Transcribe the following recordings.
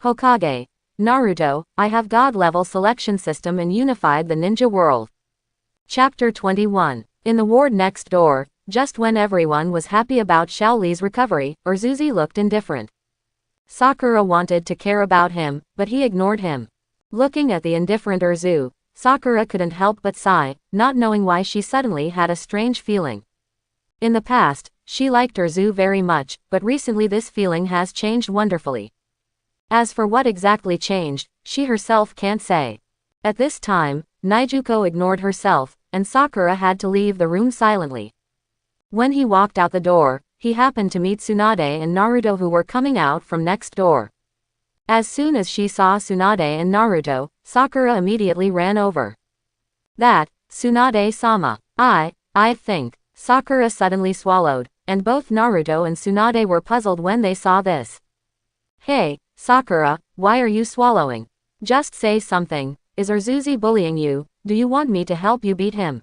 Hokage. Naruto, I have God-level selection system and unified the ninja world. Chapter 21. In the ward next door, just when everyone was happy about Shaoli's recovery, Urzuzi looked indifferent. Sakura wanted to care about him, but he ignored him. Looking at the indifferent Urzu, Sakura couldn't help but sigh, not knowing why she suddenly had a strange feeling. In the past, she liked Urzu very much, but recently this feeling has changed wonderfully. As for what exactly changed, she herself can't say. At this time, Nijuko ignored herself, and Sakura had to leave the room silently. When he walked out the door, he happened to meet Tsunade and Naruto, who were coming out from next door. As soon as she saw Tsunade and Naruto, Sakura immediately ran over. That, Tsunade-sama. I think. Sakura suddenly swallowed, and both Naruto and Tsunade were puzzled when they saw this. Hey, Sakura, why are you swallowing? Just say something. Is Urzuzi bullying you? Do you want me to help you beat him?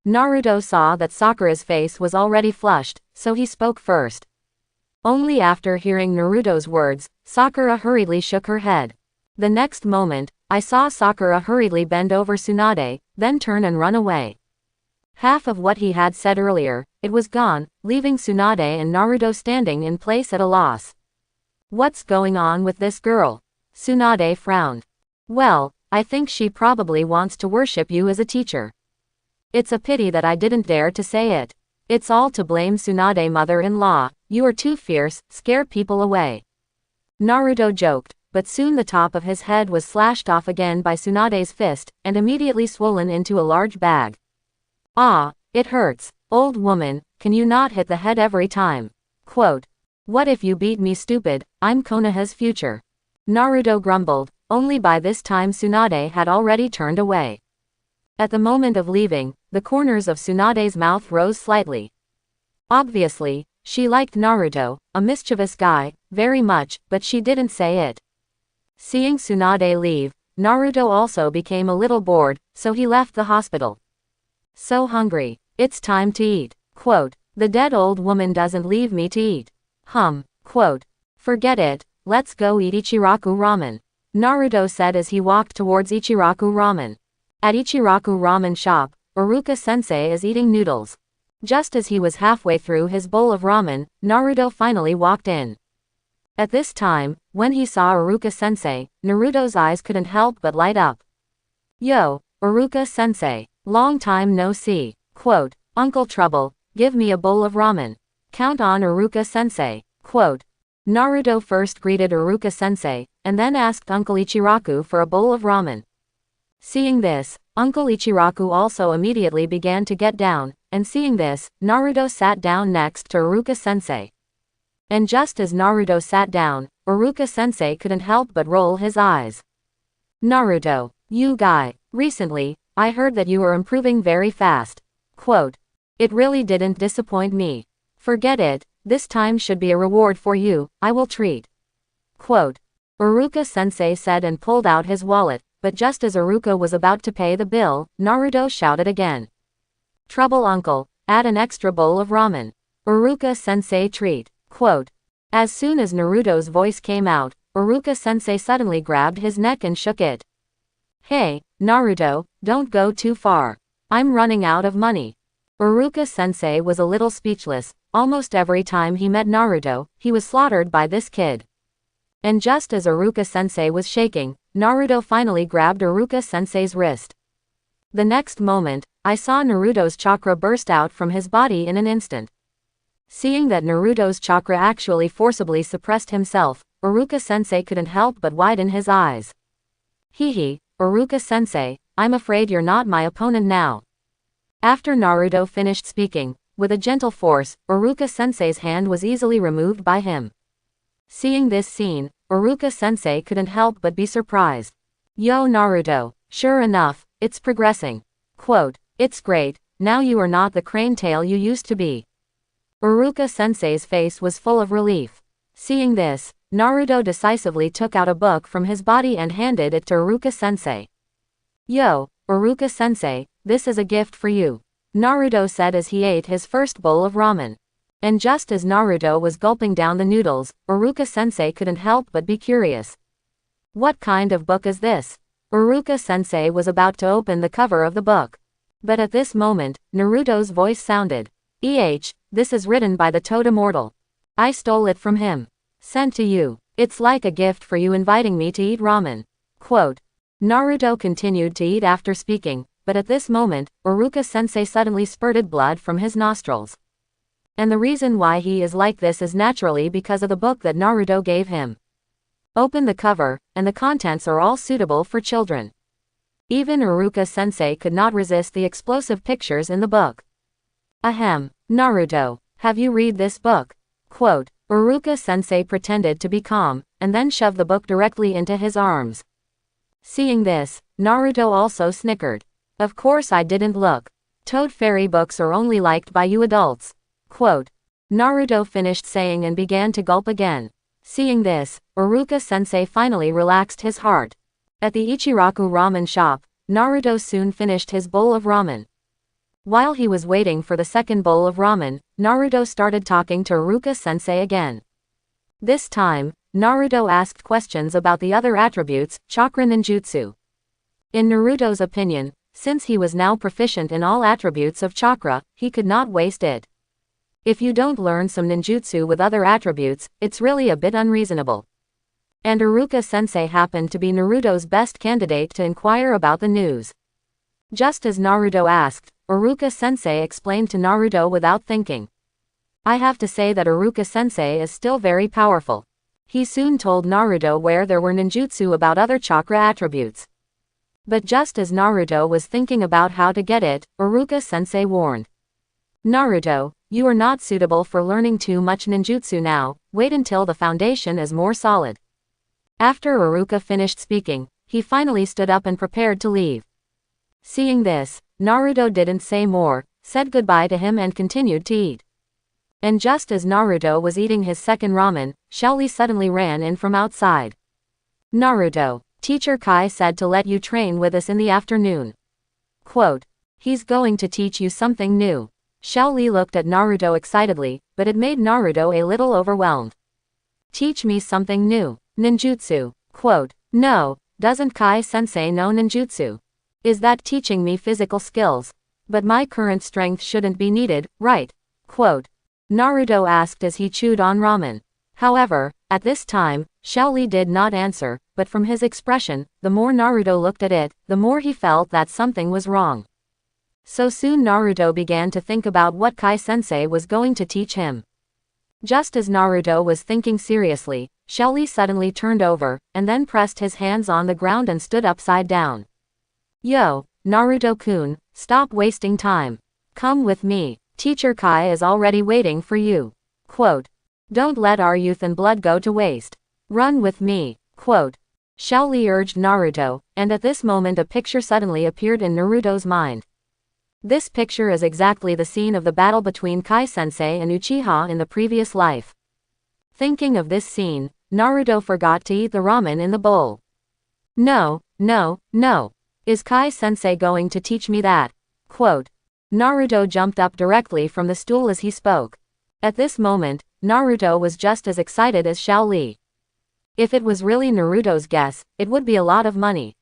Naruto saw that Sakura's face was already flushed, so he spoke first. Only after hearing Naruto's words, Sakura hurriedly shook her head. The next moment, I saw Sakura hurriedly bend over Tsunade, then turn and run away. Half of what he had said earlier, it was gone, leaving Tsunade and Naruto standing in place at a loss. What's going on with this girl? Tsunade frowned. Well, I think she probably wants to worship you as a teacher. It's a pity that I didn't dare to say it. It's all to blame Tsunade, mother-in-law, you are too fierce, scare people away. Naruto joked, but soon the top of his head was slashed off again by Tsunade's fist, and immediately swollen into a large bag. Ah, it hurts. Old woman, can you not hit the head every time? Quote. What if you beat me, stupid? I'm Konoha's future. Naruto grumbled, only by this time Tsunade had already turned away. At the moment of leaving, the corners of Tsunade's mouth rose slightly. Obviously, she liked Naruto, a mischievous guy, very much, but she didn't say it. Seeing Tsunade leave, Naruto also became a little bored, so he left the hospital. So hungry. It's time to eat. Quote. The dead old woman doesn't leave me to eat. Quote. Forget it, let's go eat Ichiraku ramen. Naruto said as he walked towards Ichiraku ramen. At Ichiraku ramen shop, Iruka-sensei is eating noodles. Just as he was halfway through his bowl of ramen, Naruto finally walked in. At this time, when he saw Iruka-sensei, Naruto's eyes couldn't help but light up. Yo, Iruka-sensei. Long time no see. Quote. Uncle Trouble, give me a bowl of ramen. Count on Iruka-sensei. Quote. Naruto first greeted Iruka-sensei, and then asked Uncle Ichiraku for a bowl of ramen. Seeing this, Uncle Ichiraku also immediately began to get down, and seeing this, Naruto sat down next to Iruka-sensei. And just as Naruto sat down, Iruka-sensei couldn't help but roll his eyes. Naruto, you guy, recently, I heard that you are improving very fast. Quote. It really didn't disappoint me. Forget it, this time should be a reward for you, I will treat. Quote. Iruka-sensei said and pulled out his wallet, but just as Iruka was about to pay the bill, Naruto shouted again. Trouble uncle, add an extra bowl of ramen. Iruka-sensei treat. Quote. As soon as Naruto's voice came out, Iruka-sensei suddenly grabbed his neck and shook it. Hey, Naruto, don't go too far. I'm running out of money. Iruka-sensei was a little speechless. Almost every time he met Naruto, he was slaughtered by this kid. And just as Iruka-sensei was shaking, Naruto finally grabbed Iruka-sensei's wrist. The next moment, I saw Naruto's chakra burst out from his body in an instant. Seeing that Naruto's chakra actually forcibly suppressed himself, Iruka-sensei couldn't help but widen his eyes. Hehe, Iruka-sensei, I'm afraid you're not my opponent now. After Naruto finished speaking, with a gentle force, Iruka-sensei's hand was easily removed by him. Seeing this scene, Iruka-sensei couldn't help but be surprised. Yo Naruto, sure enough, it's progressing. Quote. It's great, now you are not the crane tail you used to be. Iruka-sensei's face was full of relief. Seeing this, Naruto decisively took out a book from his body and handed it to Iruka-sensei. Yo, Iruka-sensei, this is a gift for you. Naruto said as he ate his first bowl of ramen. And just as Naruto was gulping down the noodles, Iruka-sensei couldn't help but be curious. What kind of book is this? Uruka-sensei was about to open the cover of the book. But at this moment, Naruto's voice sounded. This is written by the Toad Immortal. I stole it from him. Sent to you. It's like a gift for you inviting me to eat ramen. Quote. Naruto continued to eat after speaking, but at this moment, Uruka-sensei suddenly spurted blood from his nostrils. And the reason why he is like this is naturally because of the book that Naruto gave him. Open the cover, and the contents are all suitable for children. Even Uruka-sensei could not resist the explosive pictures in the book. Ahem, Naruto, have you read this book? Quote. Uruka-sensei pretended to be calm, and then shoved the book directly into his arms. Seeing this, Naruto also snickered. Of course I didn't look. Toad Fairy books are only liked by you adults. Quote. Naruto finished saying and began to gulp again. Seeing this, Uruka-sensei finally relaxed his heart. At the Ichiraku ramen shop, Naruto soon finished his bowl of ramen. While he was waiting for the second bowl of ramen, Naruto started talking to Uruka-sensei again. This time, Naruto asked questions about the other attributes, chakra ninjutsu. In Naruto's opinion, since he was now proficient in all attributes of chakra, he could not waste it. If you don't learn some ninjutsu with other attributes, it's really a bit unreasonable. And Uruka-sensei happened to be Naruto's best candidate to inquire about the news. Just as Naruto asked, Uruka-sensei explained to Naruto without thinking. I have to say that Uruka-sensei is still very powerful. He soon told Naruto where there were ninjutsu about other chakra attributes. But just as Naruto was thinking about how to get it, Uruka-sensei warned. Naruto, you are not suitable for learning too much ninjutsu now, wait until the foundation is more solid. After Uruka finished speaking, he finally stood up and prepared to leave. Seeing this, Naruto didn't say more, said goodbye to him and continued to eat. And just as Naruto was eating his second ramen, Shaoli suddenly ran in from outside. Naruto, Teacher Kai said to let you train with us in the afternoon. Quote. He's going to teach you something new. Shaoli looked at Naruto excitedly, but it made Naruto a little overwhelmed. Teach me something new. Ninjutsu. Quote. No, doesn't Kai-sensei know ninjutsu? Is that teaching me physical skills? But my current strength shouldn't be needed, right? Quote. Naruto asked as he chewed on ramen. However, at this time, Shaoli did not answer, but from his expression, the more Naruto looked at it, the more he felt that something was wrong. So soon Naruto began to think about what Kai-sensei was going to teach him. Just as Naruto was thinking seriously, Shaoli suddenly turned over, and then pressed his hands on the ground and stood upside down. Yo, Naruto-kun, stop wasting time. Come with me. Teacher Kai is already waiting for you. Quote. Don't let our youth and blood go to waste. Run with me. Quote. Shaoli urged Naruto, and at this moment a picture suddenly appeared in Naruto's mind. This picture is exactly the scene of the battle between Kai-sensei and Uchiha in the previous life. Thinking of this scene, Naruto forgot to eat the ramen in the bowl. No. Is Kai-sensei going to teach me that? Quote. Naruto jumped up directly from the stool as he spoke. At this moment, Naruto was just as excited as Shaoli. If it was really Naruto's guess, it would be a lot of money.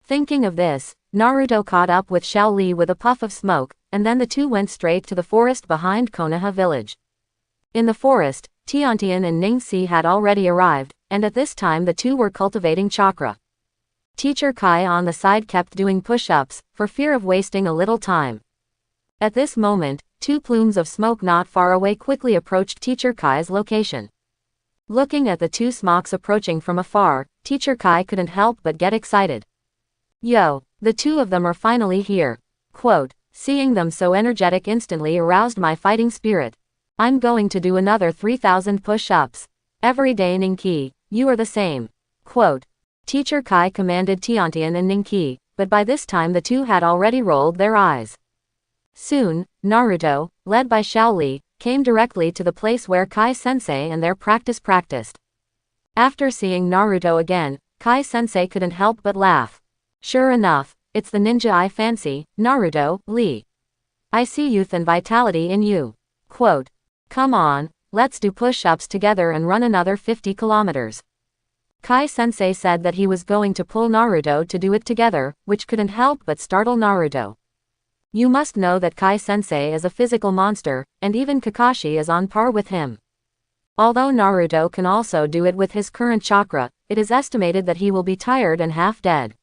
Thinking of this, Naruto caught up with Shaoli with a puff of smoke, and then the two went straight to the forest behind Konoha village. In the forest, Tiantian and Ningxi had already arrived, and at this time the two were cultivating chakra. Teacher Kai on the side kept doing push-ups, for fear of wasting a little time. At this moment, two plumes of smoke not far away quickly approached Teacher Kai's location. Looking at the two smokes approaching from afar, Teacher Kai couldn't help but get excited. Yo, the two of them are finally here. Quote. Seeing them so energetic instantly aroused my fighting spirit. I'm going to do another 3,000 push-ups. Every day Ninki, you are the same. Quote. Teacher Kai commanded Tiantian and Ninki, but by this time the two had already rolled their eyes. Soon, Naruto, led by Shaoli, came directly to the place where Kai-sensei and their practiced. After seeing Naruto again, Kai-sensei couldn't help but laugh. Sure enough, it's the ninja I fancy, Naruto, Lee. I see youth and vitality in you. Quote. Come on, let's do push-ups together and run another 50 kilometers. Kai-sensei said that he was going to pull Naruto to do it together, which couldn't help but startle Naruto. You must know that Kai-sensei is a physical monster, and even Kakashi is on par with him. Although Naruto can also do it with his current chakra, it is estimated that he will be tired and half dead.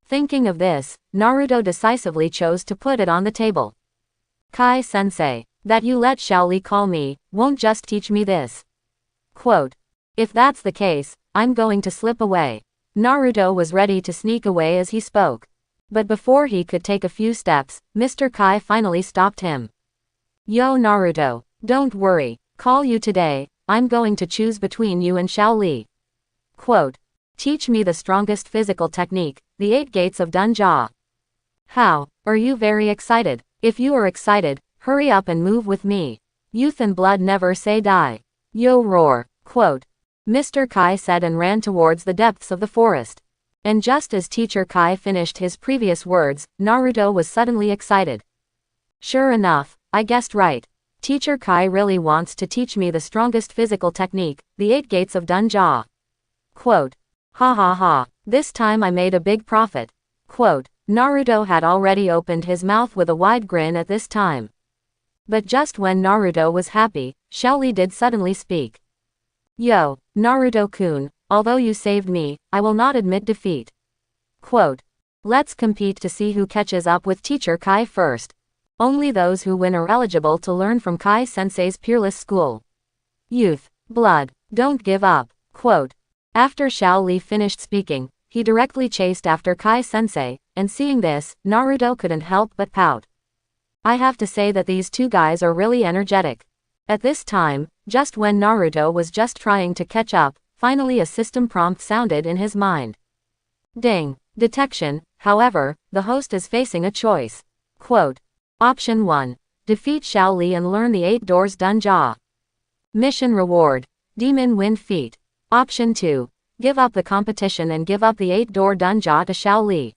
Thinking of this, Naruto decisively chose to put it on the table. Kai-sensei, that you let Shaoli call me, won't just teach me this. Quote. If that's the case, I'm going to slip away. Naruto was ready to sneak away as he spoke. But before he could take a few steps, Mr. Kai finally stopped him. Yo Naruto, don't worry, call you today, I'm going to choose between you and Shaoli. Quote. Teach me the strongest physical technique, the 8 gates of Dunja. How, are you very excited? If you are excited, hurry up and move with me. Youth and blood never say die. Yo roar. Quote. Mr. Kai said and ran towards the depths of the forest. And just as Teacher Kai finished his previous words, Naruto was suddenly excited. Sure enough, I guessed right. Teacher Kai really wants to teach me the strongest physical technique, the 8 gates of Dunja. Quote. Ha ha ha, this time I made a big profit. Quote. Naruto had already opened his mouth with a wide grin at this time. But just when Naruto was happy, Shaoli did suddenly speak. Yo, Naruto-kun, although you saved me, I will not admit defeat. Quote. Let's compete to see who catches up with Teacher Kai first. Only those who win are eligible to learn from Kai-sensei's peerless school. Youth, blood, don't give up. Quote. After Shaoli finished speaking, he directly chased after Kai-sensei, and seeing this, Naruto couldn't help but pout. I have to say that these two guys are really energetic. At this time, just when Naruto was just trying to catch up, finally a system prompt sounded in his mind. Ding. Detection, however, the host is facing a choice. Quote. Option 1. Defeat Shaoli and learn the 8 doors Dunja. Mission reward. Demon Wind Feat. Option 2. Give up the competition and give up the 8-door Dunja to Shaoli.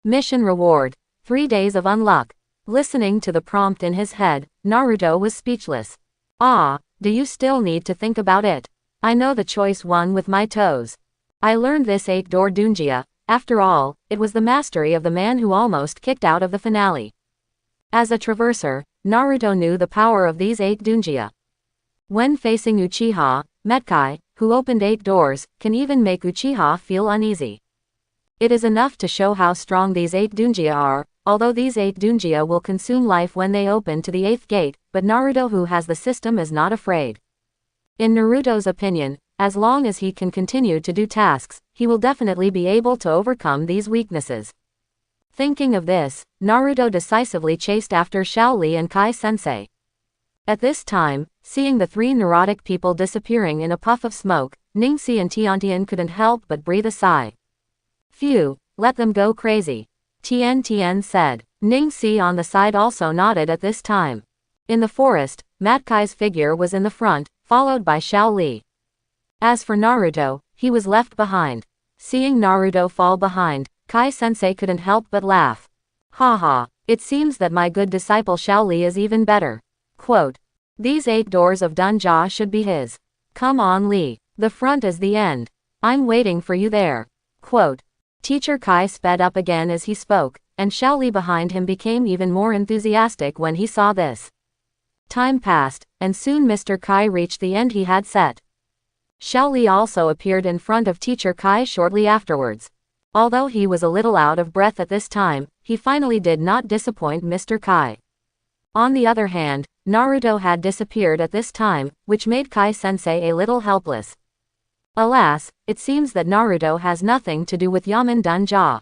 Mission reward. 3 days of unluck. Listening to the prompt in his head, Naruto was speechless. Ah, do you still need to think about it? I know the choice 1 with my toes. I learned this 8-door Dunja, after all, it was the mastery of the man who almost kicked out of the finale. As a traverser, Naruto knew the power of these 8 Dunja. When facing Uchiha, Metkai, who opened 8 doors, can even make Uchiha feel uneasy. It is enough to show how strong these 8 Dunja are, although these 8 Dunja will consume life when they open to the 8th gate, but Naruto who has the system is not afraid. In Naruto's opinion, as long as he can continue to do tasks, he will definitely be able to overcome these weaknesses. Thinking of this, Naruto decisively chased after Shaoli and Kai-sensei. At this time, seeing the 3 neurotic people disappearing in a puff of smoke, Ningxi and Tiantian couldn't help but breathe a sigh. Phew, let them go crazy. Tian said. Ningxi on the side also nodded at this time. In the forest, Matkai's figure was in the front, followed by Shaoli. As for Naruto, he was left behind. Seeing Naruto fall behind, Kai-sensei couldn't help but laugh. Haha, it seems that my good disciple Shaoli is even better. Quote. These 8 doors of Dunja should be his. Come on Lee, the front is the end. I'm waiting for you there. Quote. Teacher Kai sped up again as he spoke, and Shaoli behind him became even more enthusiastic when he saw this. Time passed, and soon Mr. Kai reached the end he had set. Shaoli also appeared in front of Teacher Kai shortly afterwards. Although he was a little out of breath at this time, he finally did not disappoint Mr. Kai. On the other hand, Naruto had disappeared at this time, which made Kai-sensei a little helpless. Alas, it seems that Naruto has nothing to do with Yamen Dunja.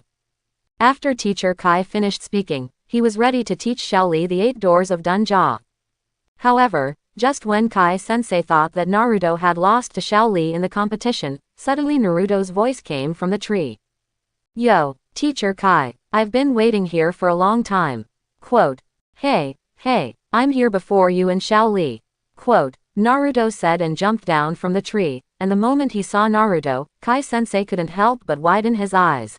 After Teacher Kai finished speaking, he was ready to teach Shaoli the 8 doors of Dunja. However, just when Kai-sensei thought that Naruto had lost to Shaoli in the competition, suddenly Naruto's voice came from the tree. Yo, Teacher Kai, I've been waiting here for a long time. Quote. Hey, I'm here before you and Shaoli. Quote. Naruto said and jumped down from the tree, and the moment he saw Naruto, Kai-sensei couldn't help but widen his eyes.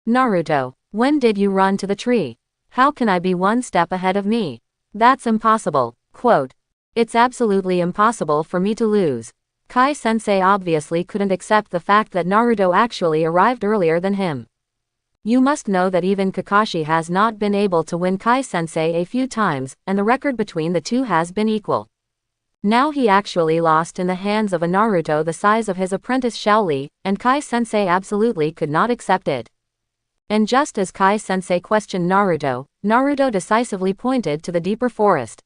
Naruto, when did you run to the tree? How can I be 1 step ahead of me? That's impossible. Quote. It's absolutely impossible for me to lose. Kai-sensei obviously couldn't accept the fact that Naruto actually arrived earlier than him. You must know that even Kakashi has not been able to win Kai-sensei a few times, and the record between the two has been equal. Now he actually lost in the hands of a Naruto the size of his apprentice Shaoli, and Kai-sensei absolutely could not accept it. And just as Kai-sensei questioned Naruto, Naruto decisively pointed to the deeper forest.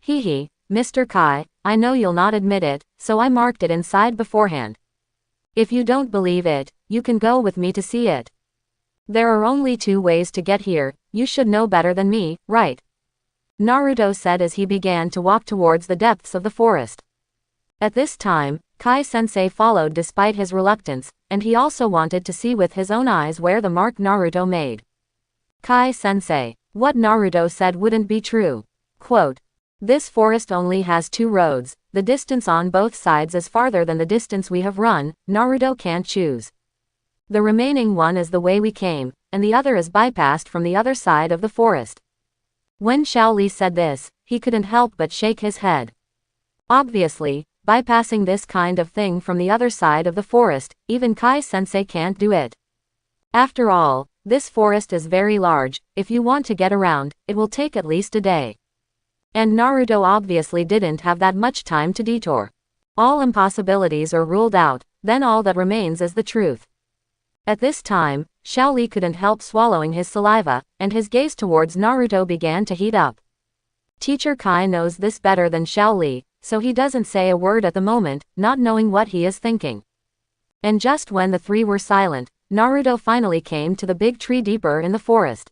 Hehe, Mr. Kai, I know you'll not admit it, so I marked it inside beforehand. If you don't believe it, you can go with me to see it. There are only two ways to get here, you should know better than me, right? Naruto said as he began to walk towards the depths of the forest. At this time, Kai-sensei followed despite his reluctance, and he also wanted to see with his own eyes where the mark Naruto made. Kai-sensei, what Naruto said wouldn't be true. Quote, this forest only has two roads, the distance on both sides is farther than the distance we have run, Naruto can't choose. The remaining one is the way we came, and the other is bypassed from the other side of the forest. When Shaoli said this, he couldn't help but shake his head. Obviously, bypassing this kind of thing from the other side of the forest, even Kai-sensei can't do it. After all, this forest is very large, if you want to get around, it will take at least a day. And Naruto obviously didn't have that much time to detour. All impossibilities are ruled out, then all that remains is the truth. At this time, Shaoli couldn't help swallowing his saliva, and his gaze towards Naruto began to heat up. Teacher Kai knows this better than Shaoli, so he doesn't say a word at the moment, not knowing what he is thinking. And just when the three were silent, Naruto finally came to the big tree deeper in the forest.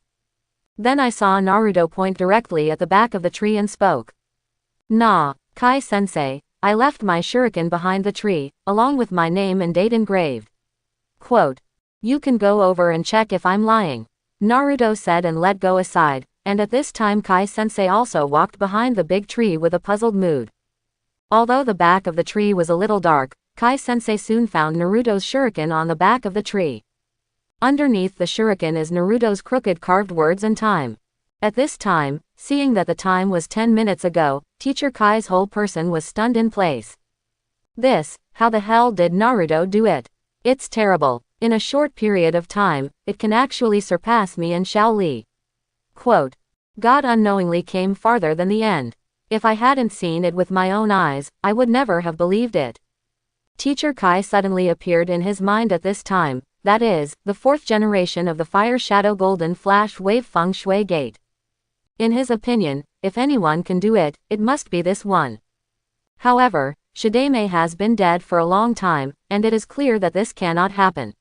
Then I saw Naruto point directly at the back of the tree and spoke. Nah, Kai-sensei, I left my shuriken behind the tree, along with my name and date engraved. Quote, you can go over and check if I'm lying, Naruto said and let go aside, and at this time Kai-sensei also walked behind the big tree with a puzzled mood. Although the back of the tree was a little dark, Kai-sensei soon found Naruto's shuriken on the back of the tree. Underneath the shuriken is Naruto's crooked carved words and time. At this time, seeing that the time was 10 minutes ago, Teacher Kai's whole person was stunned in place. This, how the hell did Naruto do it? It's terrible. In a short period of time, it can actually surpass me and Shaoli. Quote, God unknowingly came farther than the end. If I hadn't seen it with my own eyes, I would never have believed it. Teacher Kai suddenly appeared in his mind at this time, that is, the fourth generation of the Fire Shadow Golden Flash Wave Feng Shui Gate. In his opinion, if anyone can do it, it must be this one. However, Shidame has been dead for a long time, and it is clear that this cannot happen.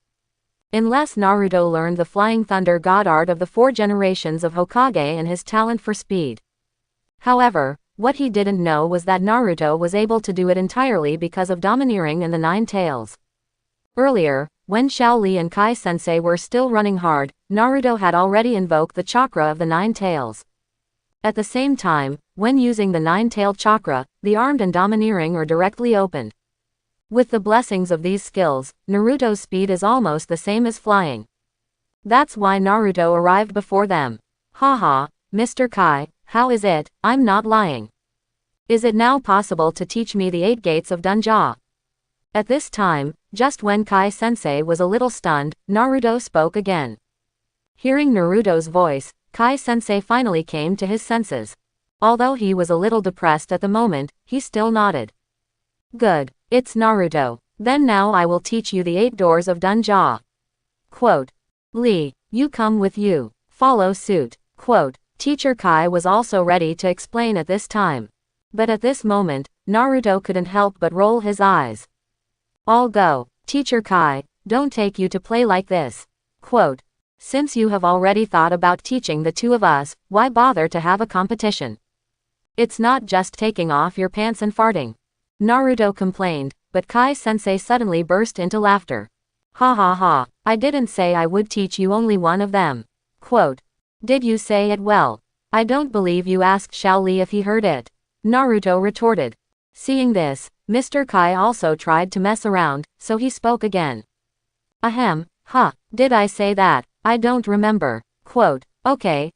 Unless Naruto learned the Flying Thunder God art of the 4 generations of Hokage and his talent for speed. However, what he didn't know was that Naruto was able to do it entirely because of domineering and the 9 tails. Earlier, when Shaoli and Kai-sensei were still running hard, Naruto had already invoked the chakra of the 9 tails. At the same time, when using the 9-tailed chakra, the armed and domineering are directly opened. With the blessings of these skills, Naruto's speed is almost the same as flying. That's why Naruto arrived before them. Haha, Mr. Kai, how is it, I'm not lying. Is it now possible to teach me the 8 gates of Dunja? At this time, just when Kai-sensei was a little stunned, Naruto spoke again. Hearing Naruto's voice, Kai-sensei finally came to his senses. Although he was a little depressed at the moment, he still nodded. Good, it's Naruto. Then now I will teach you the 8 doors of Dunja. Quote, Lee, you come with you. Follow suit. Quote, Teacher Kai was also ready to explain at this time. But at this moment, Naruto couldn't help but roll his eyes. I'll go. Teacher Kai, don't take you to play like this. Quote, since you have already thought about teaching the 2 of us, why bother to have a competition? It's not just taking off your pants and farting. Naruto complained, but Kai-sensei suddenly burst into laughter. Ha ha ha, I didn't say I would teach you only one of them. Quote, did you say it well? I don't believe you asked Shaoli if he heard it. Naruto retorted. Seeing this, Mr. Kai also tried to mess around, so he spoke again. Ahem, did I say that? I don't remember. Quote, okay,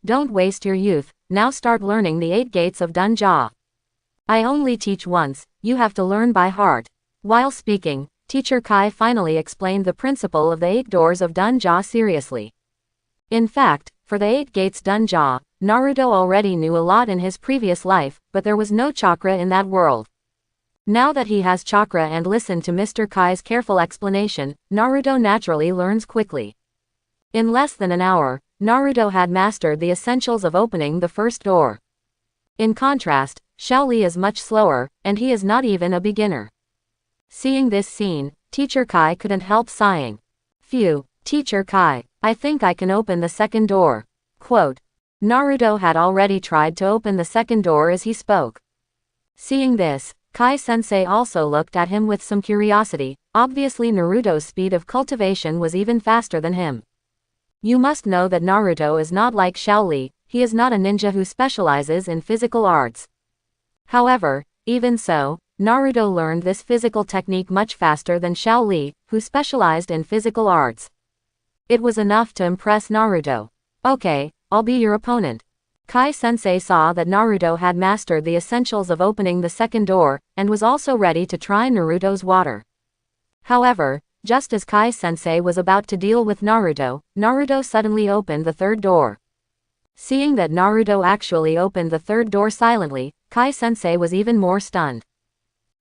don't waste your youth, now start learning the 8 gates of Dunja. I only teach once, you have to learn by heart. While speaking, Teacher Kai finally explained the principle of the 8 doors of Dunja seriously. In fact, for the 8 gates Dunja, Naruto already knew a lot in his previous life, but there was no chakra in that world. Now that he has chakra and listened to Mr. Kai's careful explanation, Naruto naturally learns quickly. In less than an hour, Naruto had mastered the essentials of opening the first door. In contrast, Shaoli is much slower, and he is not even a beginner. Seeing this scene, Teacher Kai couldn't help sighing. Phew, Teacher Kai, I think I can open the second door. Quote. Naruto had already tried to open the second door as he spoke. Seeing this, Kai-sensei also looked at him with some curiosity. Obviously Naruto's speed of cultivation was even faster than him. You must know that Naruto is not like Shaoli, he is not a ninja who specializes in physical arts. However, even so, Naruto learned this physical technique much faster than Shaoli, who specialized in physical arts. It was enough to impress Naruto. Okay, I'll be your opponent. Kai-sensei saw that Naruto had mastered the essentials of opening the second door, and was also ready to try Naruto's water. However, just as Kai-sensei was about to deal with Naruto, Naruto suddenly opened the third door. Seeing that Naruto actually opened the third door silently, Kai-sensei was even more stunned.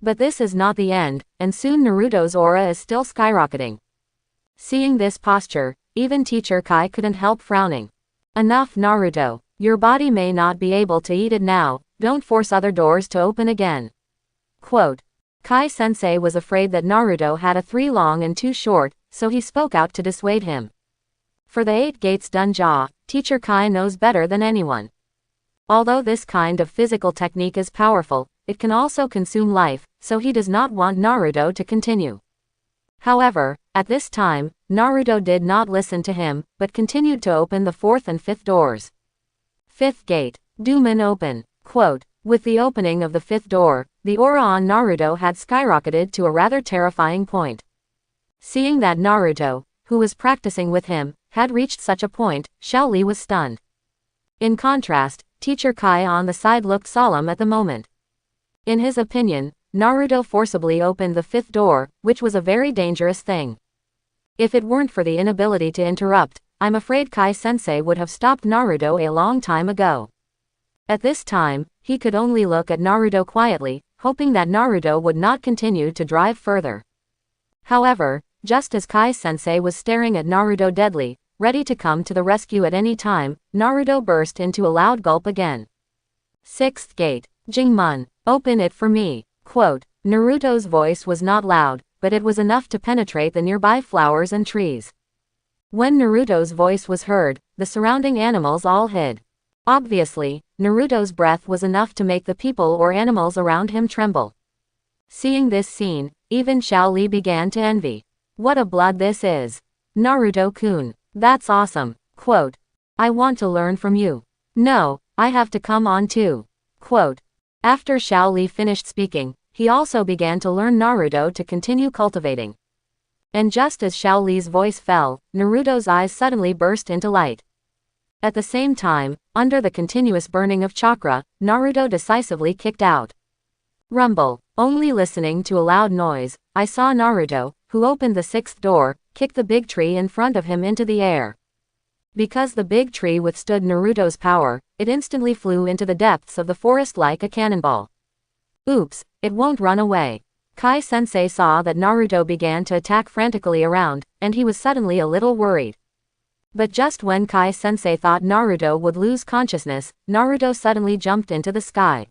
But this is not the end, and soon Naruto's aura is still skyrocketing. Seeing this posture, even Teacher Kai couldn't help frowning. Enough Naruto, your body may not be able to eat it now, don't force other doors to open again. Quote. Kai-sensei was afraid that Naruto had a 3 long and 2 short, so he spoke out to dissuade him. For the 8 gates Dunja, Teacher Kai knows better than anyone. Although this kind of physical technique is powerful, it can also consume life, so he does not want Naruto to continue. However, at this time, Naruto did not listen to him, but continued to open the 4th and 5th doors. 5th gate, Duman open. Quote. With the opening of the 5th door, the aura on Naruto had skyrocketed to a rather terrifying point. Seeing that Naruto, who was practicing with him, had reached such a point, Shaoli was stunned. In contrast, Teacher Kai on the side looked solemn at the moment. In his opinion, Naruto forcibly opened the 5th door, which was a very dangerous thing. If it weren't for the inability to interrupt, I'm afraid Kai-sensei would have stopped Naruto a long time ago. At this time, he could only look at Naruto quietly, hoping that Naruto would not continue to drive further. However, just as Kai-sensei was staring at Naruto deadly, ready to come to the rescue at any time, Naruto burst into a loud gulp again. 6th gate, Jingmun, open it for me. Quote. Naruto's voice was not loud, but it was enough to penetrate the nearby flowers and trees. When Naruto's voice was heard, the surrounding animals all hid. Obviously, Naruto's breath was enough to make the people or animals around him tremble. Seeing this scene, even Shaoli began to envy. What a blood this is. Naruto-kun, that's awesome. Quote. I want to learn from you. No, I have to come on too. Quote. After Shaoli finished speaking, he also began to learn Naruto to continue cultivating. And just as Shaoli's voice fell, Naruto's eyes suddenly burst into light. At the same time, under the continuous burning of chakra, Naruto decisively kicked out. Rumble. Only listening to a loud noise, I saw Naruto, who opened the 6th door, kick the big tree in front of him into the air. Because the big tree withstood Naruto's power, it instantly flew into the depths of the forest like a cannonball. Oops, it won't run away. Kai-sensei saw that Naruto began to attack frantically around, and he was suddenly a little worried. But just when Kai-sensei thought Naruto would lose consciousness, Naruto suddenly jumped into the sky.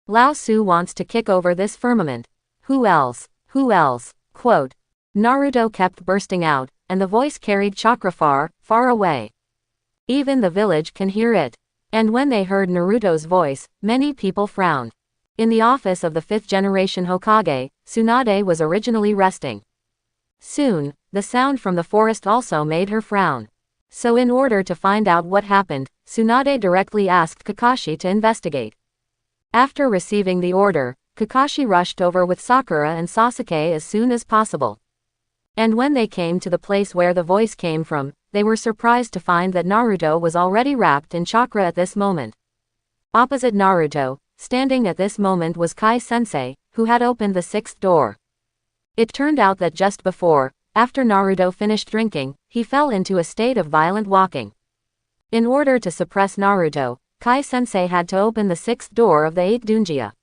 Lao Su wants to kick over this firmament. Who else? Who else? Quote. Naruto kept bursting out, and the voice carried chakra far, far away. Even the village can hear it. And when they heard Naruto's voice, many people frowned. In the office of the 5th generation Hokage, Tsunade was originally resting. Soon, the sound from the forest also made her frown. So in order to find out what happened, Tsunade directly asked Kakashi to investigate. After receiving the order, Kakashi rushed over with Sakura and Sasuke as soon as possible. And when they came to the place where the voice came from, they were surprised to find that Naruto was already wrapped in chakra at this moment. Opposite Naruto, Standing at this moment was Kai-sensei, who had opened the sixth door. It turned out that just before, after Naruto finished drinking, he fell into a state of violent walking. In order to suppress Naruto, Kai-sensei had to open the sixth door of the 8th Dunjia.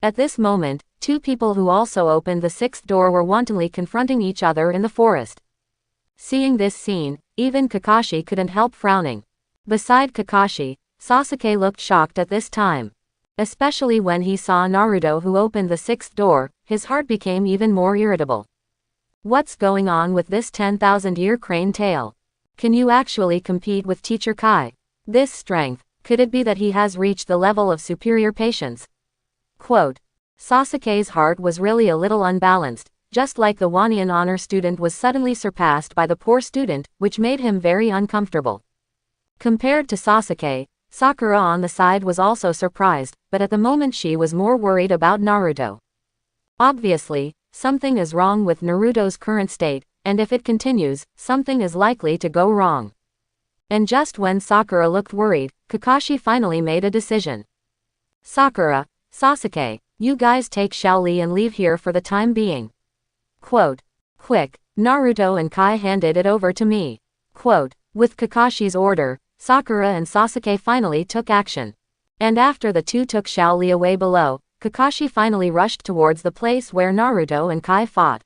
At this moment, two people who also opened the sixth door were wantonly confronting each other in the forest. Seeing this scene, even Kakashi couldn't help frowning. Beside Kakashi, Sasuke looked shocked at this time. Especially when he saw Naruto who opened the sixth door, his heart became even more irritable. What's going on with this 10,000-year crane tail? Can you actually compete with Teacher Kai? This strength, could it be that he has reached the level of superior patience? Quote. Sasuke's heart was really a little unbalanced, just like the Wanian honor student was suddenly surpassed by the poor student, which made him very uncomfortable. Compared to Sasuke, Sakura on the side was also surprised, but at the moment she was more worried about Naruto. Obviously, something is wrong with Naruto's current state, and if it continues, something is likely to go wrong. And just when Sakura looked worried, Kakashi finally made a decision. Sakura, Sasuke, you guys take Shaoli and leave here for the time being. Quote. Quick, Naruto and Kai handed it over to me. Quote. With Kakashi's order, Sakura and Sasuke finally took action. And after the two took Shaoli away below, Kakashi finally rushed towards the place where Naruto and Kai fought.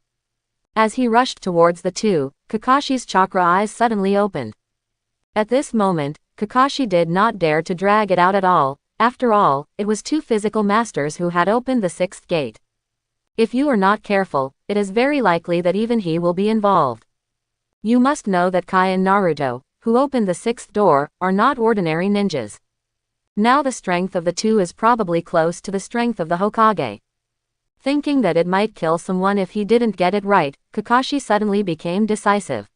As he rushed towards the two, Kakashi's chakra eyes suddenly opened. At this moment, Kakashi did not dare to drag it out at all. After all, it was two physical masters who had opened the sixth gate. If you are not careful, it is very likely that even he will be involved. You must know that Kai and Naruto, who opened the sixth door, are not ordinary ninjas. Now the strength of the two is probably close to the strength of the Hokage. Thinking that it might kill someone if he didn't get it right, Kakashi suddenly became decisive.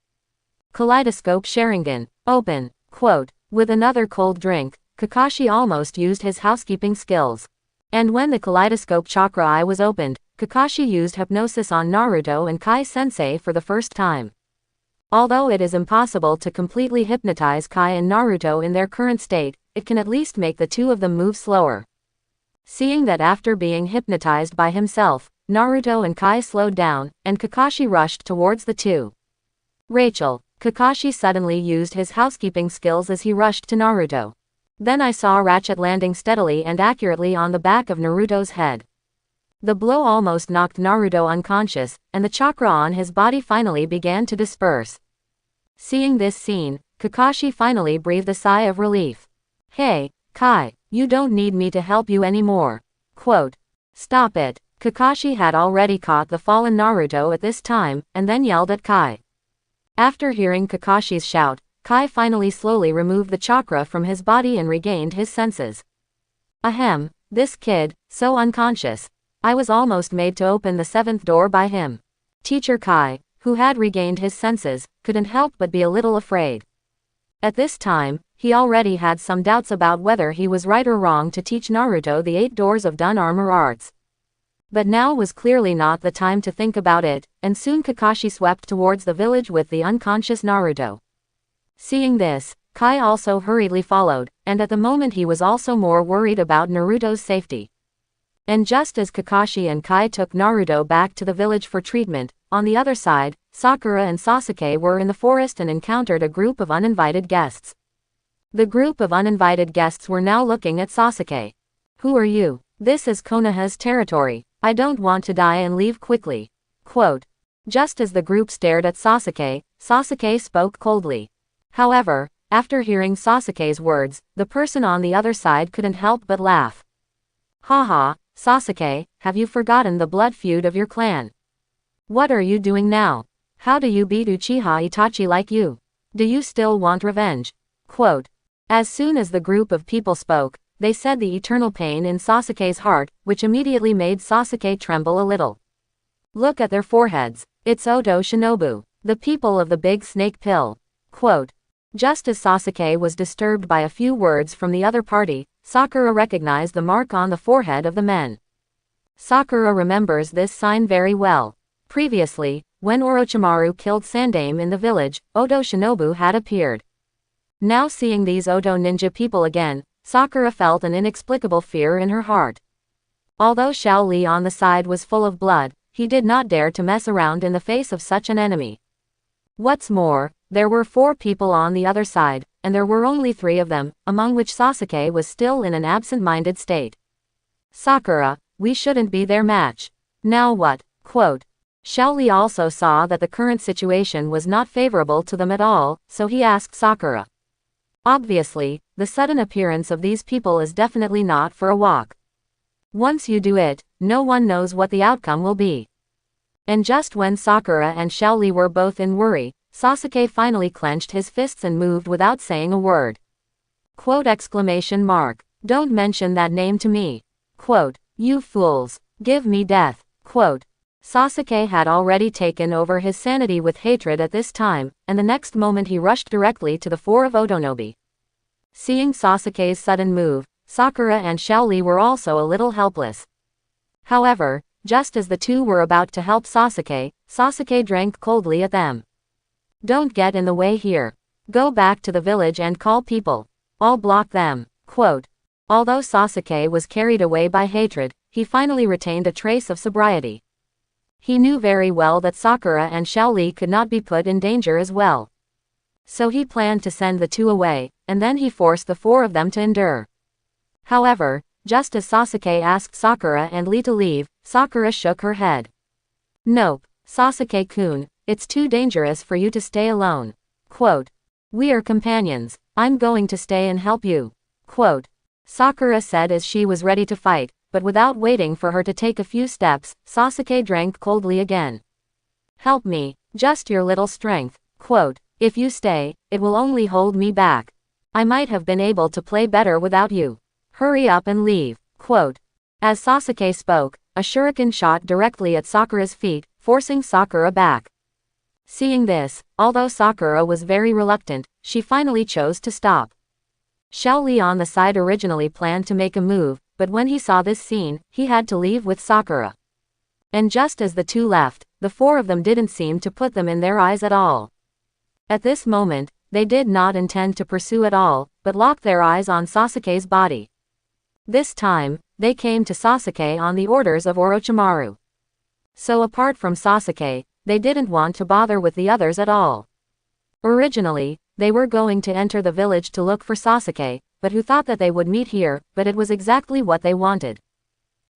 Kaleidoscope Sharingan, open. Quote. With another cold drink, Kakashi almost used his housekeeping skills. And when the kaleidoscope chakra eye was opened, Kakashi used hypnosis on Naruto and Kai-sensei for the first time. Although it is impossible to completely hypnotize Kai and Naruto in their current state, it can at least make the two of them move slower. Seeing that after being hypnotized by himself, Naruto and Kai slowed down, and Kakashi rushed towards the two. Rachel, Kakashi suddenly used his housekeeping skills as he rushed to Naruto. Then I saw Ratchet landing steadily and accurately on the back of Naruto's head. The blow almost knocked Naruto unconscious, and the chakra on his body finally began to disperse. Seeing this scene, Kakashi finally breathed a sigh of relief. Hey, Kai, you don't need me to help you anymore. Quote. Stop it. Kakashi had already caught the fallen Naruto at this time, and then yelled at Kai. After hearing Kakashi's shout, Kai finally slowly removed the chakra from his body and regained his senses. Ahem, this kid, so unconscious. I was almost made to open the seventh door by him. Teacher Kai, who had regained his senses, couldn't help but be a little afraid. At this time, he already had some doubts about whether he was right or wrong to teach Naruto the 8 doors of Dun Armor Arts. But now was clearly not the time to think about it, and soon Kakashi swept towards the village with the unconscious Naruto. Seeing this, Kai also hurriedly followed, and at the moment he was also more worried about Naruto's safety. And just as Kakashi and Kai took Naruto back to the village for treatment, on the other side, Sakura and Sasuke were in the forest and encountered a group of uninvited guests. The group of uninvited guests were now looking at Sasuke. Who are you? This is Konoha's territory. I don't want to die and leave quickly. Quote. Just as the group stared at Sasuke, Sasuke spoke coldly. However, after hearing Sasuke's words, the person on the other side couldn't help but laugh. Haha, Sasuke, have you forgotten the blood feud of your clan? What are you doing now? How do you beat Uchiha Itachi like you? Do you still want revenge? Quote. As soon as the group of people spoke, they said the eternal pain in Sasuke's heart, which immediately made Sasuke tremble a little. Look at their foreheads. It's Oto Shinobu, the people of the big snake pill. Quote. Just as Sasuke was disturbed by a few words from the other party, Sakura recognized the mark on the forehead of the men. Sakura remembers this sign very well. Previously, when Orochimaru killed Sandaime in the village, Oto Shinobu had appeared. Now seeing these Oto ninja people again, Sakura felt an inexplicable fear in her heart. Although Xiao Li on the side was full of blood, he did not dare to mess around in the face of such an enemy. What's more, there were 4 people on the other side, and there were only 3 of them, among which Sasuke was still in an absent-minded state. Sakura, we shouldn't be their match. Now what? Quote. Xiao Li also saw that the current situation was not favorable to them at all, so he asked Sakura. Obviously, the sudden appearance of these people is definitely not for a walk. Once you do it, no one knows what the outcome will be. And just when Sakura and Xiao Li were both in worry, Sasuke finally clenched his fists and moved without saying a word. Quote exclamation mark. Don't mention that name to me. Quote. You fools. Give me death. Quote. Sasuke had already taken over his sanity with hatred at this time, and the next moment he rushed directly to the 4 of Otonobi. Seeing Sasuke's sudden move, Sakura and Xiao Li were also a little helpless. However, just as the two were about to help Sasuke, Sasuke drank coldly at them. Don't get in the way here. Go back to the village and call people. I'll block them. Quote. Although Sasuke was carried away by hatred, he finally retained a trace of sobriety. He knew very well that Sakura and Xiao Li could not be put in danger as well. So he planned to send the 2 away, and then he forced the 4 of them to endure. However, just as Sasuke asked Sakura and Li to leave, Sakura shook her head. Nope, Sasuke-kun, it's too dangerous for you to stay alone. Quote. We are companions, I'm going to stay and help you. Quote. Sakura said as she was ready to fight, but without waiting for her to take a few steps, Sasuke drank coldly again. Help me, just your little strength. Quote. If you stay, it will only hold me back. I might have been able to play better without you. Hurry up and leave. Quote. As Sasuke spoke, a shuriken shot directly at Sakura's feet, forcing Sakura back. Seeing this, although Sakura was very reluctant, she finally chose to stop. Xiao Li on the side originally planned to make a move, but when he saw this scene, he had to leave with Sakura. And just as the 2 left, the 4 of them didn't seem to put them in their eyes at all. At this moment, they did not intend to pursue at all, but locked their eyes on Sasuke's body. This time, they came to Sasuke on the orders of Orochimaru. So apart from Sasuke, they didn't want to bother with the others at all. Originally, they were going to enter the village to look for Sasuke, but who thought that they would meet here, but it was exactly what they wanted.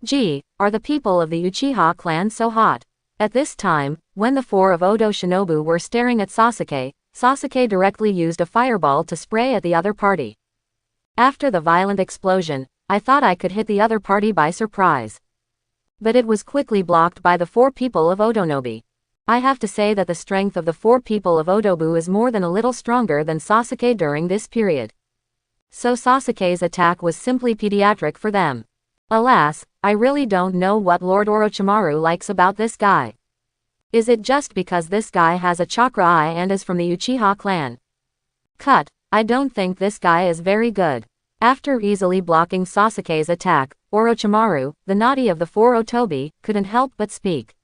Gee, are the people of the Uchiha clan so hot? At this time, when the 4 of Odo Shinobu were staring at Sasuke, Sasuke directly used a fireball to spray at the other party. After the violent explosion, I thought I could hit the other party by surprise. But it was quickly blocked by the 4 people of Otonobi. I have to say that the strength of the 4 people of Odobu is more than a little stronger than Sasuke during this period. So Sasuke's attack was simply pediatric for them. Alas, I really don't know what Lord Orochimaru likes about this guy. Is it just because this guy has a chakra eye and is from the Uchiha clan? Cut, I don't think this guy is very good. After easily blocking Sasuke's attack, Orochimaru, the naughty of the 4 Otobi, couldn't help but speak.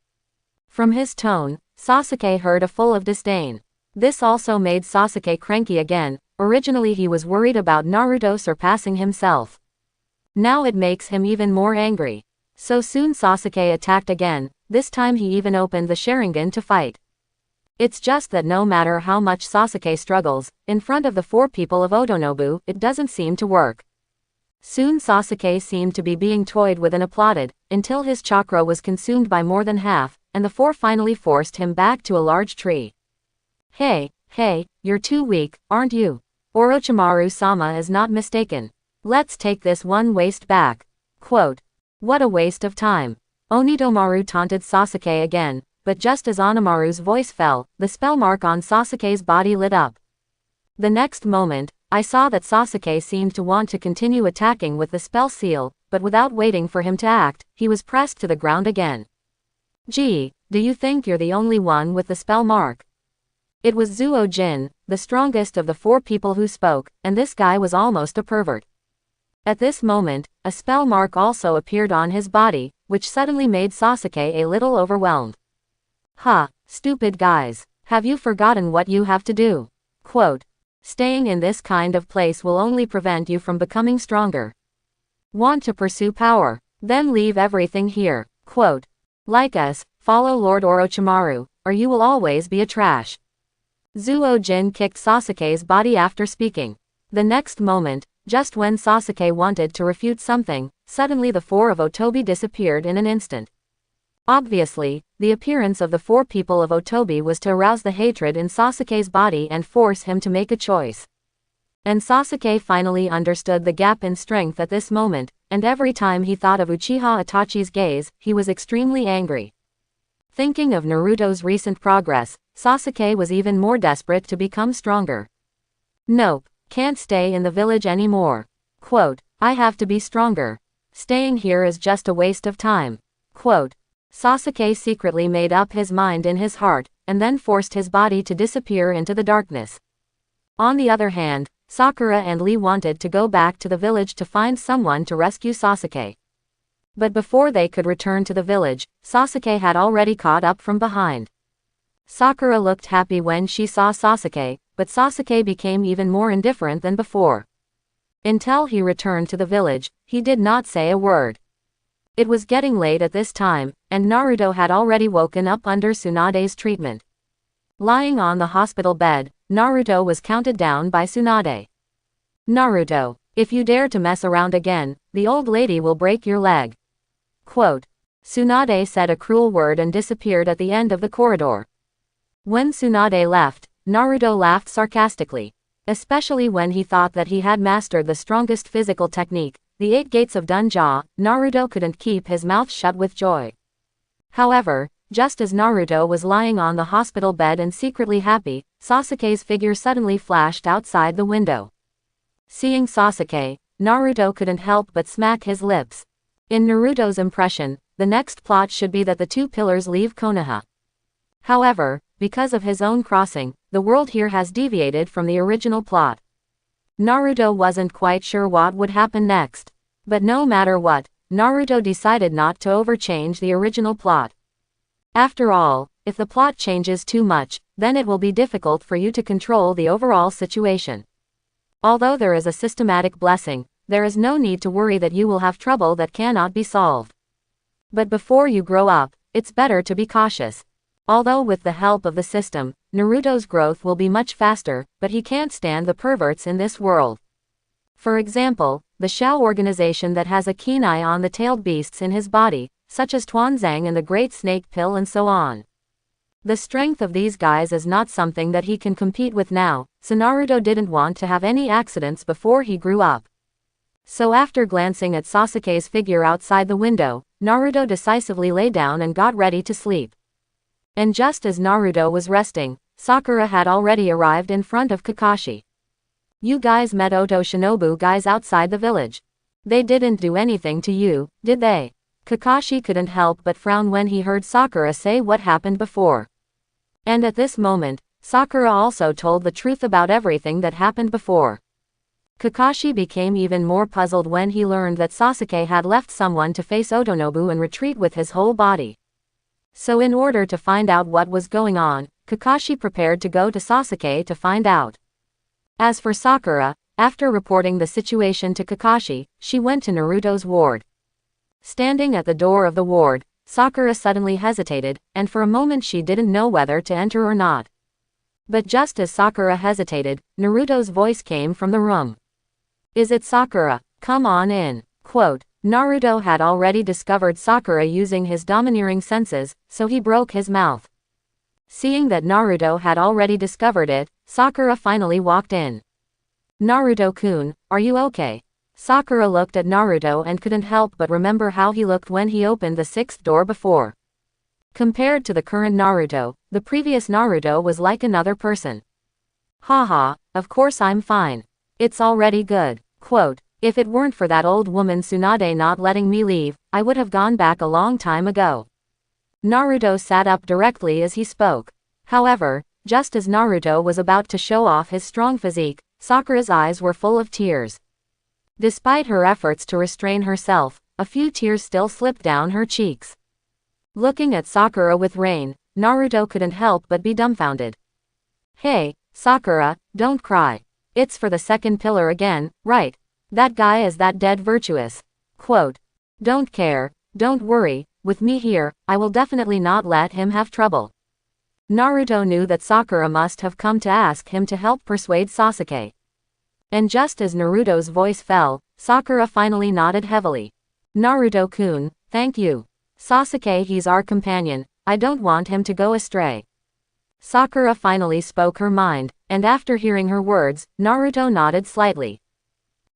From his tone, Sasuke heard a full of disdain. This also made Sasuke cranky again. Originally he was worried about Naruto surpassing himself. Now it makes him even more angry. So soon Sasuke attacked again, this time he even opened the Sharingan to fight. It's just that no matter how much Sasuke struggles, in front of the 4 people of Otonobu, it doesn't seem to work. Soon Sasuke seemed to be being toyed with and applauded, until his chakra was consumed by more than half, and the 4 finally forced him back to a large tree. Hey, you're too weak, aren't you? Orochimaru-sama is not mistaken. Let's take this one waste back. Quote. What a waste of time. Onitomaru taunted Sasuke again, but just as Onimaru's voice fell, the spell mark on Sasuke's body lit up. The next moment, I saw that Sasuke seemed to want to continue attacking with the spell seal, but without waiting for him to act, he was pressed to the ground again. Gee, do you think you're the only one with the spell mark? It was Zuo Jin, the strongest of the 4 people who spoke, and this guy was almost a pervert. At this moment, a spell mark also appeared on his body, which suddenly made Sasuke a little overwhelmed. Ha, stupid guys, have you forgotten what you have to do? Quote. Staying in this kind of place will only prevent you from becoming stronger. Want to pursue power? Then leave everything here. Quote. Like us, follow Lord Orochimaru, or you will always be a trash. Zuo Jin kicked Sasuke's body after speaking. The next moment, just when Sasuke wanted to refute something, suddenly the four of Otobi disappeared in an instant. Obviously, the appearance of the four people of Otobi was to arouse the hatred in Sasuke's body and force him to make a choice. And Sasuke finally understood the gap in strength at this moment, and every time he thought of Uchiha Itachi's gaze, he was extremely angry. Thinking of Naruto's recent progress, Sasuke was even more desperate to become stronger. Nope, can't stay in the village anymore. Quote, I have to be stronger. Staying here is just a waste of time. Quote. Sasuke secretly made up his mind in his heart, and then forced his body to disappear into the darkness. On the other hand, Sakura and Lee wanted to go back to the village to find someone to rescue Sasuke. But before they could return to the village, Sasuke had already caught up from behind. Sakura looked happy when she saw Sasuke, but Sasuke became even more indifferent than before. Until he returned to the village, he did not say a word. It was getting late at this time, and Naruto had already woken up under Tsunade's treatment. Lying on the hospital bed, Naruto was counted down by Tsunade. Naruto, if you dare to mess around again, the old lady will break your leg. Quote. Tsunade said a cruel word and disappeared at the end of the corridor. When Tsunade left, Naruto laughed sarcastically. Especially when he thought that he had mastered the strongest physical technique, the 8 gates of Dunja. Naruto couldn't keep his mouth shut with joy. However, just as Naruto was lying on the hospital bed and secretly happy, Sasuke's figure suddenly flashed outside the window. Seeing Sasuke, Naruto couldn't help but smack his lips. In Naruto's impression, the next plot should be that the 2 pillars leave Konoha. However, because of his own crossing, the world here has deviated from the original plot. Naruto wasn't quite sure what would happen next. But no matter what, Naruto decided not to overchange the original plot. After all, if the plot changes too much, then it will be difficult for you to control the overall situation. Although there is a systematic blessing, there is no need to worry that you will have trouble that cannot be solved. But before you grow up, it's better to be cautious. Although with the help of the system, Naruto's growth will be much faster, but he can't stand the perverts in this world. For example, the Shao organization that has a keen eye on the tailed beasts in his body, such as Tuanzang and the Great Snake Pill and so on. The strength of these guys is not something that he can compete with now, so Naruto didn't want to have any accidents before he grew up. So after glancing at Sasuke's figure outside the window, Naruto decisively lay down and got ready to sleep. And just as Naruto was resting, Sakura had already arrived in front of Kakashi. You guys met Oto Shinobu guys outside the village. They didn't do anything to you, did they? Kakashi couldn't help but frown when he heard Sakura say what happened before. And at this moment, Sakura also told the truth about everything that happened before. Kakashi became even more puzzled when he learned that Sasuke had left someone to face Otonobu and retreat with his whole body. So in order to find out what was going on, Kakashi prepared to go to Sasuke to find out. As for Sakura, after reporting the situation to Kakashi, she went to Naruto's ward. Standing at the door of the ward, Sakura suddenly hesitated, and for a moment she didn't know whether to enter or not. But just as Sakura hesitated, Naruto's voice came from the room. Is it Sakura? Come on in. Quote. Naruto had already discovered Sakura using his domineering senses, so he broke his mouth. Seeing that Naruto had already discovered it, Sakura finally walked in. Naruto-kun, are you okay? Sakura looked at Naruto and couldn't help but remember how he looked when he opened the 6th door before. Compared to the current Naruto, the previous Naruto was like another person. Haha, of course I'm fine. It's already good. Quote. If it weren't for that old woman Tsunade not letting me leave, I would have gone back a long time ago. Naruto sat up directly as he spoke. However, just as Naruto was about to show off his strong physique, Sakura's eyes were full of tears. Despite her efforts to restrain herself, a few tears still slipped down her cheeks. Looking at Sakura with rain, Naruto couldn't help but be dumbfounded. Hey, Sakura, don't cry. It's for the second pillar again, right? That guy is that dead virtuous. Quote. Don't care, don't worry, with me here, I will definitely not let him have trouble. Naruto knew that Sakura must have come to ask him to help persuade Sasuke. And just as Naruto's voice fell, Sakura finally nodded heavily. Naruto-kun, thank you. Sasuke, he's our companion, I don't want him to go astray. Sakura finally spoke her mind, and after hearing her words, Naruto nodded slightly.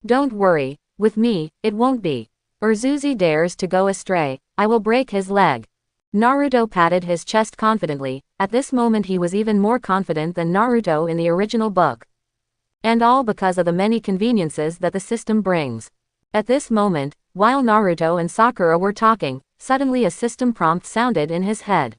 Don't worry, with me, it won't be. Urzuzi dares to go astray, I will break his leg. Naruto patted his chest confidently. At this moment he was even more confident than Naruto in the original book. And all because of the many conveniences that the system brings. At this moment, while Naruto and Sakura were talking, suddenly a system prompt sounded in his head.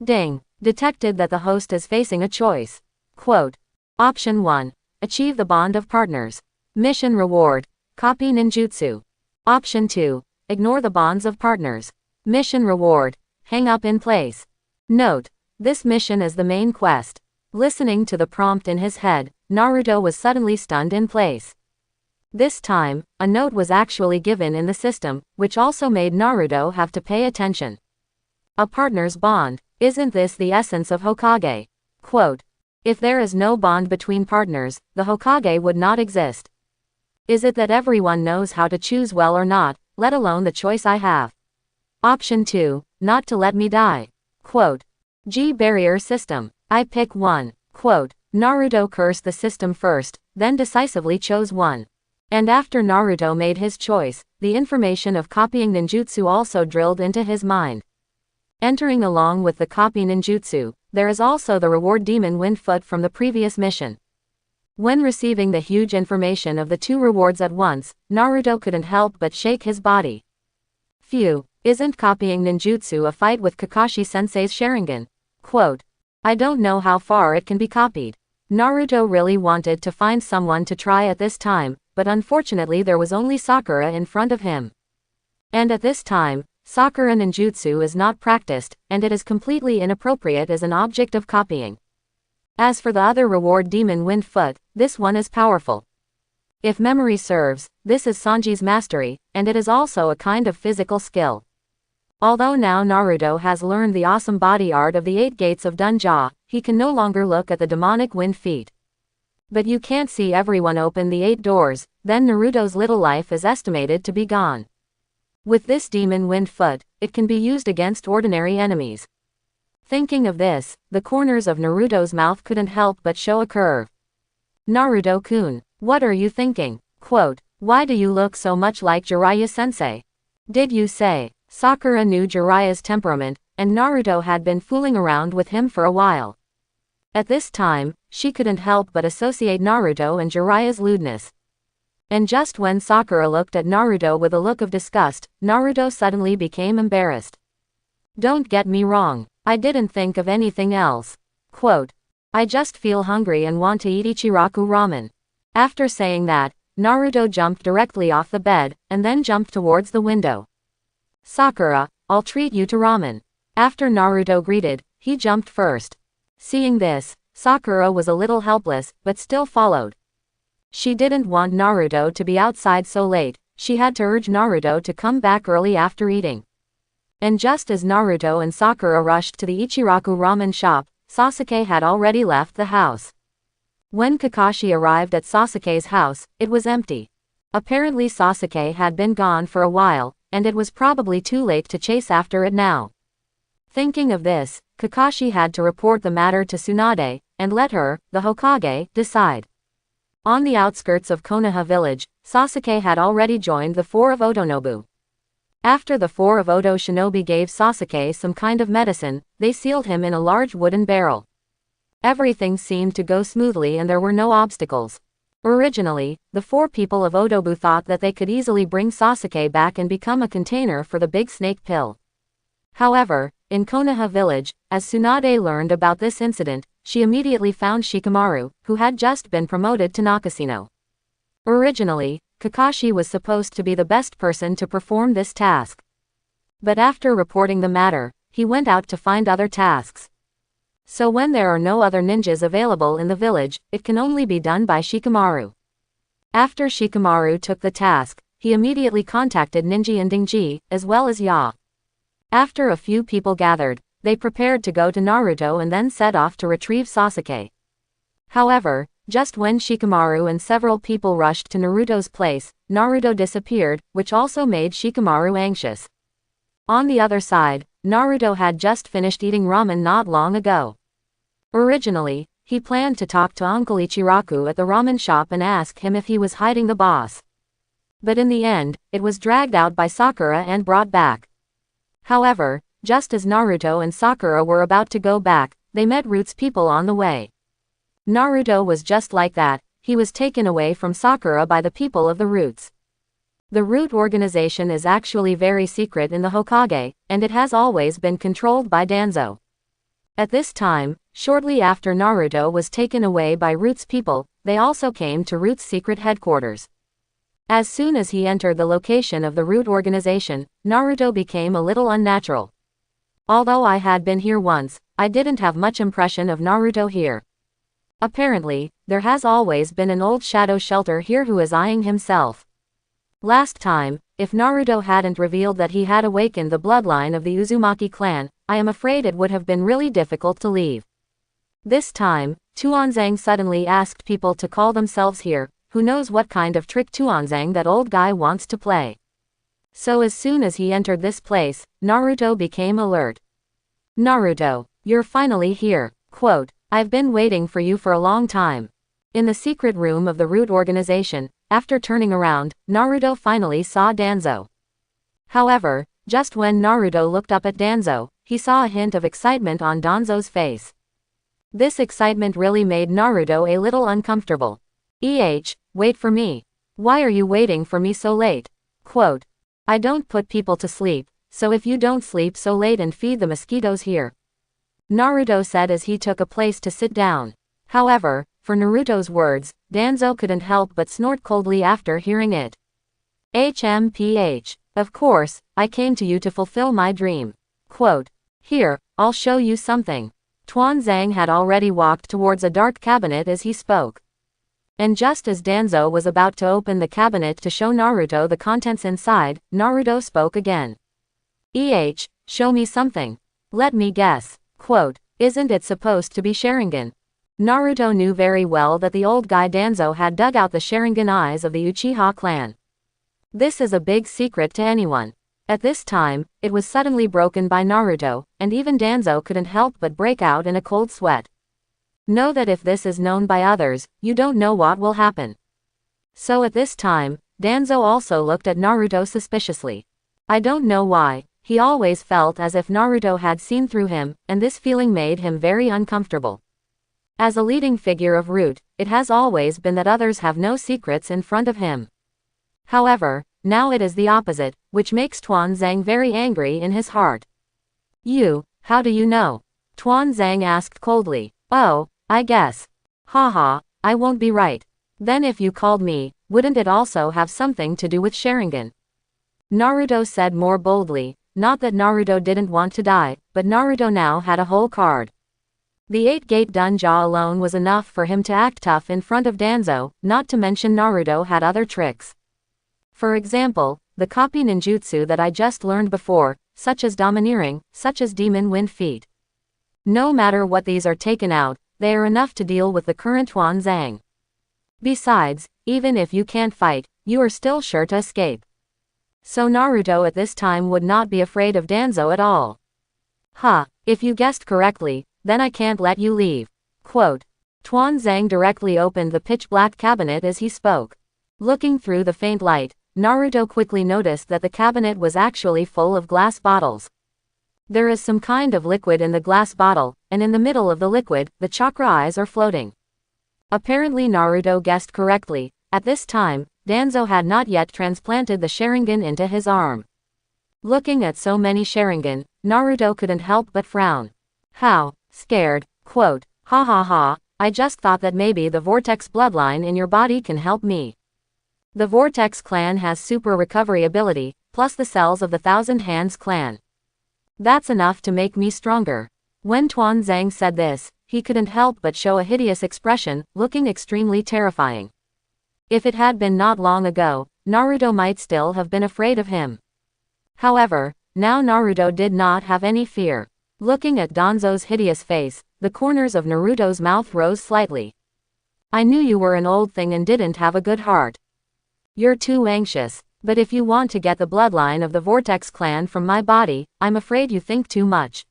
Ding! Detected that the host is facing a choice. Quote. Option 1. Achieve the bond of partners. Mission reward. Copy ninjutsu. Option 2. Ignore the bonds of partners. Mission reward. Hang up in place. Note. This mission is the main quest. Listening to the prompt in his head, Naruto was suddenly stunned in place. This time, a note was actually given in the system, which also made Naruto have to pay attention. A partner's bond. Isn't this the essence of Hokage? Quote. If there is no bond between partners, the Hokage would not exist. Is it that everyone knows how to choose well or not, let alone the choice I have? Option 2. Not to let me die. Quote. G barrier system. I pick 1. Quote. Naruto cursed the system first, then decisively chose 1. And after Naruto made his choice, the information of copying ninjutsu also drilled into his mind. Entering along with the copy ninjutsu, there is also the reward demon Windfoot from the previous mission. When receiving the huge information of the two rewards at once, Naruto couldn't help but shake his body. Phew, isn't copying ninjutsu a fight with Kakashi-sensei's Sharingan? Quote. I don't know how far it can be copied. Naruto really wanted to find someone to try at this time, but unfortunately there was only Sakura in front of him. And at this time, Sakura ninjutsu is not practiced, and it is completely inappropriate as an object of copying. As for the other reward demon Windfoot, this one is powerful. If memory serves, this is Sanji's mastery, and it is also a kind of physical skill. Although now Naruto has learned the awesome body art of the 8 gates of Dunja, he can no longer look at the demonic wind feet. But you can't see everyone open the 8 doors, then Naruto's little life is estimated to be gone. With this demon Windfoot, it can be used against ordinary enemies. Thinking of this, the corners of Naruto's mouth couldn't help but show a curve. Naruto-kun, what are you thinking? Quote, why do you look so much like Jiraiya-sensei? Did you say? Sakura knew Jiraiya's temperament, and Naruto had been fooling around with him for a while. At this time, she couldn't help but associate Naruto and Jiraiya's lewdness. And just when Sakura looked at Naruto with a look of disgust, Naruto suddenly became embarrassed. Don't get me wrong, I didn't think of anything else. Quote, I just feel hungry and want to eat Ichiraku ramen. After saying that, Naruto jumped directly off the bed, and then jumped towards the window. Sakura, I'll treat you to ramen. After Naruto greeted, he jumped first. Seeing this, Sakura was a little helpless, but still followed. She didn't want Naruto to be outside so late, she had to urge Naruto to come back early after eating. And just as Naruto and Sakura rushed to the Ichiraku ramen shop, Sasuke had already left the house. When Kakashi arrived at Sasuke's house, it was empty. Apparently Sasuke had been gone for a while, and it was probably too late to chase after it now. Thinking of this, Kakashi had to report the matter to Tsunade, and let her, the Hokage, decide. On the outskirts of Konoha village, Sasuke had already joined the 4 of Otonobu. After the 4 of Oto shinobi gave Sasuke some kind of medicine, they sealed him in a large wooden barrel. Everything seemed to go smoothly and there were no obstacles. Originally, the 4 people of Otobu thought that they could easily bring Sasuke back and become a container for the big snake pill. However, in Konoha village, as Tsunade learned about this incident, she immediately found Shikamaru, who had just been promoted to Nakashino. Originally, Kakashi was supposed to be the best person to perform this task. But after reporting the matter, he went out to find other tasks. So when there are no other ninjas available in the village, it can only be done by Shikamaru. After Shikamaru took the task, he immediately contacted Ninji and Dingji, as well as Ya. After a few people gathered, they prepared to go to Naruto and then set off to retrieve Sasuke. However, just when Shikamaru and several people rushed to Naruto's place, Naruto disappeared, which also made Shikamaru anxious. On the other side, Naruto had just finished eating ramen not long ago. Originally, he planned to talk to Uncle Ichiraku at the ramen shop and ask him if he was hiding the boss. But in the end, it was dragged out by Sakura and brought back. However, just as Naruto and Sakura were about to go back, they met Roots people on the way. Naruto was just like that, he was taken away from Sakura by the people of the Roots. The Root organization is actually very secret in the Hokage, and it has always been controlled by Danzo. At this time, shortly after Naruto was taken away by Root's people, they also came to Root's secret headquarters. As soon as he entered the location of the Root organization, Naruto became a little unnatural. Although I had been here once, I didn't have much impression of Naruto here. Apparently, there has always been an old shadow shelter here who is eyeing himself. Last time, if Naruto hadn't revealed that he had awakened the bloodline of the Uzumaki clan, I am afraid it would have been really difficult to leave. This time, Tuanzang suddenly asked people to call themselves here, who knows what kind of trick Tuanzang that old guy wants to play. So as soon as he entered this place, Naruto became alert. Naruto, you're finally here, quote, I've been waiting for you for a long time. In the secret room of the Root organization, after turning around, Naruto finally saw Danzo. However, just when Naruto looked up at Danzo, he saw a hint of excitement on Danzo's face. This excitement really made Naruto a little uncomfortable. Wait for me. Why are you waiting for me so late? Quote, I don't put people to sleep, so if you don't sleep so late and feed the mosquitoes here. Naruto said as he took a place to sit down. However, for Naruto's words, Danzo couldn't help but snort coldly after hearing it. Of course, I came to you to fulfill my dream. Quote, here, I'll show you something. Tuanzang had already walked towards a dark cabinet as he spoke. And just as Danzo was about to open the cabinet to show Naruto the contents inside, Naruto spoke again. Show me something. Let me guess. Quote, isn't it supposed to be Sharingan? Naruto knew very well that the old guy Danzo had dug out the Sharingan eyes of the Uchiha clan. This is a big secret to anyone. At this time, it was suddenly broken by Naruto, and even Danzo couldn't help but break out in a cold sweat. Know that if this is known by others, you don't know what will happen. So at this time, Danzo also looked at Naruto suspiciously. I don't know why, he always felt as if Naruto had seen through him, and this feeling made him very uncomfortable. As a leading figure of Root, it has always been that others have no secrets in front of him. However, now it is the opposite, which makes Tuanzang very angry in his heart. How do you know? Tuanzang asked coldly. Oh, I guess. Haha, I won't be right. Then if you called me, wouldn't it also have something to do with Sharingan? Naruto said more boldly, not that Naruto didn't want to die, but Naruto now had a whole card. The 8-gate Dunja alone was enough for him to act tough in front of Danzo, not to mention Naruto had other tricks. For example, the copy ninjutsu that I just learned before, such as domineering, such as demon wind feet. No matter what these are taken out, they are enough to deal with the current Tuanzang. Besides, even if you can't fight, you are still sure to escape. So Naruto at this time would not be afraid of Danzo at all. If you guessed correctly, then I can't let you leave. Quote, Tuanzang directly opened the pitch-black cabinet as he spoke. Looking through the faint light, Naruto quickly noticed that the cabinet was actually full of glass bottles. There is some kind of liquid in the glass bottle, and in the middle of the liquid, the chakra eyes are floating. Apparently Naruto guessed correctly. At this time, Danzo had not yet transplanted the Sharingan into his arm. Looking at so many Sharingan, Naruto couldn't help but frown. How? Scared? Quote, I just thought that maybe the Vortex bloodline in your body can help me. The Vortex clan has super recovery ability, plus the cells of the Thousand Hands clan. That's enough to make me stronger. When Tuanzang said this, he couldn't help but show a hideous expression, looking extremely terrifying. If it had been not long ago, Naruto might still have been afraid of him. However, now Naruto did not have any fear. Looking at Danzo's hideous face, the corners of Naruto's mouth rose slightly. I knew you were an old thing and didn't have a good heart. You're too anxious, but if you want to get the bloodline of the Vortex clan from my body, I'm afraid you think too much.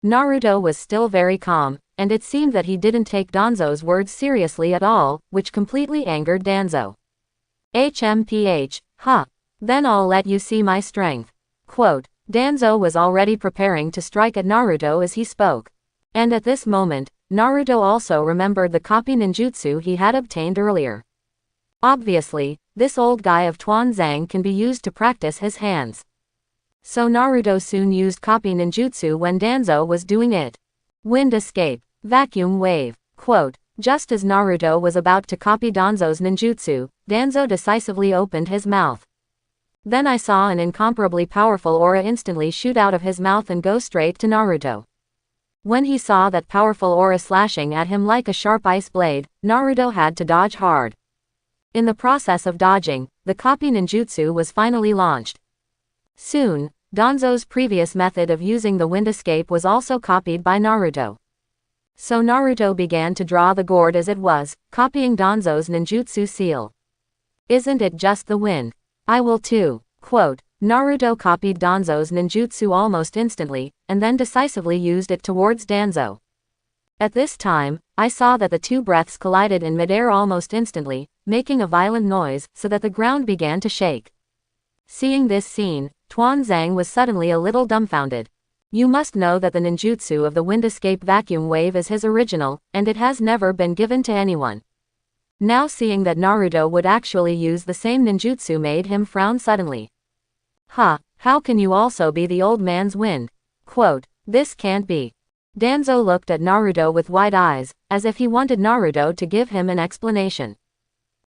Naruto was still very calm, and it seemed that he didn't take Danzo's words seriously at all, which completely angered Danzo. HMPH, huh. Then I'll let you see my strength. Quote, Danzo was already preparing to strike at Naruto as he spoke. And at this moment, Naruto also remembered the copy ninjutsu he had obtained earlier. Obviously, this old guy of Tuanzang can be used to practice his hands. So Naruto soon used copy ninjutsu when Danzo was doing it. Wind escape, vacuum wave. Quote, just as Naruto was about to copy Danzo's ninjutsu, Danzo decisively opened his mouth. Then I saw an incomparably powerful aura instantly shoot out of his mouth and go straight to Naruto. When he saw that powerful aura slashing at him like a sharp ice blade, Naruto had to dodge hard. In the process of dodging, the copy ninjutsu was finally launched. Soon, Danzo's previous method of using the wind escape was also copied by Naruto. So Naruto began to draw the gourd as it was, copying Danzo's ninjutsu seal. Isn't it just the wind? I will too. Quote, Naruto copied Danzo's ninjutsu almost instantly, and then decisively used it towards Danzo. At this time, I saw that the two breaths collided in midair almost instantly, making a violent noise so that the ground began to shake. Seeing this scene, Tuanzang was suddenly a little dumbfounded. You must know that the ninjutsu of the wind escape vacuum wave is his original, and it has never been given to anyone. Now seeing that Naruto would actually use the same ninjutsu made him frown suddenly. Huh, how can you also be the old man's wind? Quote, this can't be. Danzo looked at Naruto with wide eyes, as if he wanted Naruto to give him an explanation.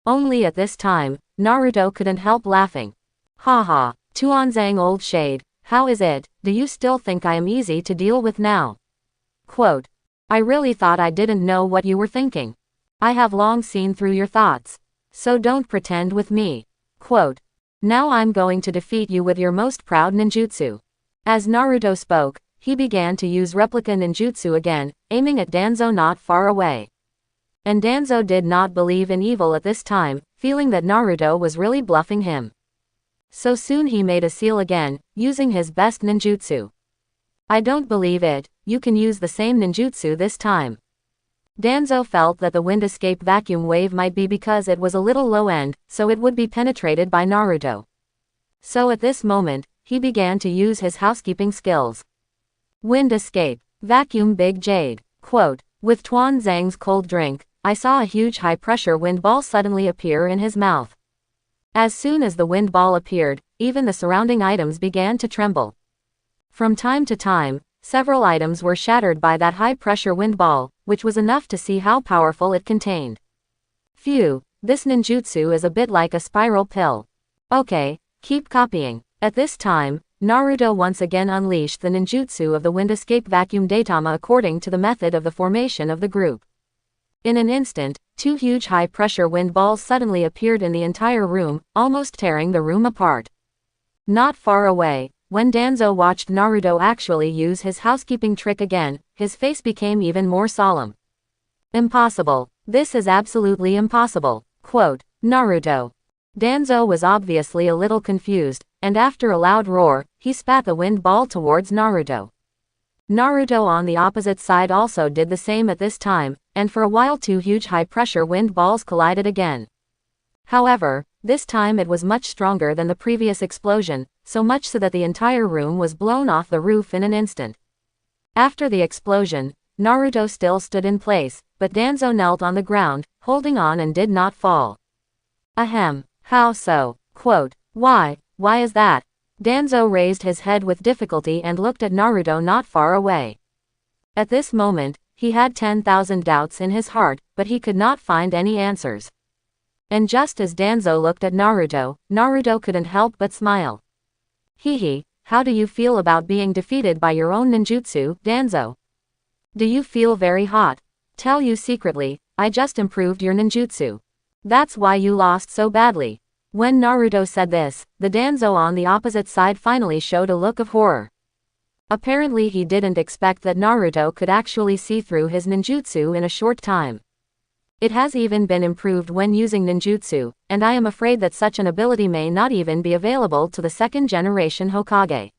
Only at this time, Naruto couldn't help laughing. Haha, Tuanzang old shade, how is it, do you still think I am easy to deal with now? Quote, I really thought I didn't know what you were thinking. I have long seen through your thoughts. So don't pretend with me. Quote, now I'm going to defeat you with your most proud ninjutsu. As Naruto spoke, he began to use replica ninjutsu again, aiming at Danzo not far away. And Danzo did not believe in evil at this time, feeling that Naruto was really bluffing him. So soon he made a seal again, using his best ninjutsu. I don't believe it, you can use the same ninjutsu this time. Danzo felt that the wind escape vacuum wave might be because it was a little low end, so it would be penetrated by Naruto. So at this moment, he began to use his housekeeping skills. Wind escape, vacuum big jade. Quote, with Tuanzang's cold drink, I saw a huge high-pressure wind ball suddenly appear in his mouth. As soon as the wind ball appeared, even the surrounding items began to tremble. From time to time, several items were shattered by that high-pressure wind ball, which was enough to see how powerful it contained. Phew, this ninjutsu is a bit like a spiral pill. Okay, keep copying. At this time, Naruto once again unleashed the ninjutsu of the wind escape vacuum Daitama according to the method of the formation of the group. In an instant, two huge high-pressure wind balls suddenly appeared in the entire room, almost tearing the room apart. Not far away, when Danzo watched Naruto actually use his housekeeping trick again, his face became even more solemn. Impossible. This is absolutely impossible. Quote, Naruto. Danzo was obviously a little confused, and after a loud roar, he spat the wind ball towards Naruto. Naruto on the opposite side also did the same at this time, and for a while two huge high-pressure wind balls collided again. However, this time it was much stronger than the previous explosion, so much so that the entire room was blown off the roof in an instant. After the explosion, Naruto still stood in place, but Danzo knelt on the ground, holding on and did not fall. Ahem, how so? Quote, why is that? Danzo raised his head with difficulty and looked at Naruto not far away. At this moment, he had 10,000 doubts in his heart, but he could not find any answers. And just as Danzo looked at Naruto, Naruto couldn't help but smile. Hehe, how do you feel about being defeated by your own ninjutsu, Danzo? Do you feel very hot? Tell you secretly, I just improved your ninjutsu. That's why you lost so badly. When Naruto said this, the Danzo on the opposite side finally showed a look of horror. Apparently he didn't expect that Naruto could actually see through his ninjutsu in a short time. It has even been improved when using ninjutsu, and I am afraid that such an ability may not even be available to the second generation Hokage.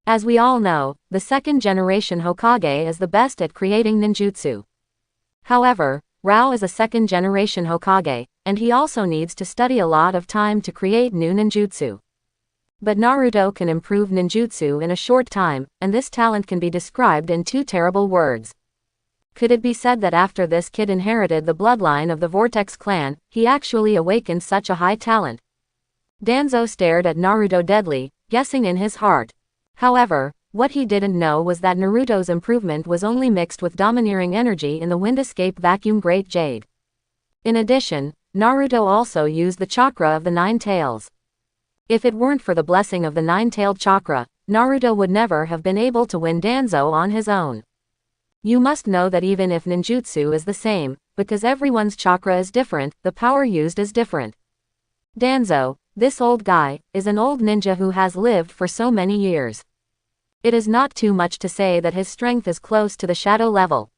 As we all know, the second generation Hokage is the best at creating ninjutsu. However, Rao is a second generation Hokage, and he also needs to study a lot of time to create new ninjutsu. But Naruto can improve ninjutsu in a short time, and this talent can be described in two terrible words. Could it be said that after this kid inherited the bloodline of the Vortex clan, he actually awakened such a high talent? Danzo stared at Naruto deadly, guessing in his heart. However, what he didn't know was that Naruto's improvement was only mixed with domineering energy in the Wind Escape Vacuum Great Jade. In addition, Naruto also used the chakra of the Nine Tails. If it weren't for the blessing of the Nine-Tailed chakra, Naruto would never have been able to win Danzo on his own. You must know that even if ninjutsu is the same, because everyone's chakra is different, the power used is different. Danzo, this old guy, is an old ninja who has lived for so many years. It is not too much to say that his strength is close to the shadow level.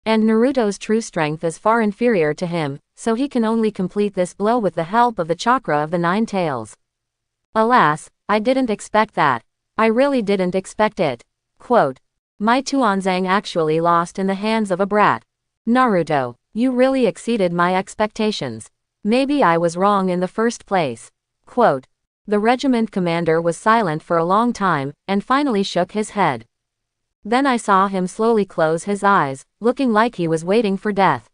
And Naruto's true strength is far inferior to him, so he can only complete this blow with the help of the chakra of the Nine Tails. Alas, I didn't expect that. I really didn't expect it. Quote, my Tuanzang actually lost in the hands of a brat. Naruto, you really exceeded my expectations. Maybe I was wrong in the first place. Quote, the regiment commander was silent for a long time, and finally shook his head. Then I saw him slowly close his eyes, looking like he was waiting for death.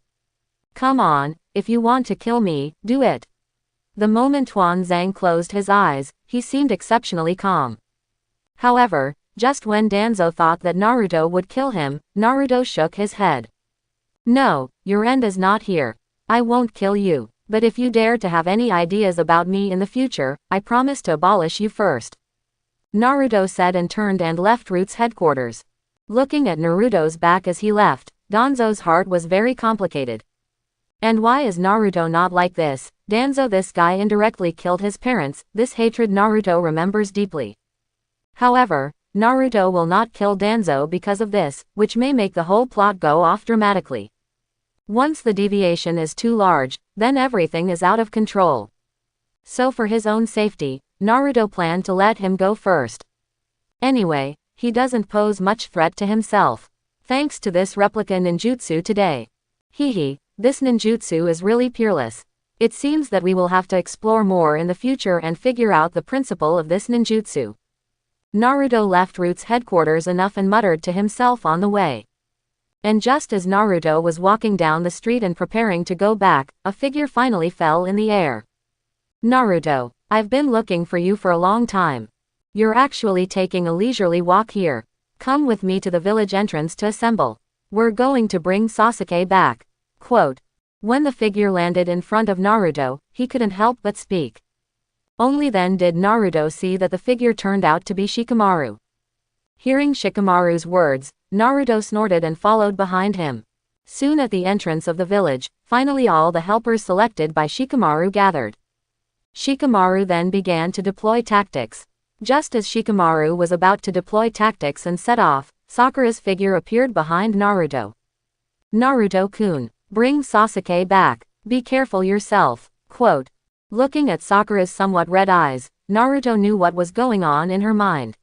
Come on, if you want to kill me, do it. The moment Tuanzang closed his eyes, he seemed exceptionally calm. However, just when Danzo thought that Naruto would kill him, Naruto shook his head. No, your end is not here. I won't kill you. But if you dare to have any ideas about me in the future, I promise to abolish you first. Naruto said and turned and left Roots headquarters. Looking at Naruto's back as he left, Danzo's heart was very complicated. And why is Naruto not like this? Danzo, this guy indirectly killed his parents, this hatred Naruto remembers deeply. However, Naruto will not kill Danzo because of this, which may make the whole plot go off dramatically. Once the deviation is too large, then everything is out of control. So for his own safety, Naruto planned to let him go first. Anyway, he doesn't pose much threat to himself. Thanks to this replica ninjutsu today. Hehe, this ninjutsu is really peerless. It seems that we will have to explore more in the future and figure out the principle of this ninjutsu. Naruto left Roots headquarters enough and muttered to himself on the way. And just as Naruto was walking down the street and preparing to go back, a figure finally fell in the air. Naruto, I've been looking for you for a long time. You're actually taking a leisurely walk here. Come with me to the village entrance to assemble. We're going to bring Sasuke back. Quote. When the figure landed in front of Naruto, he couldn't help but speak. Only then did Naruto see that the figure turned out to be Shikamaru. Hearing Shikamaru's words, Naruto snorted and followed behind him. Soon at the entrance of the village, finally all the helpers selected by Shikamaru gathered. Shikamaru then began to deploy tactics. Just as Shikamaru was about to deploy tactics and set off, Sakura's figure appeared behind Naruto. Naruto-kun, bring Sasuke back. Be careful yourself. Quote. Looking at Sakura's somewhat red eyes, Naruto knew what was going on in her mind.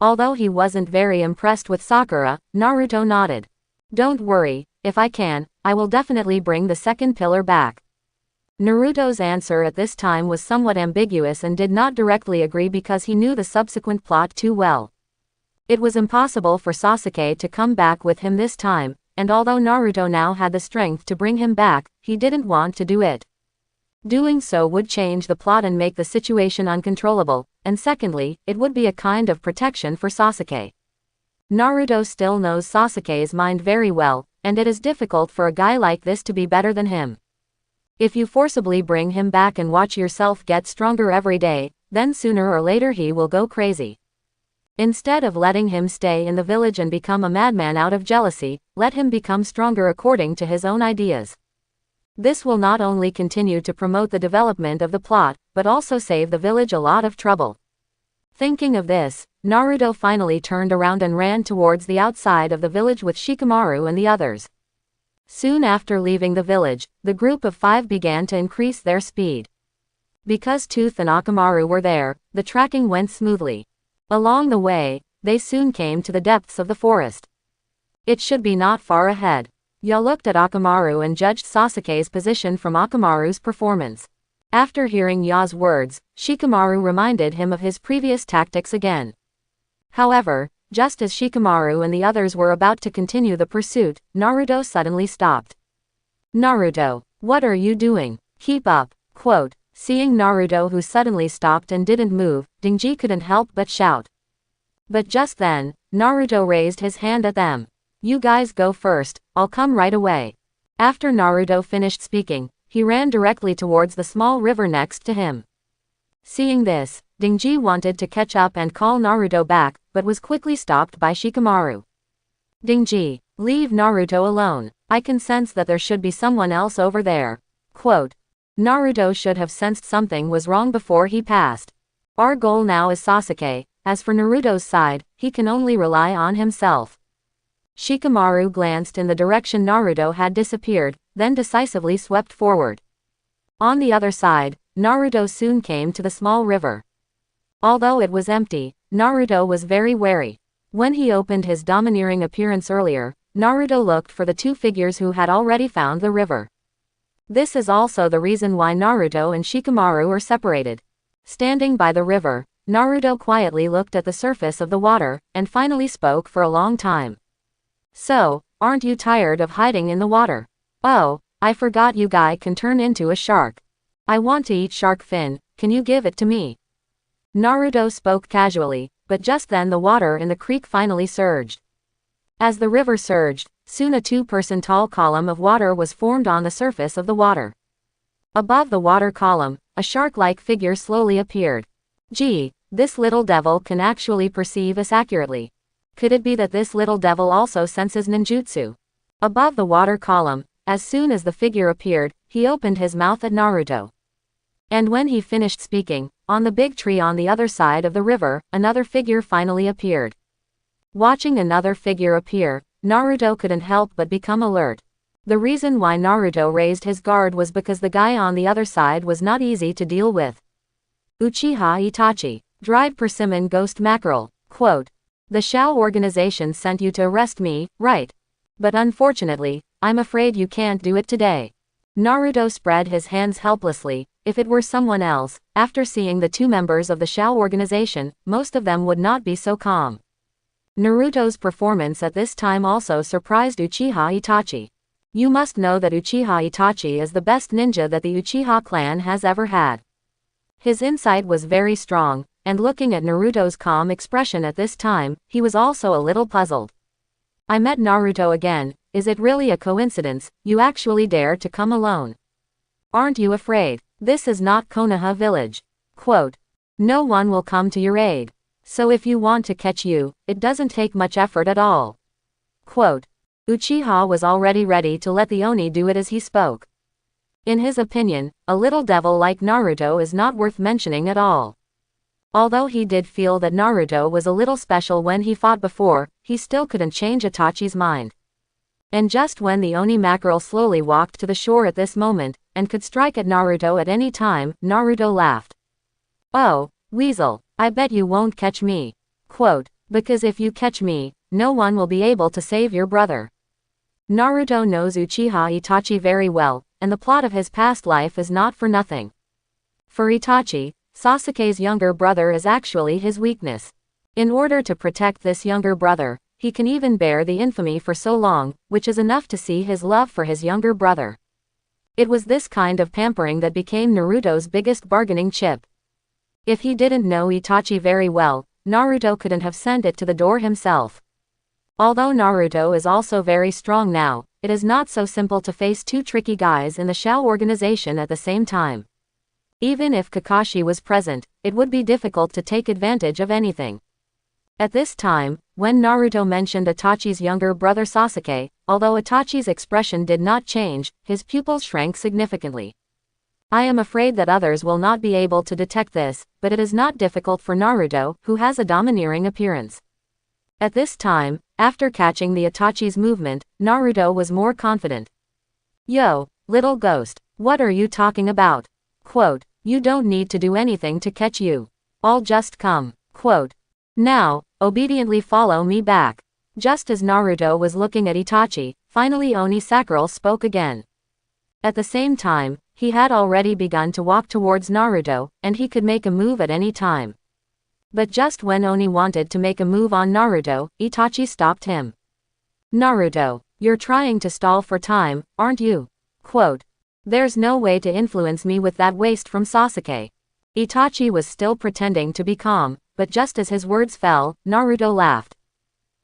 Although he wasn't very impressed with Sakura, Naruto nodded. Don't worry, if I can, I will definitely bring the second pillar back. Naruto's answer at this time was somewhat ambiguous and did not directly agree because he knew the subsequent plot too well. It was impossible for Sasuke to come back with him this time, and although Naruto now had the strength to bring him back, he didn't want to do it. Doing so would change the plot and make the situation uncontrollable, and secondly, it would be a kind of protection for Sasuke. Naruto still knows Sasuke's mind very well, and it is difficult for a guy like this to be better than him. If you forcibly bring him back and watch yourself get stronger every day, then sooner or later he will go crazy. Instead of letting him stay in the village and become a madman out of jealousy, let him become stronger according to his own ideas. This will not only continue to promote the development of the plot, but also save the village a lot of trouble. Thinking of this, Naruto finally turned around and ran towards the outside of the village with Shikamaru and the others. Soon after leaving the village, the group of 5 began to increase their speed. Because Tooth and Akamaru were there, the tracking went smoothly. Along the way, they soon came to the depths of the forest. It should be not far ahead. Ya looked at Akamaru and judged Sasuke's position from Akamaru's performance. After hearing Ya's words, Shikamaru reminded him of his previous tactics again. However, just as Shikamaru and the others were about to continue the pursuit, Naruto suddenly stopped. "Naruto, what are you doing? Keep up." Quote. Seeing Naruto who suddenly stopped and didn't move, Denji couldn't help but shout. But just then, Naruto raised his hand at them. "You guys go first, I'll come right away." After Naruto finished speaking, he ran directly towards the small river next to him. Seeing this, Denji wanted to catch up and call Naruto back, but was quickly stopped by Shikamaru. "Denji, leave Naruto alone. I can sense that there should be someone else over there." Quote. Naruto should have sensed something was wrong before he passed. Our goal now is Sasuke. As for Naruto's side, he can only rely on himself. Shikamaru glanced in the direction Naruto had disappeared, then decisively swept forward. On the other side, Naruto soon came to the small river. Although it was empty, Naruto was very wary. When he opened his domineering appearance earlier, Naruto looked for the 2 figures who had already found the river. This is also the reason why Naruto and Shikamaru were separated. Standing by the river, Naruto quietly looked at the surface of the water, and finally spoke for a long time. "So, aren't you tired of hiding in the water? Oh, I forgot you guy can turn into a shark. I want to eat shark fin, can you give it to me?" Naruto spoke casually, but just then the water in the creek finally surged. As the river surged, soon a 2-person tall column of water was formed on the surface of the water. Above the water column, a shark-like figure slowly appeared. Gee, this little devil can actually perceive us accurately. Could it be that this little devil also senses ninjutsu? Above the water column, as soon as the figure appeared, he opened his mouth at Naruto. And when he finished speaking, on the big tree on the other side of the river, another figure finally appeared. Watching another figure appear, Naruto couldn't help but become alert. The reason why Naruto raised his guard was because the guy on the other side was not easy to deal with. Uchiha Itachi, dried persimmon ghost mackerel. Quote. "The Shao organization sent you to arrest me, right? But unfortunately, I'm afraid you can't do it today." Naruto spread his hands helplessly. If it were someone else, after seeing the 2 members of the Shao organization, most of them would not be so calm. Naruto's performance at this time also surprised Uchiha Itachi. You must know that Uchiha Itachi is the best ninja that the Uchiha clan has ever had. His insight was very strong, and looking at Naruto's calm expression at this time, he was also a little puzzled. "I met Naruto again, is it really a coincidence, you actually dare to come alone? Aren't you afraid? This is not Konoha village." Quote. "No one will come to your aid. So if you want to catch you, it doesn't take much effort at all." Quote. Uchiha was already ready to let the Oni do it as he spoke. In his opinion, a little devil like Naruto is not worth mentioning at all. Although he did feel that Naruto was a little special when he fought before, he still couldn't change Itachi's mind. And just when the Oni mackerel slowly walked to the shore at this moment, and could strike at Naruto at any time, Naruto laughed. "Oh, Weasel, I bet you won't catch me." Quote, "Because if you catch me, no one will be able to save your brother." Naruto knows Uchiha Itachi very well, and the plot of his past life is not for nothing. For Itachi, Sasuke's younger brother is actually his weakness. In order to protect this younger brother, he can even bear the infamy for so long, which is enough to see his love for his younger brother. It was this kind of pampering that became Naruto's biggest bargaining chip. If he didn't know Itachi very well, Naruto couldn't have sent it to the door himself. Although Naruto is also very strong now, it is not so simple to face 2 tricky guys in the Shao organization at the same time. Even if Kakashi was present, it would be difficult to take advantage of anything. At this time, when Naruto mentioned Itachi's younger brother Sasuke, although Itachi's expression did not change, his pupils shrank significantly. I am afraid that others will not be able to detect this, but it is not difficult for Naruto, who has a domineering appearance. At this time, after catching the Itachi's movement, Naruto was more confident. Yo, little ghost, what are you talking about? Quote, you don't need to do anything to catch you. I'll just come. Quote, now, obediently follow me back. Just as Naruto was looking at Itachi, finally Oni Sakura spoke again. At the same time, he had already begun to walk towards Naruto, and he could make a move at any time. But just when Oni wanted to make a move on Naruto, Itachi stopped him. Naruto, you're trying to stall for time, aren't you? Quote, there's no way to influence me with that waste from Sasuke. Itachi was still pretending to be calm, but just as his words fell, Naruto laughed.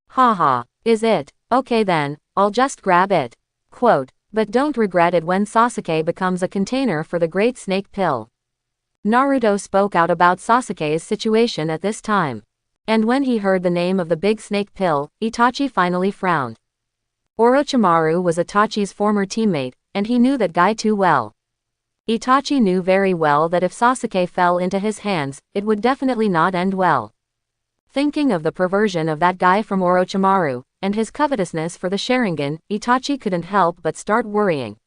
Haha, is it? Okay then, I'll just grab it. Quote, but don't regret it when Sasuke becomes a container for the Great Snake Pill. Naruto spoke out about Sasuke's situation at this time. And when he heard the name of the Big Snake Pill, Itachi finally frowned. Orochimaru was Itachi's former teammate, and he knew that guy too well. Itachi knew very well that if Sasuke fell into his hands, it would definitely not end well. Thinking of the perversion of that guy from Orochimaru, and his covetousness for the Sharingan, Itachi couldn't help but start worrying.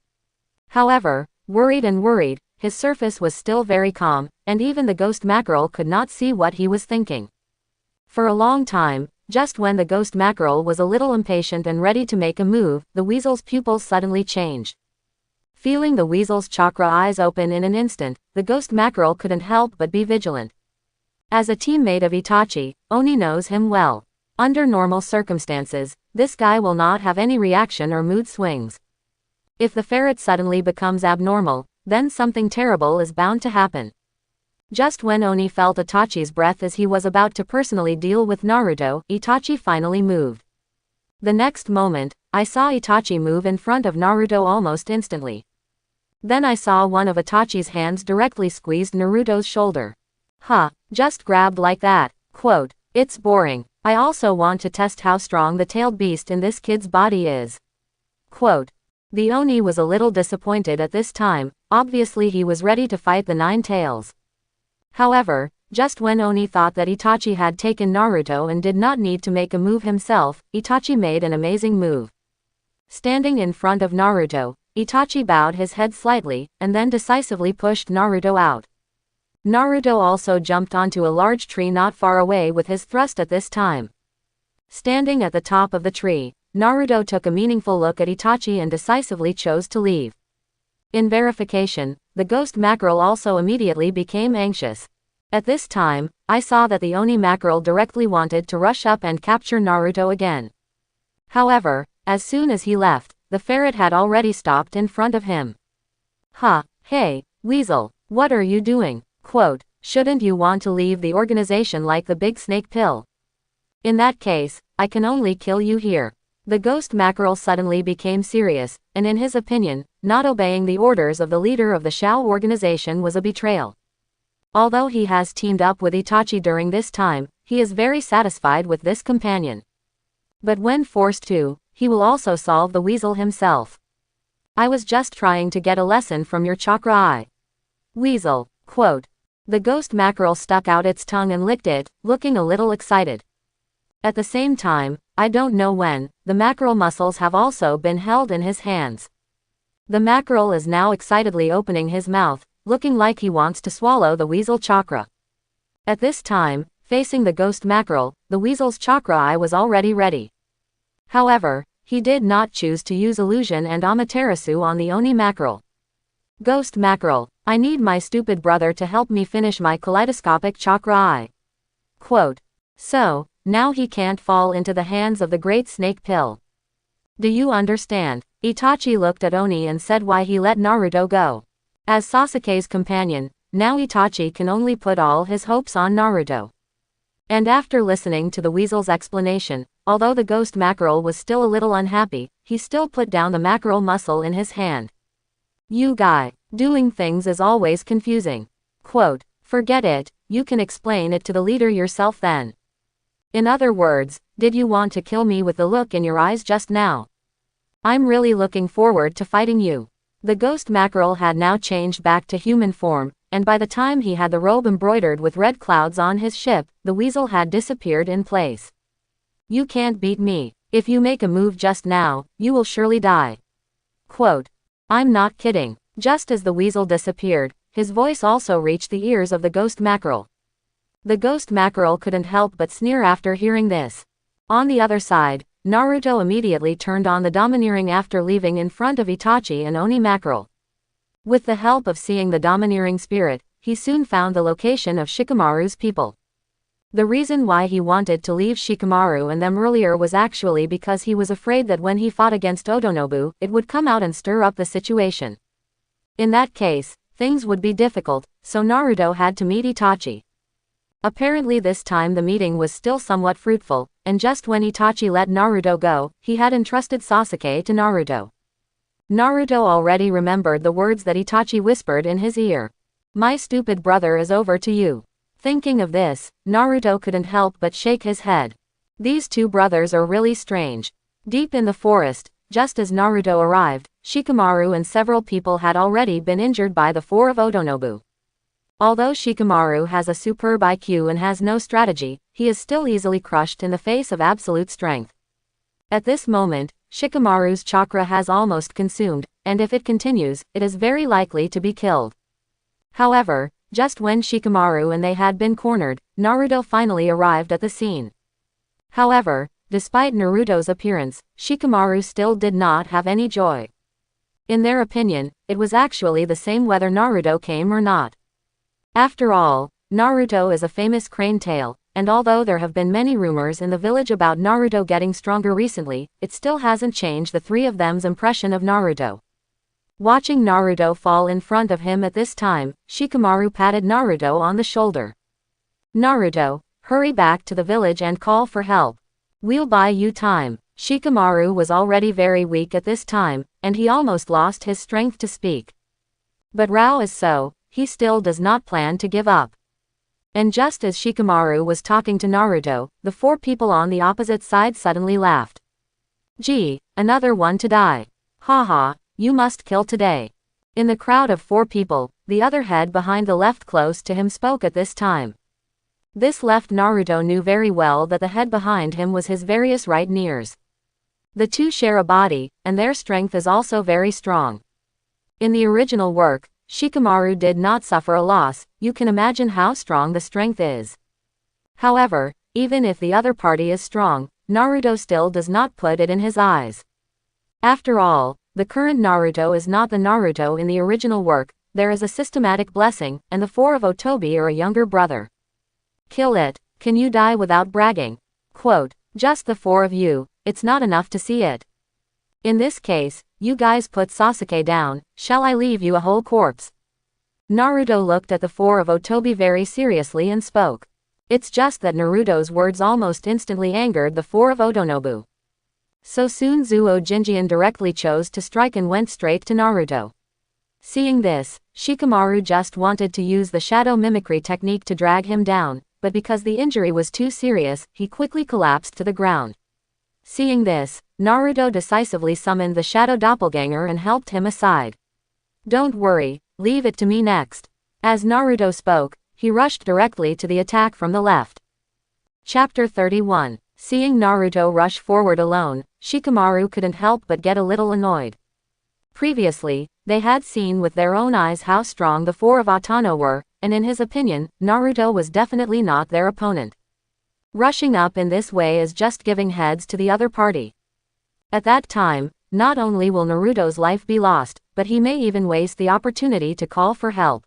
However, worried and worried, his surface was still very calm, and even the ghost mackerel could not see what he was thinking. For a long time, just when the ghost mackerel was a little impatient and ready to make a move, the weasel's pupils suddenly changed. Feeling the weasel's chakra eyes open in an instant, the ghost mackerel couldn't help but be vigilant. As a teammate of Itachi, Oni knows him well. Under normal circumstances, this guy will not have any reaction or mood swings. If the ferret suddenly becomes abnormal, then something terrible is bound to happen. Just when Oni felt Itachi's breath as he was about to personally deal with Naruto, Itachi finally moved. The next moment, I saw Itachi move in front of Naruto almost instantly. Then I saw one of Itachi's hands directly squeezed Naruto's shoulder. Just grabbed like that. Quote, it's boring. I also want to test how strong the tailed beast in this kid's body is. Quote, the Oni was a little disappointed at this time, obviously he was ready to fight the Nine Tails. However, just when Oni thought that Itachi had taken Naruto and did not need to make a move himself, Itachi made an amazing move. Standing in front of Naruto, Itachi bowed his head slightly, and then decisively pushed Naruto out. Naruto also jumped onto a large tree not far away with his thrust at this time. Standing at the top of the tree, Naruto took a meaningful look at Itachi and decisively chose to leave. In verification, the ghost mackerel also immediately became anxious. At this time, I saw that the Oni mackerel directly wanted to rush up and capture Naruto again. However, as soon as he left, the ferret had already stopped in front of him. Hey, Weasel, what are you doing? Quote, shouldn't you want to leave the organization like the Big Snake Pill? In that case, I can only kill you here. The ghost mackerel suddenly became serious, and in his opinion, not obeying the orders of the leader of the Shao organization was a betrayal. Although he has teamed up with Itachi during this time, he is very satisfied with this companion. But when forced to, he will also solve the weasel himself. I was just trying to get a lesson from your chakra eye. Weasel. Quote. The ghost mackerel stuck out its tongue and licked it, looking a little excited. At the same time, I don't know when, the mackerel muscles have also been held in his hands. The mackerel is now excitedly opening his mouth, looking like he wants to swallow the weasel chakra. At this time, facing the ghost mackerel, the weasel's chakra eye was already ready. However, he did not choose to use illusion and Amaterasu on the Oni mackerel. Ghost mackerel, I need my stupid brother to help me finish my kaleidoscopic chakra eye. Quote. So, now he can't fall into the hands of the Great Snake Pill. Do you understand? Itachi looked at Oni and said why he let Naruto go. As Sasuke's companion, now Itachi can only put all his hopes on Naruto. And after listening to the weasel's explanation, although the ghost mackerel was still a little unhappy, he still put down the mackerel muscle in his hand. You guy, doing things is always confusing. Quote, forget it, you can explain it to the leader yourself then. In other words, did you want to kill me with the look in your eyes just now? I'm really looking forward to fighting you. The ghost mackerel had now changed back to human form, and by the time he had the robe embroidered with red clouds on his ship, the weasel had disappeared in place. You can't beat me. If you make a move just now, you will surely die. Quote. I'm not kidding. Just as the weasel disappeared, his voice also reached the ears of the ghost mackerel. The ghost mackerel couldn't help but sneer after hearing this. On the other side, Naruto immediately turned on the domineering after leaving in front of Itachi and Oni mackerel. With the help of seeing the domineering spirit, he soon found the location of Shikamaru's people. The reason why he wanted to leave Shikamaru and them earlier was actually because he was afraid that when he fought against Otonobu, it would come out and stir up the situation. In that case, things would be difficult, so Naruto had to meet Itachi. Apparently this time the meeting was still somewhat fruitful, and just when Itachi let Naruto go, he had entrusted Sasuke to Naruto. Naruto already remembered the words that Itachi whispered in his ear. My stupid brother is over to you. Thinking of this, Naruto couldn't help but shake his head. These two brothers are really strange. Deep in the forest, just as Naruto arrived, Shikamaru and several people had already been injured by the four of Otonobu. Although Shikamaru has a superb IQ and has no strategy, he is still easily crushed in the face of absolute strength. At this moment, Shikamaru's chakra has almost consumed, and if it continues, it is very likely to be killed. However, just when Shikamaru and they had been cornered, Naruto finally arrived at the scene. However, despite Naruto's appearance, Shikamaru still did not have any joy. In their opinion, it was actually the same whether Naruto came or not. After all, Naruto is a famous crane tail, and although there have been many rumors in the village about Naruto getting stronger recently, it still hasn't changed the three of them's impression of Naruto. Watching Naruto fall in front of him at this time, Shikamaru patted Naruto on the shoulder. Naruto, hurry back to the village and call for help. We'll buy you time. Shikamaru was already very weak at this time, and he almost lost his strength to speak. But Rao is so, he still does not plan to give up. And just as Shikamaru was talking to Naruto, the four people on the opposite side suddenly laughed. Gee, another one to die. Haha, you must kill today. In the crowd of four people, the other head behind the left close to him spoke at this time. This left Naruto knew very well that the head behind him was his various right ears. The two share a body, and their strength is also very strong. In the original work, Shikamaru did not suffer a loss, you can imagine how strong the strength is. However, even if the other party is strong, Naruto still does not put it in his eyes. After all, the current Naruto is not the Naruto in the original work, there is a systematic blessing, and the four of Otobi are a younger brother. Kill it, can you die without bragging? Quote, just the four of you, it's not enough to see it. In this case, you guys put Sasuke down, shall I leave you a whole corpse? Naruto looked at the four of Otobi very seriously and spoke. It's just that Naruto's words almost instantly angered the four of Otonobu. So soon Zuo Jinjian directly chose to strike and went straight to Naruto. Seeing this, Shikamaru just wanted to use the shadow mimicry technique to drag him down, but because the injury was too serious, he quickly collapsed to the ground. Seeing this, Naruto decisively summoned the shadow doppelganger and helped him aside. Don't worry, leave it to me next. As Naruto spoke, he rushed directly to the attack from the left. Chapter 31. Seeing Naruto rush forward alone, Shikamaru couldn't help but get a little annoyed. Previously, they had seen with their own eyes how strong the four of Atano were, and in his opinion, Naruto was definitely not their opponent. Rushing up in this way is just giving heads to the other party. At that time, not only will Naruto's life be lost, but he may even waste the opportunity to call for help.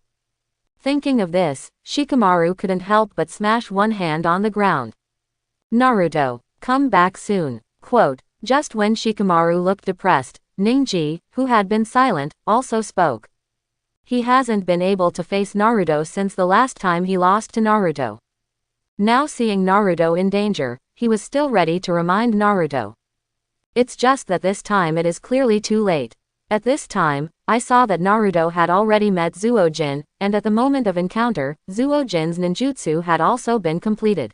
Thinking of this, Shikamaru couldn't help but smash one hand on the ground. Naruto, come back soon. Quote, just when Shikamaru looked depressed, Ningji, who had been silent, also spoke. He hasn't been able to face Naruto since the last time he lost to Naruto. Now seeing Naruto in danger, he was still ready to remind Naruto. It's just that this time it is clearly too late. At this time, I saw that Naruto had already met Zuojin, and at the moment of encounter, Zuojin's ninjutsu had also been completed.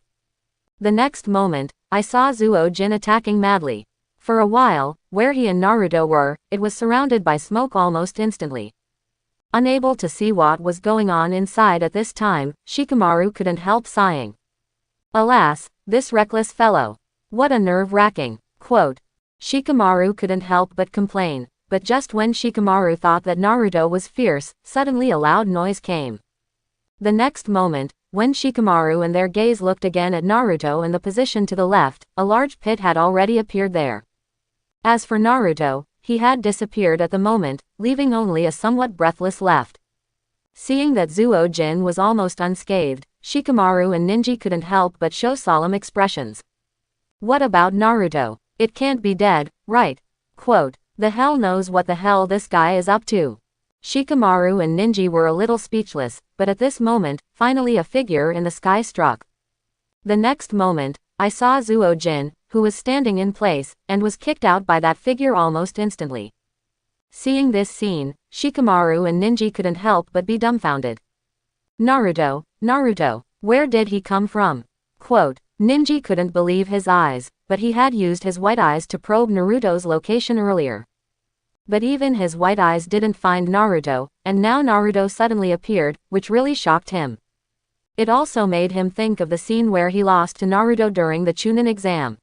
The next moment, I saw Zuo-jin attacking madly. For a while, where he and Naruto were, it was surrounded by smoke almost instantly. Unable to see what was going on inside at this time, Shikamaru couldn't help sighing. Alas, this reckless fellow. What a nerve-wracking quote. Shikamaru couldn't help but complain, but just when Shikamaru thought that Naruto was fierce, suddenly a loud noise came. The next moment, when Shikamaru and their gaze looked again at Naruto in the position to the left, a large pit had already appeared there. As for Naruto, he had disappeared at the moment, leaving only a somewhat breathless left. Seeing that Zuo-jin was almost unscathed, Shikamaru and Ninji couldn't help but show solemn expressions. What about Naruto? It can't be dead, right? Quote. The hell knows what the hell this guy is up to. Shikamaru and Ninji were a little speechless, but at this moment, finally a figure in the sky struck. The next moment, I saw Zuo-jin, who was standing in place, and was kicked out by that figure almost instantly. Seeing this scene, Shikamaru and Ninji couldn't help but be dumbfounded. Naruto, where did he come from? Quote. Ninji couldn't believe his eyes, but he had used his white eyes to probe Naruto's location earlier. But even his white eyes didn't find Naruto, and now Naruto suddenly appeared, which really shocked him. It also made him think of the scene where he lost to Naruto during the Chunin exam.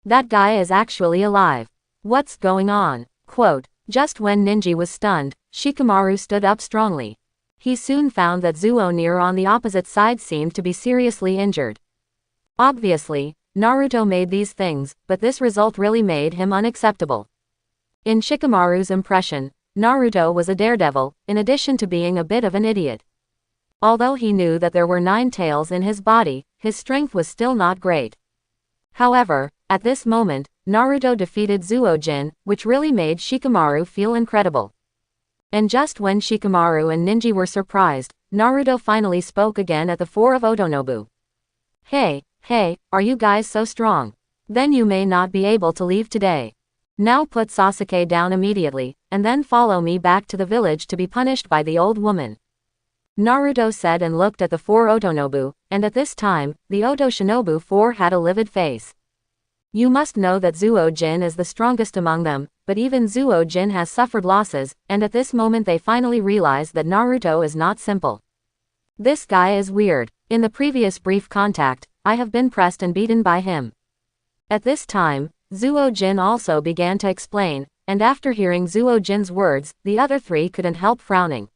That guy is actually alive. What's going on? Quote. Just when Ninji was stunned, Shikamaru stood up strongly. He soon found that Zuo-near on the opposite side seemed to be seriously injured. Obviously, Naruto made these things, but this result really made him unacceptable. In Shikamaru's impression, Naruto was a daredevil, in addition to being a bit of an idiot. Although he knew that there were 9 tails in his body, his strength was still not great. However, at this moment, Naruto defeated Zuo-jin, which really made Shikamaru feel incredible. And just when Shikamaru and Ninji were surprised, Naruto finally spoke again at the Four of Otonobu. Hey, are you guys so strong? Then you may not be able to leave today. Now put Sasuke down immediately, and then follow me back to the village to be punished by the old woman. Naruto said and looked at the 4 Otonobu, and at this time, the Oto Shinobu 4 had a livid face. You must know that Zuo-jin is the strongest among them, but even Zuo-jin has suffered losses, and at this moment they finally realize that Naruto is not simple. This guy is weird. In the previous brief contact, I have been pressed and beaten by him. At this time, Zuo-jin also began to explain, and after hearing Zuo-jin's words, the other 3 couldn't help frowning.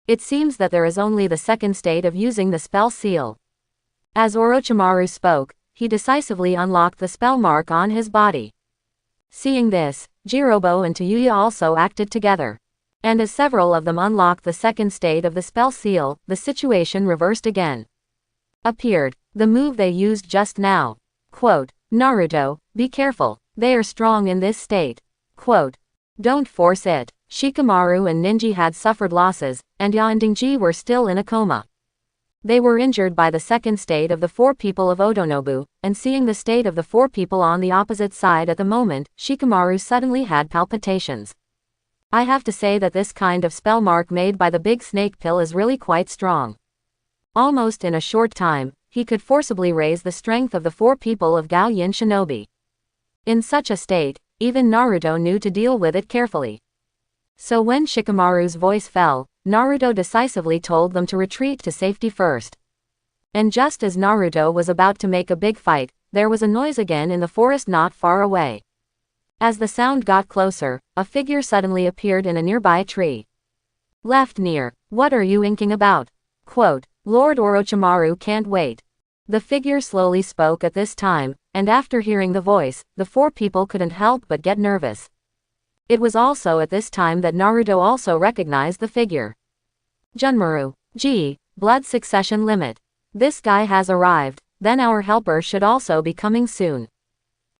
It seems that there is only the second state of using the spell seal. As Orochimaru spoke, he decisively unlocked the spell mark on his body. Seeing this, Jirobo and Tayuya also acted together. And as several of them unlocked the second state of the spell seal, the situation reversed again. Appeared the move they used just now. Quote. Naruto, be careful, they are strong in this state. Quote. Don't force it. Shikamaru and Ninji had suffered losses, and Ya and Dingji were still in a coma. They were injured by the second state of the 4 people of Otonobu, and seeing the state of the 4 people on the opposite side at the moment, Shikamaru suddenly had palpitations. I have to say that this kind of spell mark made by the big snake pill is really quite strong. Almost in a short time, he could forcibly raise the strength of the 4 people of Gao Yin Shinobi. In such a state, even Naruto knew to deal with it carefully. So when Shikamaru's voice fell, Naruto decisively told them to retreat to safety first. And just as Naruto was about to make a big fight, there was a noise again in the forest not far away. As the sound got closer, a figure suddenly appeared in a nearby tree. Left near, what are you inking about? Quote. Lord Orochimaru can't wait. The figure slowly spoke at this time, and after hearing the voice, the 4 people couldn't help but get nervous. It was also at this time that Naruto also recognized the figure. Junmaru. Gee, blood succession limit. This guy has arrived, then our helper should also be coming soon.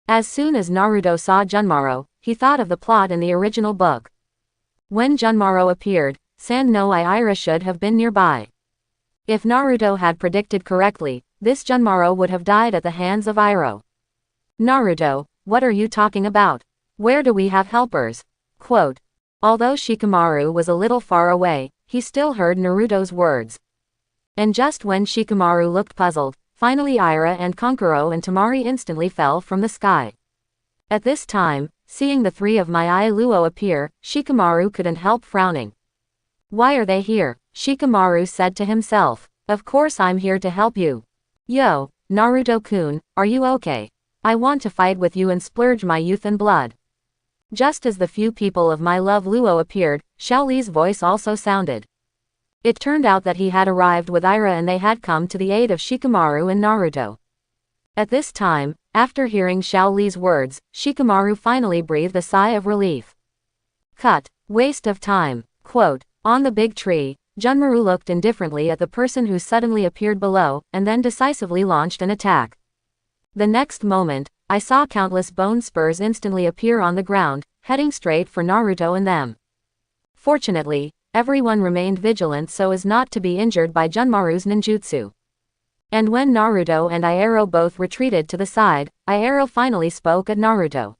As soon as Naruto saw Junmaru, he thought of the plot in the original book. When Junmaru appeared, San no Ira should have been nearby. If Naruto had predicted correctly, this Junmaru would have died at the hands of Iroh. Naruto, what are you talking about? Where do we have helpers? Quote. Although Shikamaru was a little far away, he still heard Naruto's words. And just when Shikamaru looked puzzled, Finally Ira and Konkuro and Tamari instantly fell from the sky. At this time, seeing the three of my Ailuo appear, Shikamaru couldn't help frowning. Why are they here? Shikamaru said to himself. Of course I'm here to help you. Yo, Naruto-kun, are you okay? I want to fight with you and splurge my youth and blood. Just as the few people of my love Luo appeared, Xiaoli's voice also sounded. It turned out that he had arrived with Ira and they had come to the aid of Shikamaru and Naruto. At this time, after hearing Xiaoli's words, Shikamaru finally breathed a sigh of relief. Cut. Waste of time. Quote. On the big tree, Junmaru looked indifferently at the person who suddenly appeared below, and then decisively launched an attack. The next moment, I saw countless bone spurs instantly appear on the ground, heading straight for Naruto and them. Fortunately, everyone remained vigilant so as not to be injured by Junmaru's ninjutsu. And when Naruto and Iaro both retreated to the side, Iaro finally spoke at Naruto.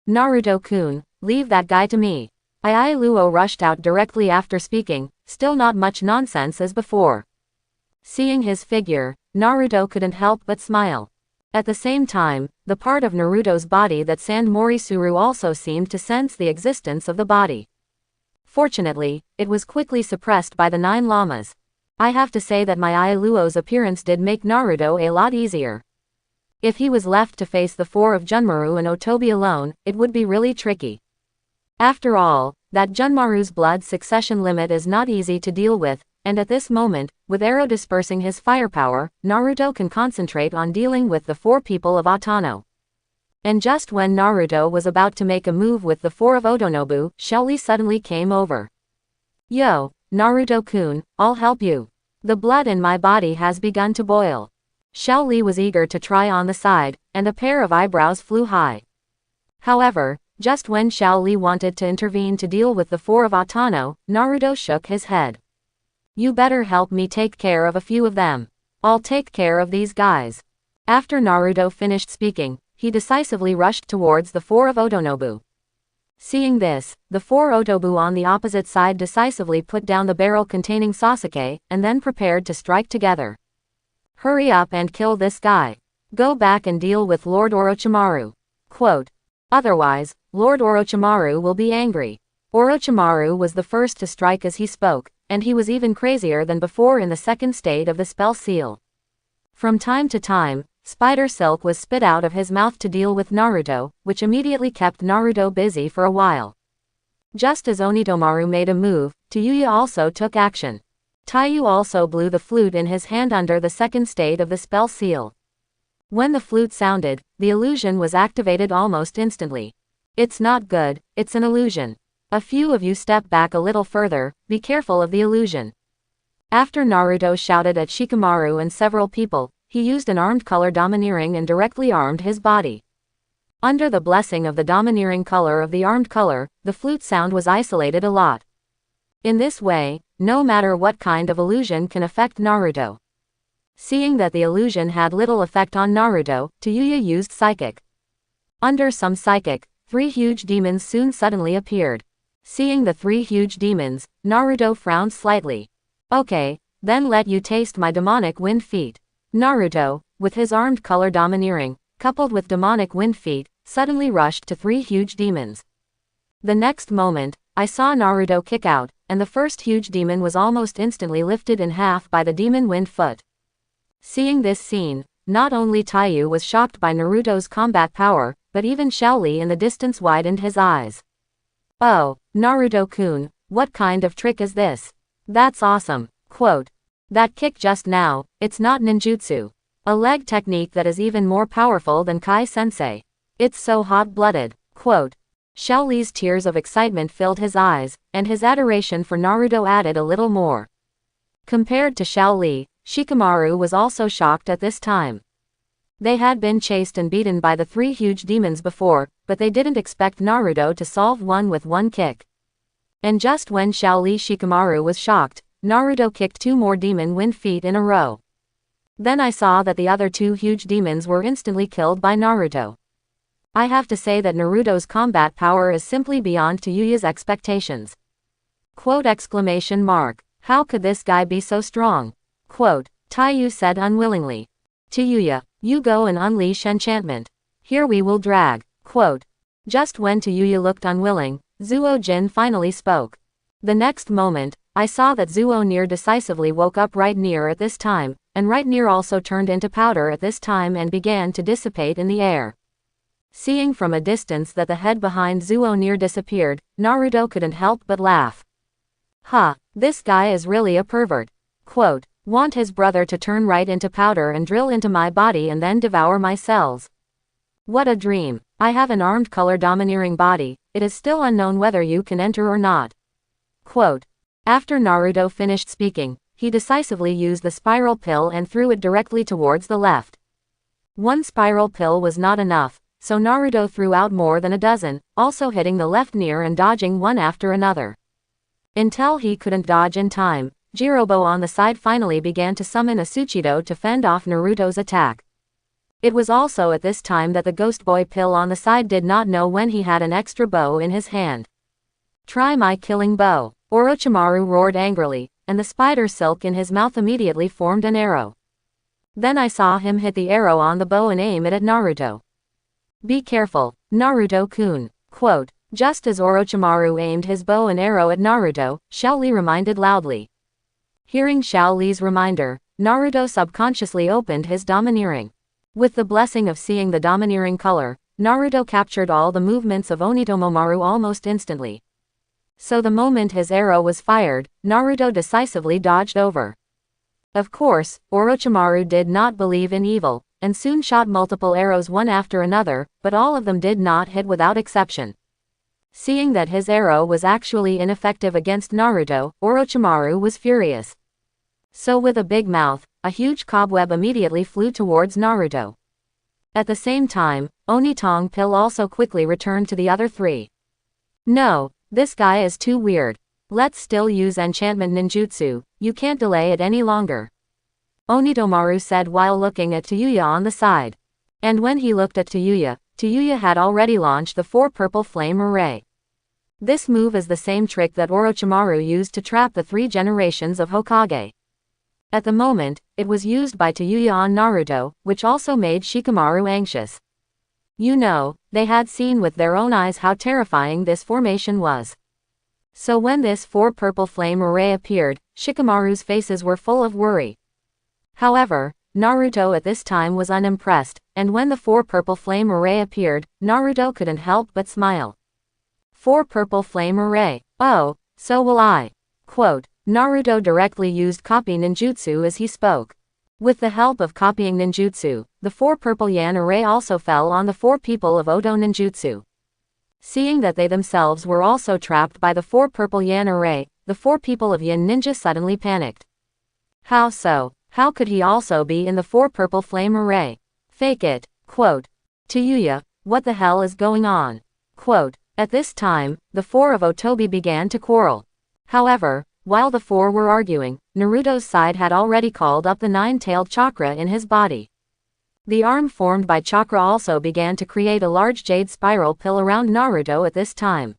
Naruto-kun, leave that guy to me. Ailuo rushed out directly after speaking, still not much nonsense as before. Seeing his figure, Naruto couldn't help but smile. At the same time, the part of Naruto's body that Sand Morisuru also seemed to sense the existence of the body. Fortunately, it was quickly suppressed by the 9 llamas. I have to say that my Ailuo's appearance did make Naruto a lot easier. If he was left to face the 4 of Junmaru and Otobi alone, it would be really tricky. After all, that Junmaru's blood succession limit is not easy to deal with, and at this moment, with Aro dispersing his firepower, Naruto can concentrate on dealing with the 4 people of Atano. And just when Naruto was about to make a move with the 4 of Otonobu, Xiaoli suddenly came over. Yo, Naruto-kun, I'll help you. The blood in my body has begun to boil. Xiaoli was eager to try on the side, and a pair of eyebrows flew high. However, just when Xiaoli wanted to intervene to deal with the 4 of Atano, Naruto shook his head. You better help me take care of a few of them. I'll take care of these guys. After Naruto finished speaking, he decisively rushed towards the 4 of Otonobu. Seeing this, the 4 Otobu on the opposite side decisively put down the barrel containing Sasuke, and then prepared to strike together. Hurry up and kill this guy. Go back and deal with Lord Orochimaru. Quote. Otherwise, Lord Orochimaru will be angry. Orochimaru was the first to strike as he spoke, and he was even crazier than before in the second state of the spell seal. From time to time, spider silk was spit out of his mouth to deal with Naruto, which immediately kept Naruto busy for a while. Just as Onitomaru made a move, Tayuya also took action. Taiyu also blew the flute in his hand under the second state of the spell seal. When the flute sounded, the illusion was activated almost instantly. It's not good, it's an illusion. A few of you step back a little further, be careful of the illusion. After Naruto shouted at Shikamaru and several people, he used an armed color domineering and directly armed his body. Under the blessing of the domineering color of the armed color, the flute sound was isolated a lot. In this way, no matter what kind of illusion can affect Naruto. Seeing that the illusion had little effect on Naruto, Tayuya used psychic. Under some psychic, 3 huge demons soon suddenly appeared. Seeing the 3 huge demons, Naruto frowned slightly. Okay, then let you taste my demonic wind feet. Naruto, with his armed color domineering, coupled with demonic wind feet, suddenly rushed to 3 huge demons. The next moment, I saw Naruto kick out, and the first huge demon was almost instantly lifted in half by the demon wind foot. Seeing this scene, not only Taiyu was shocked by Naruto's combat power, but even Xiaoli in the distance widened his eyes. Oh, Naruto-kun, what kind of trick is this? That's awesome. Quote. That kick just now, it's not ninjutsu. A leg technique that is even more powerful than Kai-sensei. It's so hot-blooded. Quote. Xiaoli's tears of excitement filled his eyes, and his adoration for Naruto added a little more. Compared to Xiaoli, Shikamaru was also shocked at this time. They had been chased and beaten by the 3 huge demons before, but they didn't expect Naruto to solve one with one kick. And just when Shikamaru was shocked, Naruto kicked 2 more demon wind feet in a row. Then I saw that the other 2 huge demons were instantly killed by Naruto. I have to say that Naruto's combat power is simply beyond Tayuya's expectations. Quote exclamation mark. How could this guy be so strong? Quote. Taiyu said unwillingly. To Yuya, you go and unleash enchantment. Here we will drag. Quote. Just when Yuya looked unwilling, Zuo Jin finally spoke. The next moment, I saw that Zuo Near decisively woke up right near at this time, and right near also turned into powder at this time and began to dissipate in the air. Seeing from a distance that the head behind Zuo Near disappeared, Naruto couldn't help but laugh. Ha, this guy is really a pervert. Quote, want his brother to turn right into powder and drill into my body and then devour my cells. What a dream. I have an armed color domineering body, it is still unknown whether you can enter or not. Quote. After Naruto finished speaking, he decisively used the spiral pill and threw it directly towards the left. One spiral pill was not enough, so Naruto threw out more than a dozen, also hitting the left near and dodging one after another. Until he couldn't dodge in time, Jirobo on the side finally began to summon a Tsuchido to fend off Naruto's attack. It was also at this time that the Ghost Boy pill on the side did not know when he had an extra bow in his hand. Try my killing bow, Orochimaru roared angrily, and the spider silk in his mouth immediately formed an arrow. Then I saw him hit the arrow on the bow and aim it at Naruto. Be careful, Naruto-kun. Quote, just as Orochimaru aimed his bow and arrow at Naruto, Xiao Li reminded loudly. Hearing Xiao Li's reminder, Naruto subconsciously opened his domineering. With the blessing of seeing the domineering color, Naruto captured all the movements of Onitomomaru almost instantly. So the moment his arrow was fired, Naruto decisively dodged over. Of course, Orochimaru did not believe in evil, and soon shot multiple arrows one after another, but all of them did not hit without exception. Seeing that his arrow was actually ineffective against Naruto, Orochimaru was furious. So with a big mouth, a huge cobweb immediately flew towards Naruto. At the same time, Onitong Pill also quickly returned to the other three. No, this guy is too weird. Let's still use enchantment ninjutsu, you can't delay it any longer. Onitomaru said while looking at Yuya on the side. And when he looked at Yuya had already launched the 4 purple flame array. This move is the same trick that Orochimaru used to trap the 3 generations of Hokage. At the moment, it was used by Yuya on Naruto, which also made Shikamaru anxious. You know, they had seen with their own eyes how terrifying this formation was. So when this 4 purple flame array appeared, Shikamaru's faces were full of worry. However, Naruto at this time was unimpressed, and when the 4 purple flame array appeared, Naruto couldn't help but smile. 4 purple flame array, oh, so will I. Quote, Naruto directly used copy ninjutsu as he spoke. With the help of copying ninjutsu, the 4 purple yan array also fell on the 4 people of Odo ninjutsu. Seeing that they themselves were also trapped by the 4 purple yan array, the 4 people of Yin Ninja suddenly panicked. How so? How could he also be in the 4 purple flame array? Fake it. Quote, to Yuya, what the hell is going on? Quote, at this time, the 4 of Otobi began to quarrel. However, while the 4 were arguing, Naruto's side had already called up the 9-tailed chakra in his body. The arm formed by chakra also began to create a large jade spiral pill around Naruto at this time.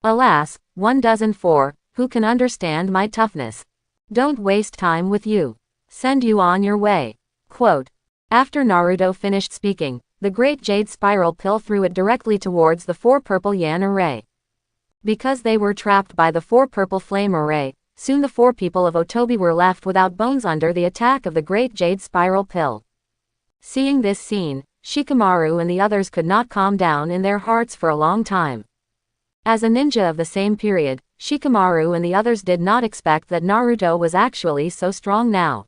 Alas, 1,004, who can understand my toughness? Don't waste time with you. Send you on your way. Quote, after Naruto finished speaking, the great jade spiral pill threw it directly towards the 4 purple yan array. Because they were trapped by the 4 purple flame array, soon the 4 people of Otobi were left without bones under the attack of the great jade spiral pill. Seeing this scene, Shikamaru and the others could not calm down in their hearts for a long time. As a ninja of the same period, Shikamaru and the others did not expect that Naruto was actually so strong now.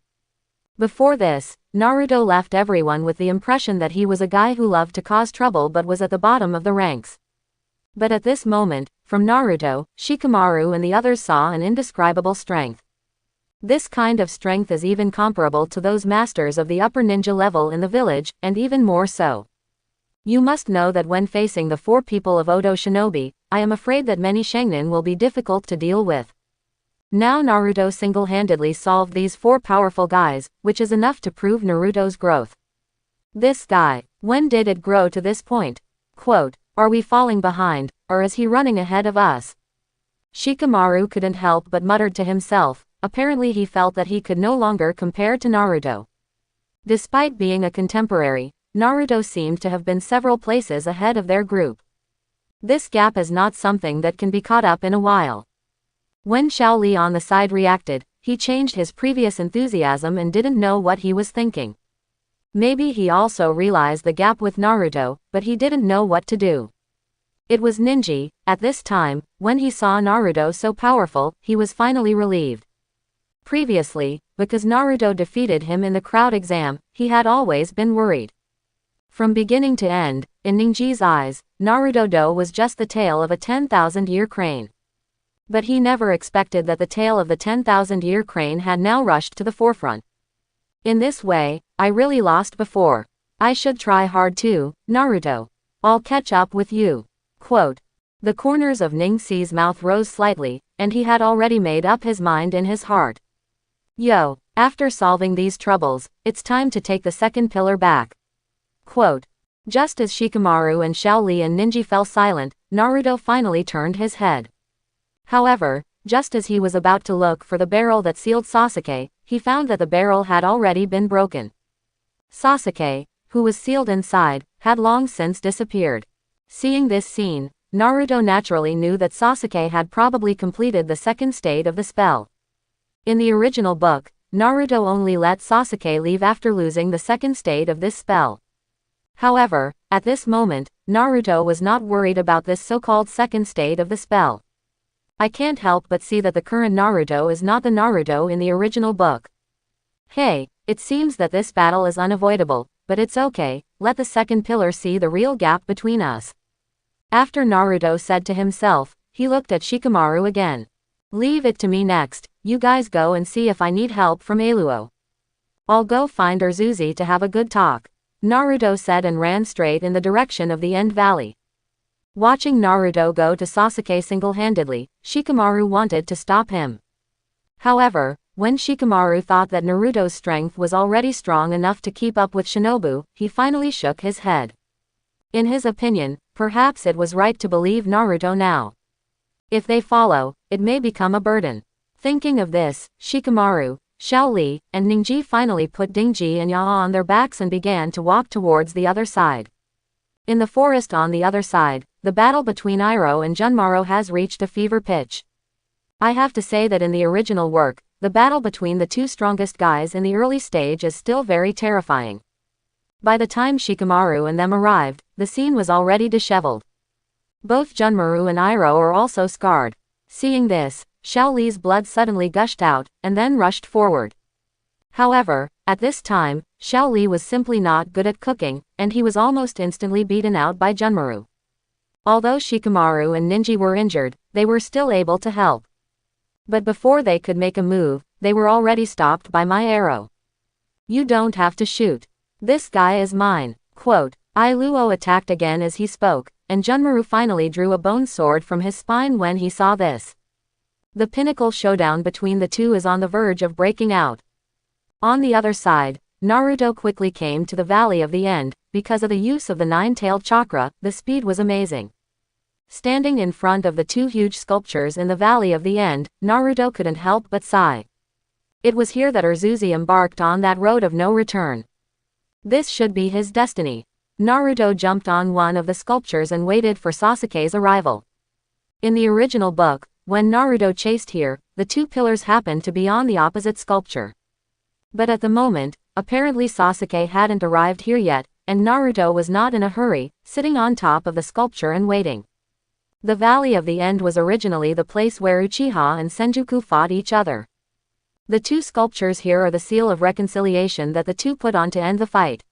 Before this, Naruto left everyone with the impression that he was a guy who loved to cause trouble but was at the bottom of the ranks. But at this moment, from Naruto, Shikamaru and the others saw an indescribable strength. This kind of strength is even comparable to those masters of the upper ninja level in the village, and even more so. You must know that when facing the 4 people of Odo Shinobi, I am afraid that many Sharingan will be difficult to deal with. Now Naruto single-handedly solved these 4 powerful guys, which is enough to prove Naruto's growth. This guy, when did it grow to this point? Quote, are we falling behind, or is he running ahead of us? Shikamaru couldn't help but muttered to himself, apparently he felt that he could no longer compare to Naruto. Despite being a contemporary, Naruto seemed to have been several places ahead of their group. This gap is not something that can be caught up in a while. When Xiao Li on the side reacted, he changed his previous enthusiasm and didn't know what he was thinking. Maybe he also realized the gap with Naruto, but he didn't know what to do. It was Ninji. At this time, when he saw Naruto so powerful, he was finally relieved. Previously, because Naruto defeated him in the crowd exam, he had always been worried. From beginning to end, in Ninji's eyes, Naruto was just the tail of a 10,000-year crane. But he never expected that the tail of the 10,000-year crane had now rushed to the forefront. In this way, I really lost before. I should try hard too, Naruto. I'll catch up with you. Quote. The corners of Ningxi's mouth rose slightly, and he had already made up his mind in his heart. Yo, after solving these troubles, it's time to take the second pillar back. Quote. Just as Shikamaru and Xiao Li and Ninji fell silent, Naruto finally turned his head. However, just as he was about to look for the barrel that sealed Sasuke, he found that the barrel had already been broken. Sasuke, who was sealed inside, had long since disappeared. Seeing this scene, Naruto naturally knew that Sasuke had probably completed the second state of the spell. In the original book, Naruto only let Sasuke leave after losing the second state of this spell. However, at this moment, Naruto was not worried about this so-called second state of the spell. I can't help but see that the current Naruto is not the Naruto in the original book. Hey, it seems that this battle is unavoidable, but it's okay, let the second pillar see the real gap between us. After Naruto said to himself, he looked at Shikamaru again. Leave it to me next, you guys go and see if I need help from Aluo. I'll go find Urzuzi to have a good talk. Naruto said and ran straight in the direction of the End Valley. Watching Naruto go to Sasuke single-handedly, Shikamaru wanted to stop him. However, when Shikamaru thought that Naruto's strength was already strong enough to keep up with Shinobu, he finally shook his head. In his opinion, perhaps it was right to believe Naruto now. If they follow, it may become a burden. Thinking of this, Shikamaru, Xiao Li, and Ningji finally put Dingji and Yaa on their backs and began to walk towards the other side. In the forest on the other side, the battle between Iroh and Junmaro has reached a fever pitch. I have to say that in the original work, the battle between the two strongest guys in the early stage is still very terrifying. By the time Shikamaru and them arrived, the scene was already disheveled. Both Junmaro and Iroh are also scarred. Seeing this, Xiao Li's blood suddenly gushed out, and then rushed forward. However, at this time, Xiao Li was simply not good at cooking, and he was almost instantly beaten out by Junmaro. Although Shikamaru and Ninji were injured, they were still able to help. But before they could make a move, they were already stopped by my arrow. You don't have to shoot. This guy is mine. Quote. Iluo attacked again as he spoke, and Junmaro finally drew a bone sword from his spine when he saw this. The pinnacle showdown between the two is on the verge of breaking out. On the other side, Naruto quickly came to the Valley of the End. Because of the use of the nine-tailed chakra, the speed was amazing. Standing in front of the two huge sculptures in the Valley of the End, Naruto couldn't help but sigh. It was here that Urzuzi embarked on that road of no return. This should be his destiny. Naruto jumped on one of the sculptures and waited for Sasuke's arrival. In the original book, when Naruto chased here, the two pillars happened to be on the opposite sculpture. But at the moment, apparently Sasuke hadn't arrived here yet, and Naruto was not in a hurry, sitting on top of the sculpture and waiting. The Valley of the End was originally the place where Uchiha and Senjuku fought each other. The two sculptures here are the seal of reconciliation that the two put on to end the fight.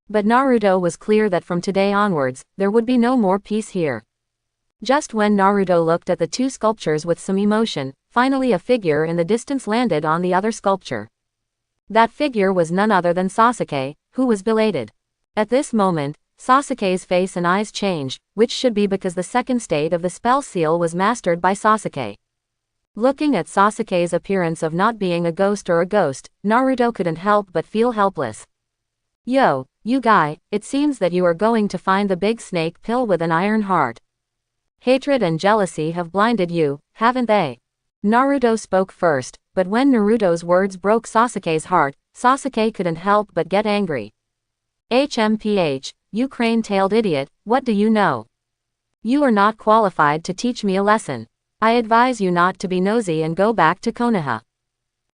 But Naruto was clear that from today onwards, there would be no more peace here. Just when Naruto looked at the two sculptures with some emotion, finally a figure in the distance landed on the other sculpture. That figure was none other than Sasuke, who was belated. At this moment, Sasuke's face and eyes changed, which should be because the second state of the spell seal was mastered by Sasuke. Looking at Sasuke's appearance of not being a ghost, Naruto couldn't help but feel helpless. Yo, you guy, it seems that you are going to find the big snake pill with an iron heart. Hatred and jealousy have blinded you, haven't they? Naruto spoke first, but when Naruto's words broke Sasuke's heart, Sasuke couldn't help but get angry. HMPH, you crane-tailed idiot, what do you know? You are not qualified to teach me a lesson. I advise you not to be nosy and go back to Konoha.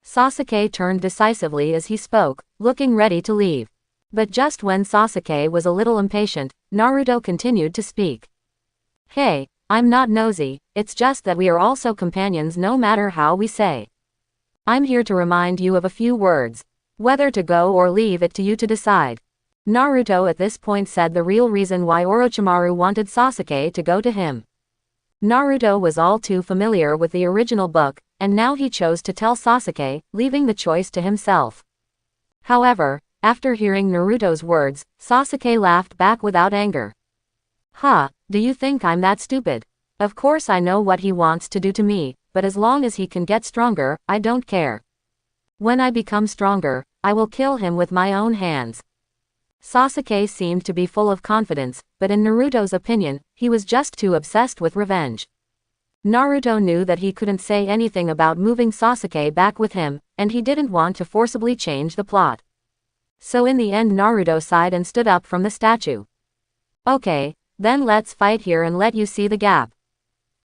Sasuke turned decisively as he spoke, looking ready to leave. But just when Sasuke was a little impatient, Naruto continued to speak. Hey, I'm not nosy, it's just that we are also companions no matter how we say. I'm here to remind you of a few words. Whether to go or leave it to you to decide. Naruto at this point said the real reason why Orochimaru wanted Sasuke to go to him. Naruto was all too familiar with the original book, and now he chose to tell Sasuke, leaving the choice to himself. However, after hearing Naruto's words, Sasuke laughed back without anger. Ha, do you think I'm that stupid? Of course I know what he wants to do to me, but as long as he can get stronger, I don't care. When I become stronger, I will kill him with my own hands. Sasuke seemed to be full of confidence, but in Naruto's opinion, he was just too obsessed with revenge. Naruto knew that he couldn't say anything about moving Sasuke back with him, and he didn't want to forcibly change the plot. So in the end Naruto sighed and stood up from the statue. Okay, then let's fight here and let you see the gap.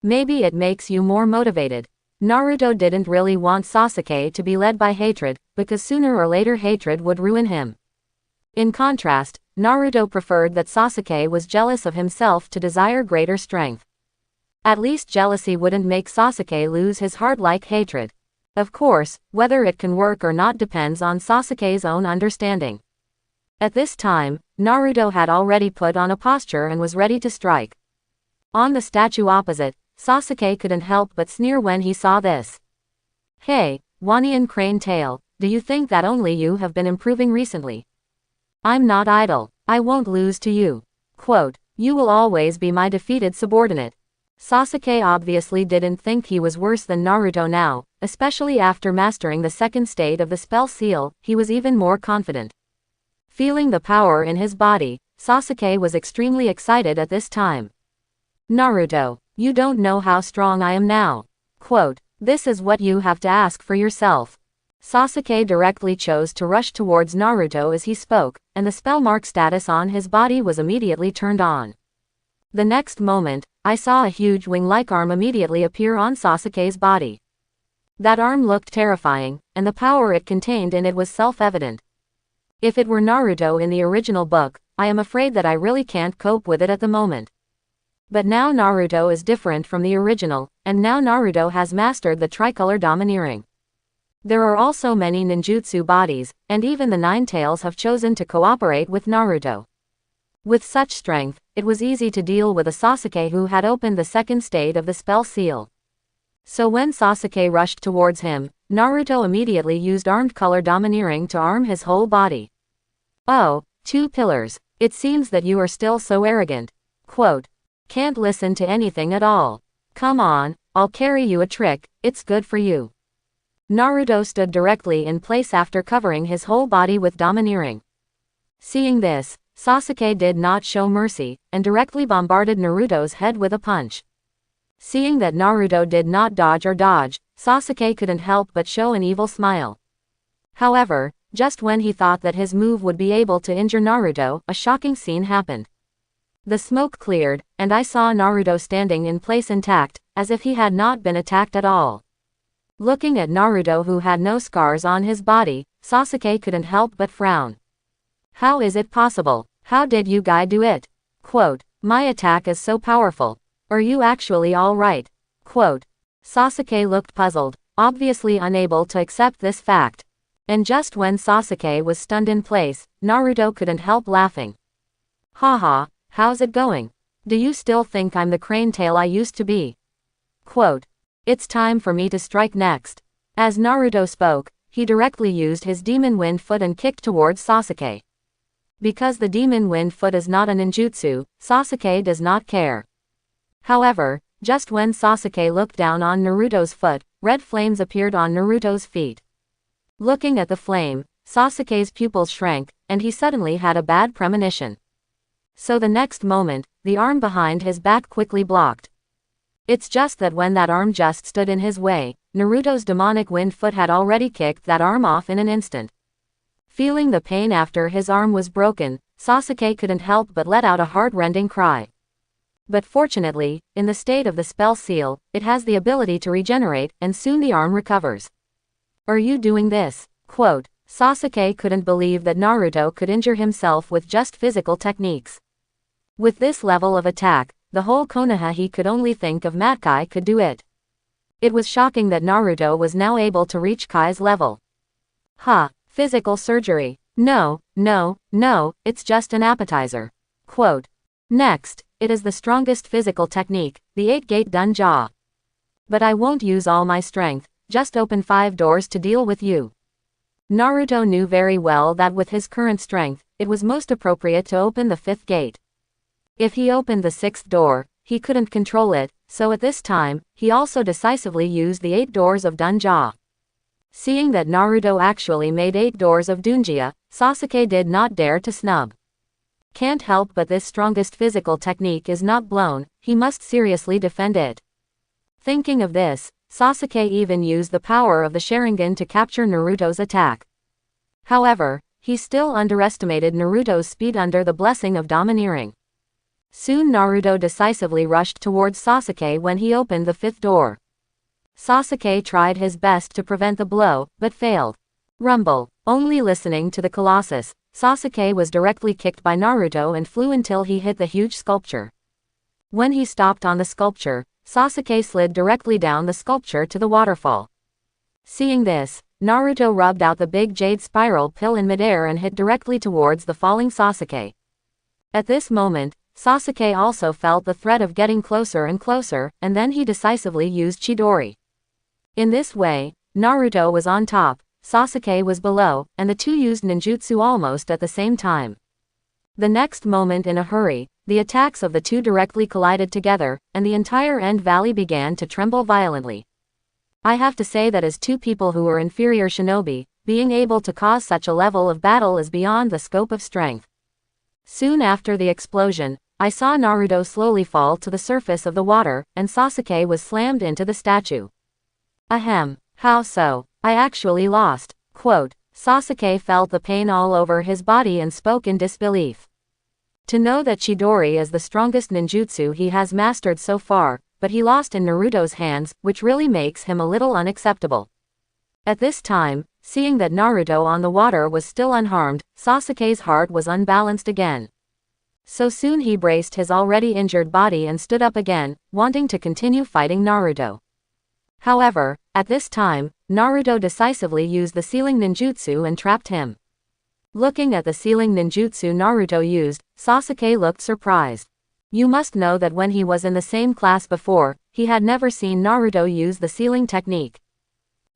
Maybe it makes you more motivated. Naruto didn't really want Sasuke to be led by hatred, because sooner or later hatred would ruin him. In contrast, Naruto preferred that Sasuke was jealous of himself to desire greater strength. At least jealousy wouldn't make Sasuke lose his heart like hatred. Of course, whether it can work or not depends on Sasuke's own understanding. At this time, Naruto had already put on a posture and was ready to strike. On the statue opposite, Sasuke couldn't help but sneer when he saw this. Hey, Wanian Crane Tail, do you think that only you have been improving recently? I'm not idle. I won't lose to you. Quote, you will always be my defeated subordinate. Sasuke obviously didn't think he was worse than Naruto now, especially after mastering the second state of the spell seal, he was even more confident. Feeling the power in his body, Sasuke was extremely excited at this time. Naruto, you don't know how strong I am now. Quote, this is what you have to ask for yourself. Sasuke directly chose to rush towards Naruto as he spoke, and the spell mark status on his body was immediately turned on. The next moment, I saw a huge wing-like arm immediately appear on Sasuke's body. That arm looked terrifying, and the power it contained in it was self-evident. If it were Naruto in the original book, I am afraid that I really can't cope with it at the moment. But now Naruto is different from the original, and now Naruto has mastered the tricolor domineering. There are also many ninjutsu bodies, and even the Nine Tails have chosen to cooperate with Naruto. With such strength, it was easy to deal with a Sasuke who had opened the second state of the spell seal. So when Sasuke rushed towards him, Naruto immediately used armed color domineering to arm his whole body. Oh, two pillars. It seems that you are still so arrogant. Quote, can't listen to anything at all. Come on, I'll carry you a trick, it's good for you. Naruto stood directly in place after covering his whole body with domineering. Seeing this, Sasuke did not show mercy, and directly bombarded Naruto's head with a punch. Seeing that Naruto did not dodge or dodge, Sasuke couldn't help but show an evil smile. However, just when he thought that his move would be able to injure Naruto, a shocking scene happened. The smoke cleared, and I saw Naruto standing in place intact, as if he had not been attacked at all. Looking at Naruto who had no scars on his body, Sasuke couldn't help but frown. How is it possible? How did you guy do it? Quote, my attack is so powerful. Are you actually alright? Quote, Sasuke looked puzzled, obviously unable to accept this fact. And just when Sasuke was stunned in place, Naruto couldn't help laughing. Haha, how's it going? Do you still think I'm the crane tail I used to be? Quote, it's time for me to strike next. As Naruto spoke, he directly used his demon wind foot and kicked towards Sasuke. Because the demon wind foot is not a ninjutsu, Sasuke does not care. However, just when Sasuke looked down on Naruto's foot, red flames appeared on Naruto's feet. Looking at the flame, Sasuke's pupils shrank, and he suddenly had a bad premonition. So the next moment, the arm behind his back quickly blocked. It's just that when that arm just stood in his way, Naruto's demonic wind foot had already kicked that arm off in an instant. Feeling the pain after his arm was broken, Sasuke couldn't help but let out a heart-rending cry. But fortunately, in the state of the spell seal, it has the ability to regenerate, and soon the arm recovers. "Are you doing this?" Quote. Sasuke couldn't believe that Naruto could injure himself with just physical techniques. With this level of attack, the whole Konoha he could only think of Kai could do it. It was shocking that Naruto was now able to reach Kai's level. Physical surgery. No, it's just an appetizer. Quote. Next, it is the strongest physical technique, the 8-gate Dunja. But I won't use all my strength, just open 5 doors to deal with you. Naruto knew very well that with his current strength, it was most appropriate to open the 5th gate. If he opened the 6th door, he couldn't control it, so at this time, he also decisively used the 8 doors of Dunja. Seeing that Naruto actually made 8 doors of Dunja, Sasuke did not dare to snub. Can't help but this strongest physical technique is not blown, he must seriously defend it. Thinking of this, Sasuke even used the power of the Sharingan to capture Naruto's attack. However, he still underestimated Naruto's speed under the blessing of domineering. Soon Naruto decisively rushed towards Sasuke when he opened the 5th door. Sasuke tried his best to prevent the blow, but failed. Rumble. Only listening to the Colossus, Sasuke was directly kicked by Naruto and flew until he hit the huge sculpture. When he stopped on the sculpture, Sasuke slid directly down the sculpture to the waterfall. Seeing this, Naruto rubbed out the big jade spiral pill in midair and hit directly towards the falling Sasuke. At this moment, Sasuke also felt the threat of getting closer and closer, and then he decisively used Chidori. In this way, Naruto was on top, Sasuke was below, and the two used ninjutsu almost at the same time. The next moment in a hurry, the attacks of the two directly collided together, and the entire End Valley began to tremble violently. I have to say that as two people who were inferior shinobi, being able to cause such a level of battle is beyond the scope of strength. Soon after the explosion, I saw Naruto slowly fall to the surface of the water, and Sasuke was slammed into the statue. Ahem. How so? I actually lost. Quote. Sasuke felt the pain all over his body and spoke in disbelief. To know that Chidori is the strongest ninjutsu he has mastered so far, but he lost in Naruto's hands, which really makes him a little unacceptable. At this time, seeing that Naruto on the water was still unharmed, Sasuke's heart was unbalanced again. So soon he braced his already injured body and stood up again, wanting to continue fighting Naruto. However, at this time, Naruto decisively used the sealing ninjutsu and trapped him. Looking at the sealing ninjutsu Naruto used, Sasuke looked surprised. You must know that when he was in the same class before, he had never seen Naruto use the sealing technique.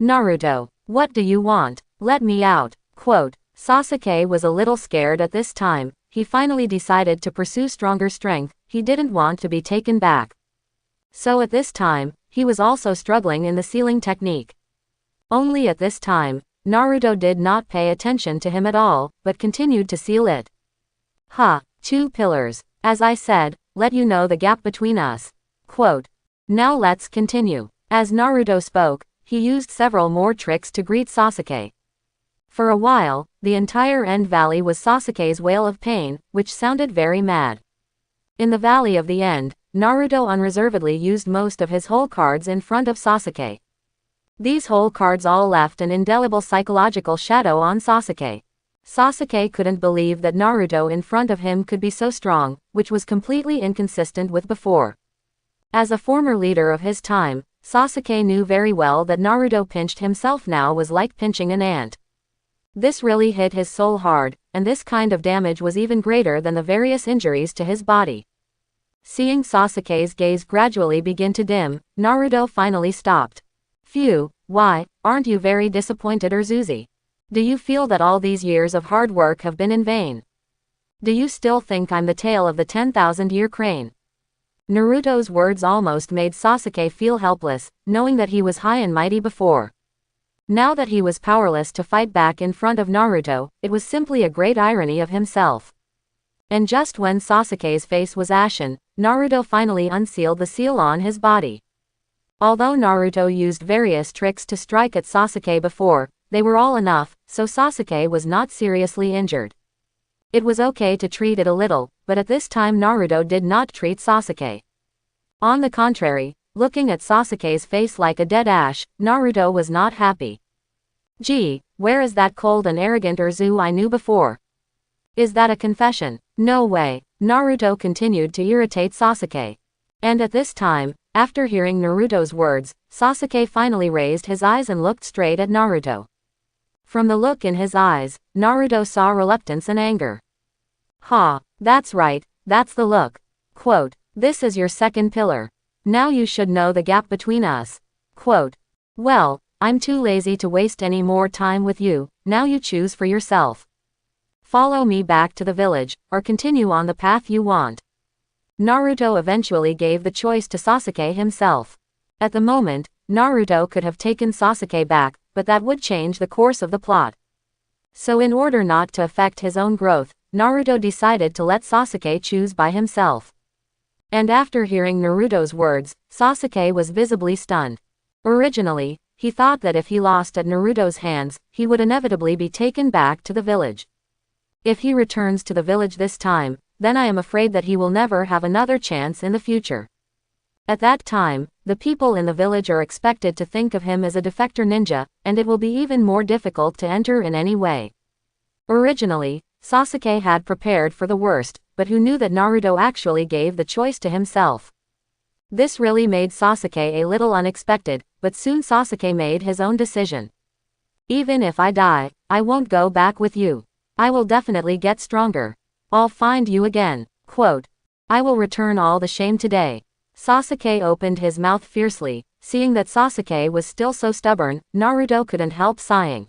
Naruto, what do you want? Let me out. Quote. Sasuke was a little scared at this time, he finally decided to pursue stronger strength, he didn't want to be taken back. So at this time, he was also struggling in the sealing technique. Only at this time, Naruto did not pay attention to him at all, but continued to seal it. 2 pillars. As I said, let you know the gap between us. Quote. Now let's continue. As Naruto spoke, he used several more tricks to greet Sasuke. For a while, the entire End Valley was Sasuke's wail of pain, which sounded very mad. In the Valley of the End, Naruto unreservedly used most of his whole cards in front of Sasuke. These whole cards all left an indelible psychological shadow on Sasuke. Sasuke couldn't believe that Naruto in front of him could be so strong, which was completely inconsistent with before. As a former leader of his time, Sasuke knew very well that Naruto pinched himself now was like pinching an ant. This really hit his soul hard, and this kind of damage was even greater than the various injuries to his body. Seeing Sasuke's gaze gradually begin to dim, Naruto finally stopped. Phew, why, aren't you very disappointed, Urzuzi? Do you feel that all these years of hard work have been in vain? Do you still think I'm the tail of the 10,000-year crane? Naruto's words almost made Sasuke feel helpless, knowing that he was high and mighty before. Now that he was powerless to fight back in front of Naruto, it was simply a great irony of himself. And just when Sasuke's face was ashen, Naruto finally unsealed the seal on his body. Although Naruto used various tricks to strike at Sasuke before, they were all enough, so Sasuke was not seriously injured. It was okay to treat it a little, but at this time Naruto did not treat Sasuke. On the contrary, looking at Sasuke's face like a dead ash, Naruto was not happy. Gee, where is that cold and arrogant Urzu I knew before? Is that a confession? No way. Naruto continued to irritate Sasuke. And at this time, after hearing Naruto's words, Sasuke finally raised his eyes and looked straight at Naruto. From the look in his eyes, Naruto saw reluctance and anger. Ha, that's right, that's the look. Quote, this is your second pillar. Now you should know the gap between us. Quote, well, I'm too lazy to waste any more time with you, now you choose for yourself. Follow me back to the village, or continue on the path you want. Naruto eventually gave the choice to Sasuke himself. At the moment, Naruto could have taken Sasuke back, but that would change the course of the plot. So in order not to affect his own growth, Naruto decided to let Sasuke choose by himself. And after hearing Naruto's words, Sasuke was visibly stunned. Originally, he thought that if he lost at Naruto's hands, he would inevitably be taken back to the village. If he returns to the village this time, then I am afraid that he will never have another chance in the future. At that time, the people in the village are expected to think of him as a defector ninja, and it will be even more difficult to enter in any way. Originally, Sasuke had prepared for the worst, but who knew that Naruto actually gave the choice to himself? This really made Sasuke a little unexpected, but soon Sasuke made his own decision. Even if I die, I won't go back with you. I will definitely get stronger. I'll find you again. Quote, I will return all the shame today. Sasuke opened his mouth fiercely. Seeing that Sasuke was still so stubborn, Naruto couldn't help sighing.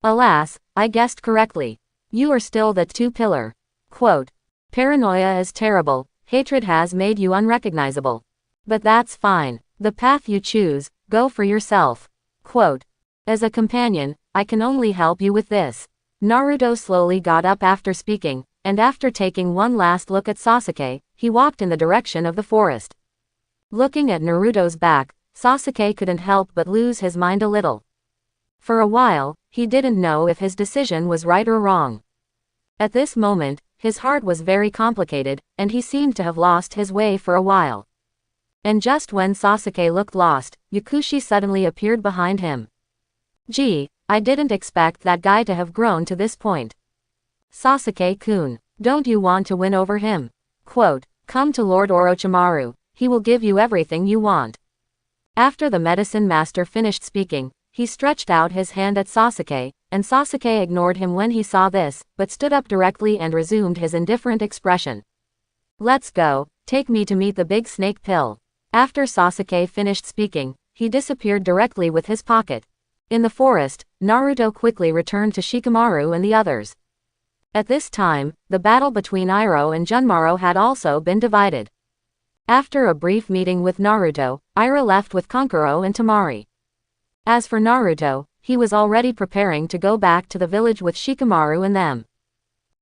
Alas, I guessed correctly. You are still the two-pillar. Quote, paranoia is terrible, hatred has made you unrecognizable. But that's fine. The path you choose, go for yourself. Quote, as a companion, I can only help you with this. Naruto slowly got up after speaking, and after taking one last look at Sasuke, he walked in the direction of the forest. Looking at Naruto's back, Sasuke couldn't help but lose his mind a little. For a while, he didn't know if his decision was right or wrong. At this moment, his heart was very complicated, and he seemed to have lost his way for a while. And just when Sasuke looked lost, Yakushi suddenly appeared behind him. Gee, I didn't expect that guy to have grown to this point. Sasuke-kun, don't you want to win over him? Quote, come to Lord Orochimaru, he will give you everything you want. After the medicine master finished speaking, he stretched out his hand at Sasuke, and Sasuke ignored him when he saw this, but stood up directly and resumed his indifferent expression. Let's go, take me to meet the big snake pill. After Sasuke finished speaking, he disappeared directly with his pocket. In the forest, Naruto quickly returned to Shikamaru and the others. At this time, the battle between Iroh and Junmaro had also been divided. After a brief meeting with Naruto, Iroh left with Kankuro and Temari. As for Naruto, he was already preparing to go back to the village with Shikamaru and them.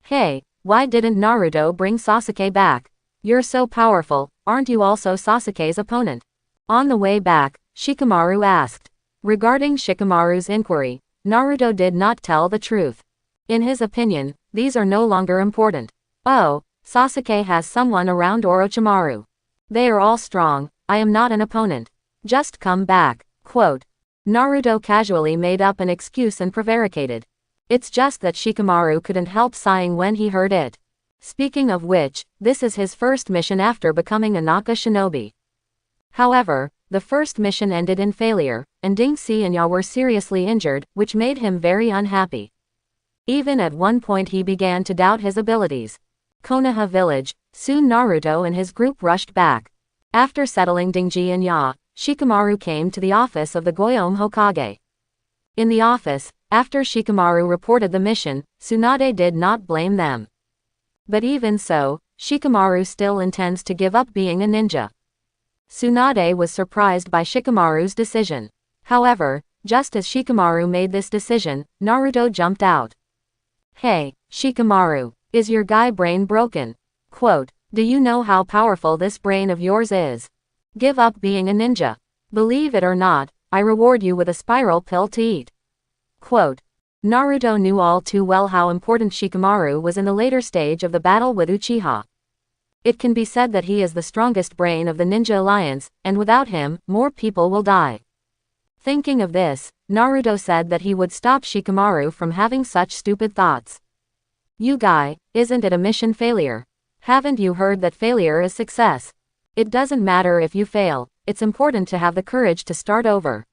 Hey, why didn't Naruto bring Sasuke back? You're so powerful, aren't you also Sasuke's opponent? On the way back, Shikamaru asked. Regarding Shikamaru's inquiry, Naruto did not tell the truth. In his opinion, these are no longer important. Oh, Sasuke has someone around Orochimaru. They are all strong, I am not an opponent. Just come back. Quote. Naruto casually made up an excuse and prevaricated. It's just that Shikamaru couldn't help sighing when he heard it. Speaking of which, this is his first mission after becoming a Naka shinobi. However, the first mission ended in failure, and Dingxi and Ya were seriously injured, which made him very unhappy. Even at one point he began to doubt his abilities. Konoha village, soon Naruto and his group rushed back. After settling Dingxi and Ya, Shikamaru came to the office of the Goyome Hokage. In the office, after Shikamaru reported the mission, Tsunade did not blame them. But even so, Shikamaru still intends to give up being a ninja. Tsunade was surprised by Shikamaru's decision. However, just as Shikamaru made this decision, Naruto jumped out. Hey, Shikamaru, is your guy brain broken? Quote, do you know how powerful this brain of yours is? Give up being a ninja. Believe it or not, I reward you with a spiral pill to eat. Quote. Naruto knew all too well how important Shikamaru was in the later stage of the battle with Uchiha. It can be said that he is the strongest brain of the Ninja Alliance, and without him, more people will die. Thinking of this, Naruto said that he would stop Shikamaru from having such stupid thoughts. You guy, isn't it a mission failure? Haven't you heard that failure is success? It doesn't matter if you fail, it's important to have the courage to start over.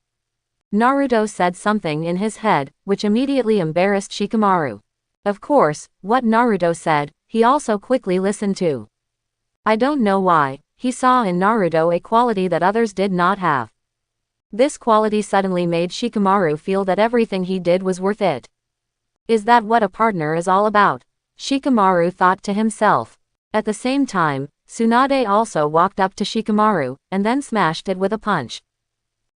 Naruto said something in his head, which immediately embarrassed Shikamaru. Of course, what Naruto said, he also quickly listened to. I don't know why, he saw in Naruto a quality that others did not have. This quality suddenly made Shikamaru feel that everything he did was worth it. Is that what a partner is all about? Shikamaru thought to himself. At the same time, Tsunade also walked up to Shikamaru, and then smashed it with a punch.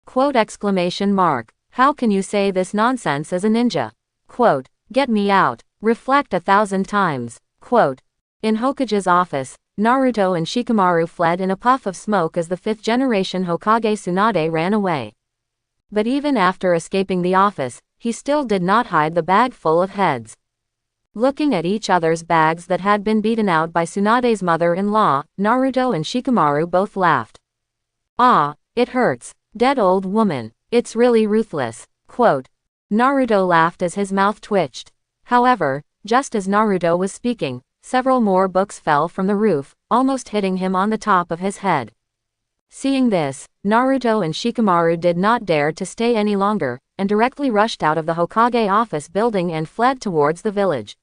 Quote exclamation mark. How can you say this nonsense as a ninja? Quote. Get me out. Reflect 1,000 times. Quote. In Hokage's office, Naruto and Shikamaru fled in a puff of smoke as the 5th-generation Hokage Tsunade ran away. But even after escaping the office, he still did not hide the bag full of heads. Looking at each other's bags that had been beaten out by Tsunade's mother-in-law, Naruto and Shikamaru both laughed. Ah, it hurts. Dead old woman. It's really ruthless. Quote. Naruto laughed as his mouth twitched. However, just as Naruto was speaking, several more books fell from the roof, almost hitting him on the top of his head. Seeing this, Naruto and Shikamaru did not dare to stay any longer, and directly rushed out of the Hokage office building and fled towards the village.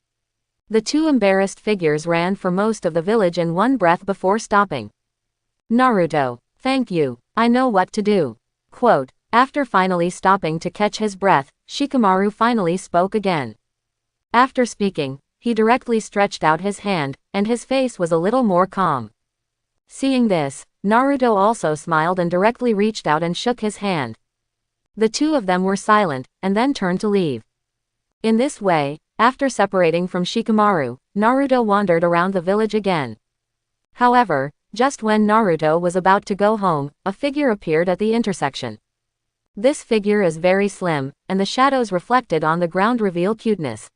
The two embarrassed figures ran for most of the village in one breath before stopping. Naruto, thank you, I know what to do. Quote. After finally stopping to catch his breath, Shikamaru finally spoke again. After speaking, he directly stretched out his hand, and his face was a little more calm. Seeing this, Naruto also smiled and directly reached out and shook his hand. The two of them were silent, and then turned to leave. In this way, after separating from Shikamaru, Naruto wandered around the village again. However, just when Naruto was about to go home, a figure appeared at the intersection. This figure is very slim, and the shadows reflected on the ground reveal cuteness.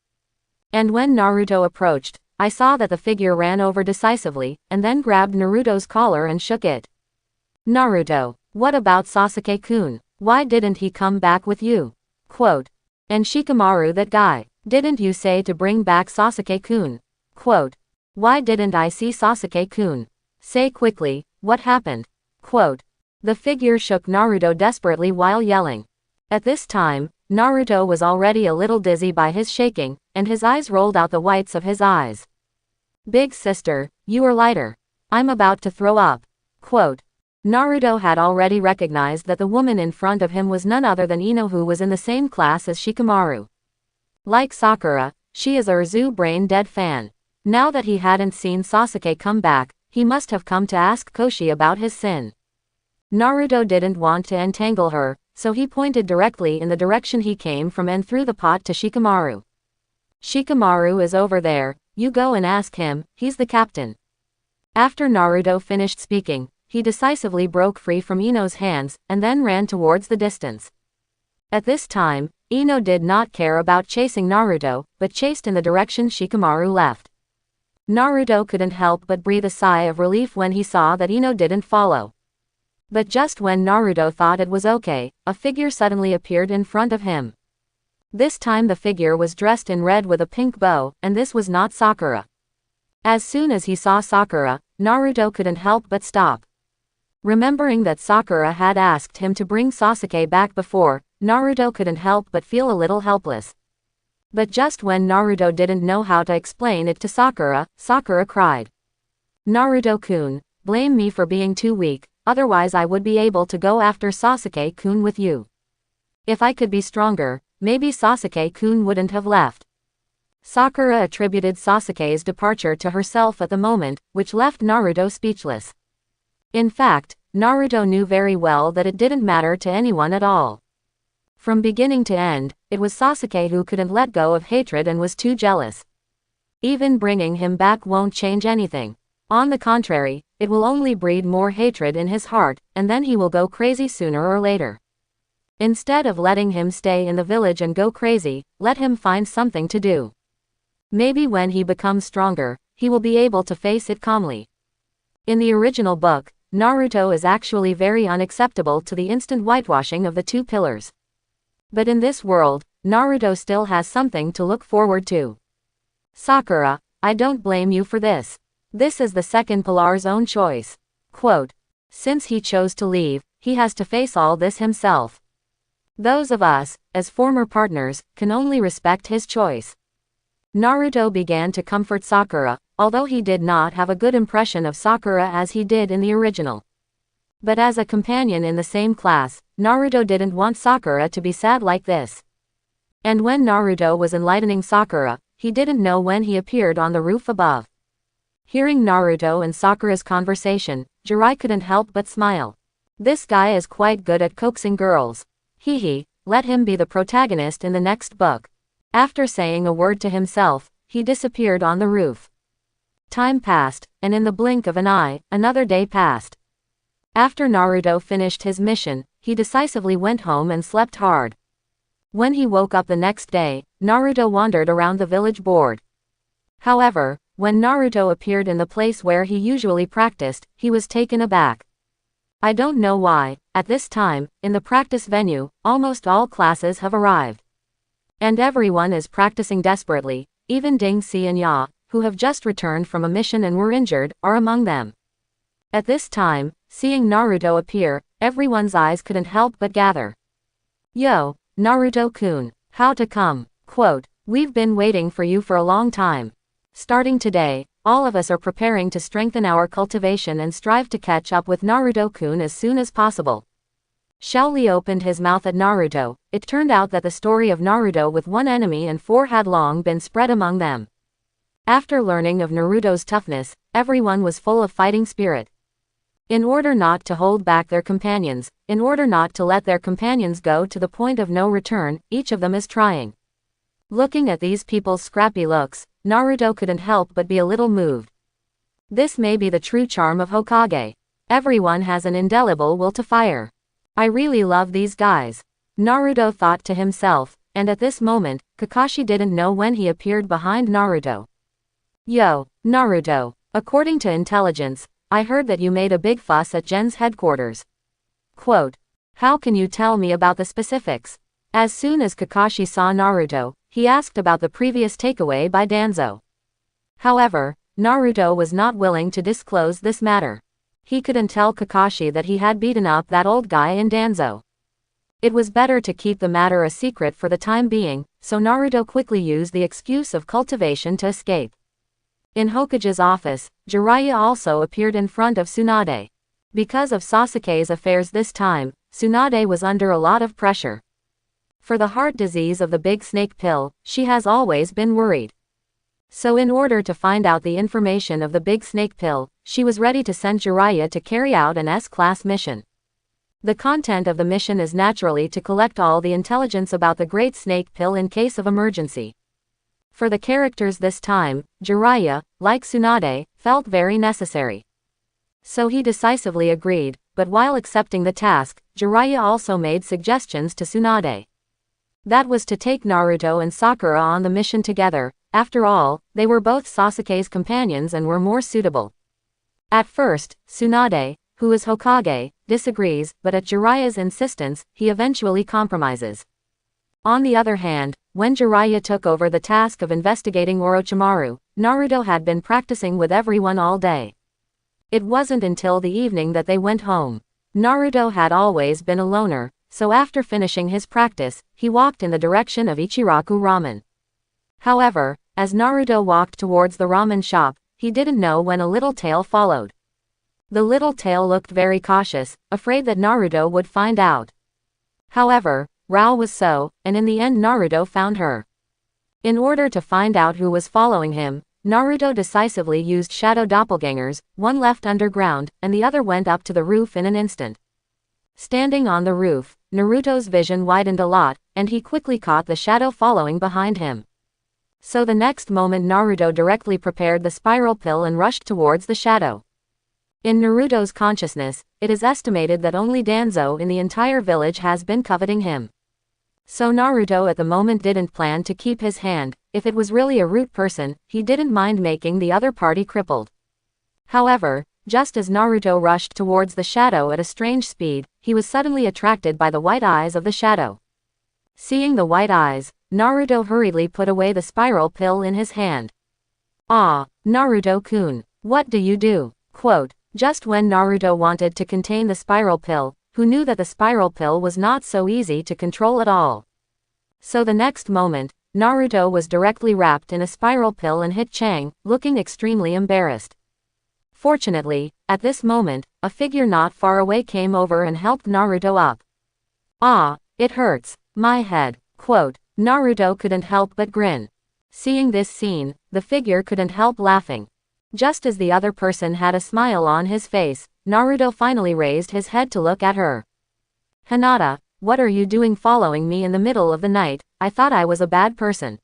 And when Naruto approached, I saw that the figure ran over decisively, and then grabbed Naruto's collar and shook it. Naruto, what about Sasuke-kun? Why didn't he come back with you? Quote. And Shikamaru, that guy, didn't you say to bring back Sasuke-kun? Quote. Why didn't I see Sasuke-kun? Say quickly, what happened? Quote. The figure shook Naruto desperately while yelling. At this time, Naruto was already a little dizzy by his shaking, and his eyes rolled out the whites of his eyes. Big sister, you are lighter. I'm about to throw up. Quote. Naruto had already recognized that the woman in front of him was none other than Ino, who was in the same class as Shikamaru. Like Sakura, she is a Urzu brain-dead fan. Now that he hadn't seen Sasuke come back, he must have come to ask Koshi about his sin. Naruto didn't want to entangle her, so he pointed directly in the direction he came from and threw the pot to Shikamaru. Shikamaru is over there, you go and ask him, he's the captain. After Naruto finished speaking, he decisively broke free from Ino's hands, and then ran towards the distance. At this time, Ino did not care about chasing Naruto, but chased in the direction Shikamaru left. Naruto couldn't help but breathe a sigh of relief when he saw that Ino didn't follow. But just when Naruto thought it was okay, a figure suddenly appeared in front of him. This time the figure was dressed in red with a pink bow, and this was not Sakura. As soon as he saw Sakura, Naruto couldn't help but stop. Remembering that Sakura had asked him to bring Sasuke back before, Naruto couldn't help but feel a little helpless. But just when Naruto didn't know how to explain it to Sakura, Sakura cried. Naruto-kun, blame me for being too weak, otherwise I would be able to go after Sasuke-kun with you. If I could be stronger, maybe Sasuke-kun wouldn't have left. Sakura attributed Sasuke's departure to herself at the moment, which left Naruto speechless. In fact, Naruto knew very well that it didn't matter to anyone at all. From beginning to end, it was Sasuke who couldn't let go of hatred and was too jealous. Even bringing him back won't change anything. On the contrary, it will only breed more hatred in his heart, and then he will go crazy sooner or later. Instead of letting him stay in the village and go crazy, let him find something to do. Maybe when he becomes stronger, he will be able to face it calmly. In the original book, Naruto is actually very unacceptable to the instant whitewashing of the two pillars. But in this world, Naruto still has something to look forward to. Sakura, I don't blame you for this. This is the second pillar's own choice. Quote, since he chose to leave, he has to face all this himself. Those of us, as former partners, can only respect his choice. Naruto began to comfort Sakura, although he did not have a good impression of Sakura as he did in the original. But as a companion in the same class, Naruto didn't want Sakura to be sad like this. And when Naruto was enlightening Sakura, he didn't know when he appeared on the roof above. Hearing Naruto and Sakura's conversation, Jiraiya couldn't help but smile. This guy is quite good at coaxing girls. Let him be the protagonist in the next book. After saying a word to himself, he disappeared on the roof. Time passed, and in the blink of an eye, another day passed. After Naruto finished his mission, he decisively went home and slept hard. When he woke up the next day, Naruto wandered around the village bored. However, when Naruto appeared in the place where he usually practiced, he was taken aback. I don't know why, at this time, in the practice venue, almost all classes have arrived. And everyone is practicing desperately, even Ding Si and Ya, who have just returned from a mission and were injured, are among them. At this time, seeing Naruto appear, everyone's eyes couldn't help but gather. Yo, Naruto-kun, how to come? Quote, we've been waiting for you for a long time. Starting today, all of us are preparing to strengthen our cultivation and strive to catch up with Naruto-kun as soon as possible. Shaoli opened his mouth at Naruto. It turned out that the story of Naruto with one enemy and four had long been spread among them. After learning of Naruto's toughness, everyone was full of fighting spirit. In order not to hold back their companions, in order not to let their companions go to the point of no return, each of them is trying. Looking at these people's scrappy looks, Naruto couldn't help but be a little moved. This may be the true charm of Hokage. Everyone has an indelible will to fire. I really love these guys. Naruto thought to himself, and at this moment, Kakashi didn't know when he appeared behind Naruto. Yo, Naruto, according to intelligence, I heard that you made a big fuss at Gen's headquarters. Quote, how can you tell me about the specifics? As soon as Kakashi saw Naruto, he asked about the previous takeaway by Danzo. However, Naruto was not willing to disclose this matter. He couldn't tell Kakashi that he had beaten up that old guy in Danzo. It was better to keep the matter a secret for the time being, so Naruto quickly used the excuse of cultivation to escape. In Hokage's office, Jiraiya also appeared in front of Tsunade. Because of Sasuke's affairs this time, Tsunade was under a lot of pressure. For the heart disease of the big snake pill, she has always been worried. So in order to find out the information of the big snake pill, she was ready to send Jiraiya to carry out an S-class mission. The content of the mission is naturally to collect all the intelligence about the great snake pill in case of emergency. For the characters this time, Jiraiya, like Tsunade, felt very necessary. So he decisively agreed, but while accepting the task, Jiraiya also made suggestions to Tsunade. That was to take Naruto and Sakura on the mission together. After all, they were both Sasuke's companions and were more suitable. At first, Tsunade, who is Hokage, disagrees, but at Jiraiya's insistence, he eventually compromises. On the other hand, when Jiraiya took over the task of investigating Orochimaru, Naruto had been practicing with everyone all day. It wasn't until the evening that they went home. Naruto had always been a loner, so after finishing his practice, he walked in the direction of Ichiraku Ramen. However, as Naruto walked towards the ramen shop, he didn't know when a little tail followed. The little tail looked very cautious, afraid that Naruto would find out. However, Rao was so, and in the end Naruto found her. In order to find out who was following him, Naruto decisively used shadow doppelgangers, one left underground, and the other went up to the roof in an instant. Standing on the roof, Naruto's vision widened a lot, and he quickly caught the shadow following behind him. So the next moment Naruto directly prepared the spiral pill and rushed towards the shadow. In Naruto's consciousness, it is estimated that only Danzo in the entire village has been coveting him. So Naruto at the moment didn't plan to keep his hand. If it was really a rude person, he didn't mind making the other party crippled. However, just as Naruto rushed towards the shadow at a strange speed, he was suddenly attracted by the white eyes of the shadow. Seeing the white eyes, Naruto hurriedly put away the spiral pill in his hand. "Ah, Naruto-kun, what do you do?" Quote, just when Naruto wanted to contain the spiral pill, who knew that the spiral pill was not so easy to control at all. So the next moment, Naruto was directly wrapped in a spiral pill and hit Chang, looking extremely embarrassed. Fortunately, at this moment, a figure not far away came over and helped Naruto up. "Ah, it hurts, my head." Quote, Naruto couldn't help but grin. Seeing this scene, the figure couldn't help laughing. Just as the other person had a smile on his face, Naruto finally raised his head to look at her. "Hinata, what are you doing following me in the middle of the night? I thought I was a bad person.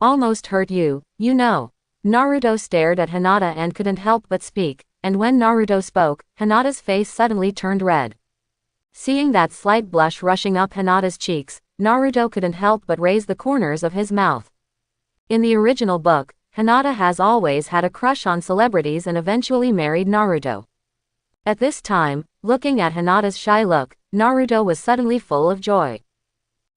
Almost hurt you, you know." Naruto stared at Hinata and couldn't help but speak, and when Naruto spoke, Hinata's face suddenly turned red. Seeing that slight blush rushing up Hinata's cheeks, Naruto couldn't help but raise the corners of his mouth. In the original book, Hinata has always had a crush on celebrities and eventually married Naruto. At this time, looking at Hinata's shy look, Naruto was suddenly full of joy.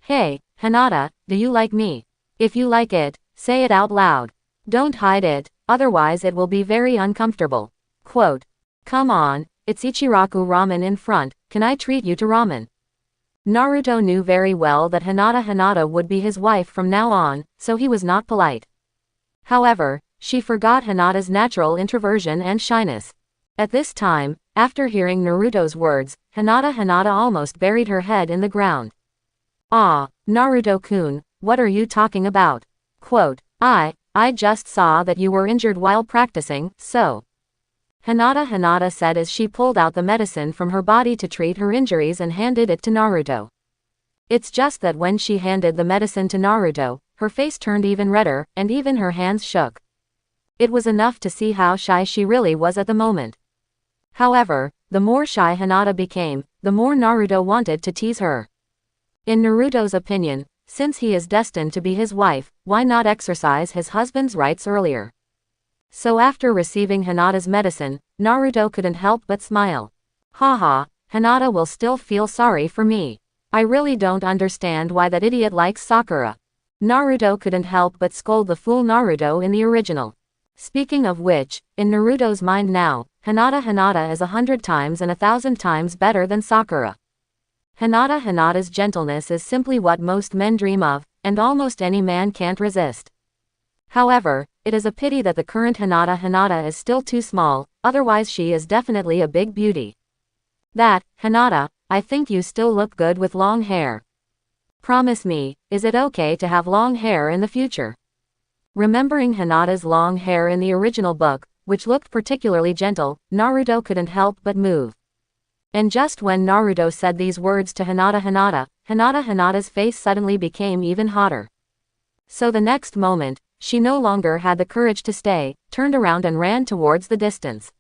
"Hey, Hinata, do you like me? If you like it, say it out loud. Don't hide it, otherwise it will be very uncomfortable." Quote, "Come on, it's Ichiraku ramen in front, can I treat you to ramen?" Naruto knew very well that Hinata would be his wife from now on, so he was not polite. However, she forgot Hinata's natural introversion and shyness. At this time, after hearing Naruto's words, Hinata almost buried her head in the ground. "Ah, Naruto-kun, what are you talking about?" Quote, I just saw that you were injured while practicing, so." Hinata said as she pulled out the medicine from her body to treat her injuries and handed it to Naruto. It's just that when she handed the medicine to Naruto, her face turned even redder, and even her hands shook. It was enough to see how shy she really was at the moment. However, the more shy Hinata became, the more Naruto wanted to tease her. In Naruto's opinion, since he is destined to be his wife, why not exercise his husband's rights earlier? So after receiving Hinata's medicine, Naruto couldn't help but smile. Haha, Hinata will still feel sorry for me. I really don't understand why that idiot likes Sakura. Naruto couldn't help but scold the fool Naruto in the original. Speaking of which, in Naruto's mind now, Hinata is 100 times and 1,000 times better than Sakura. Hinata's gentleness is simply what most men dream of, and almost any man can't resist. However, it is a pity that the current Hinata is still too small, otherwise she is definitely a big beauty. Hinata, I think you still look good with long hair. Promise me, is it okay to have long hair in the future? Remembering Hinata's long hair in the original book, which looked particularly gentle, Naruto couldn't help but move. And just when Naruto said these words to Hinata's face suddenly became even hotter. So the next moment, she no longer had the courage to stay, turned around and ran towards the distance.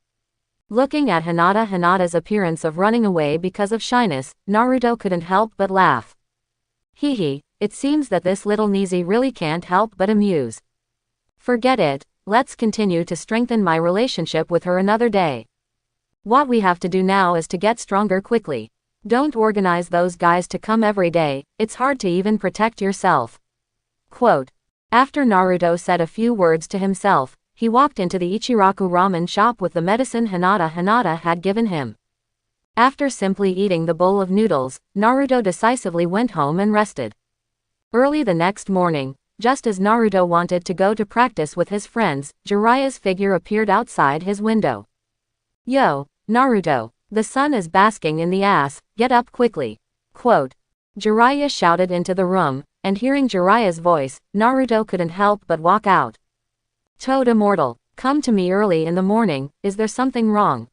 Looking at Hinata's appearance of running away because of shyness, Naruto couldn't help but laugh. Hee, it seems that this little Nizi really can't help but amuse. Forget it, let's continue to strengthen my relationship with her another day. What we have to do now is to get stronger quickly. Don't organize those guys to come every day, it's hard to even protect yourself. Quote. After Naruto said a few words to himself, he walked into the Ichiraku ramen shop with the medicine Hinata had given him. After simply eating the bowl of noodles, Naruto decisively went home and rested. Early the next morning, just as Naruto wanted to go to practice with his friends, Jiraiya's figure appeared outside his window. Yo, Naruto, the sun is basking in the ass, get up quickly. Quote. Jiraiya shouted into the room, and hearing Jiraiya's voice, Naruto couldn't help but walk out. Toad Immortal, come to me early in the morning, is there something wrong?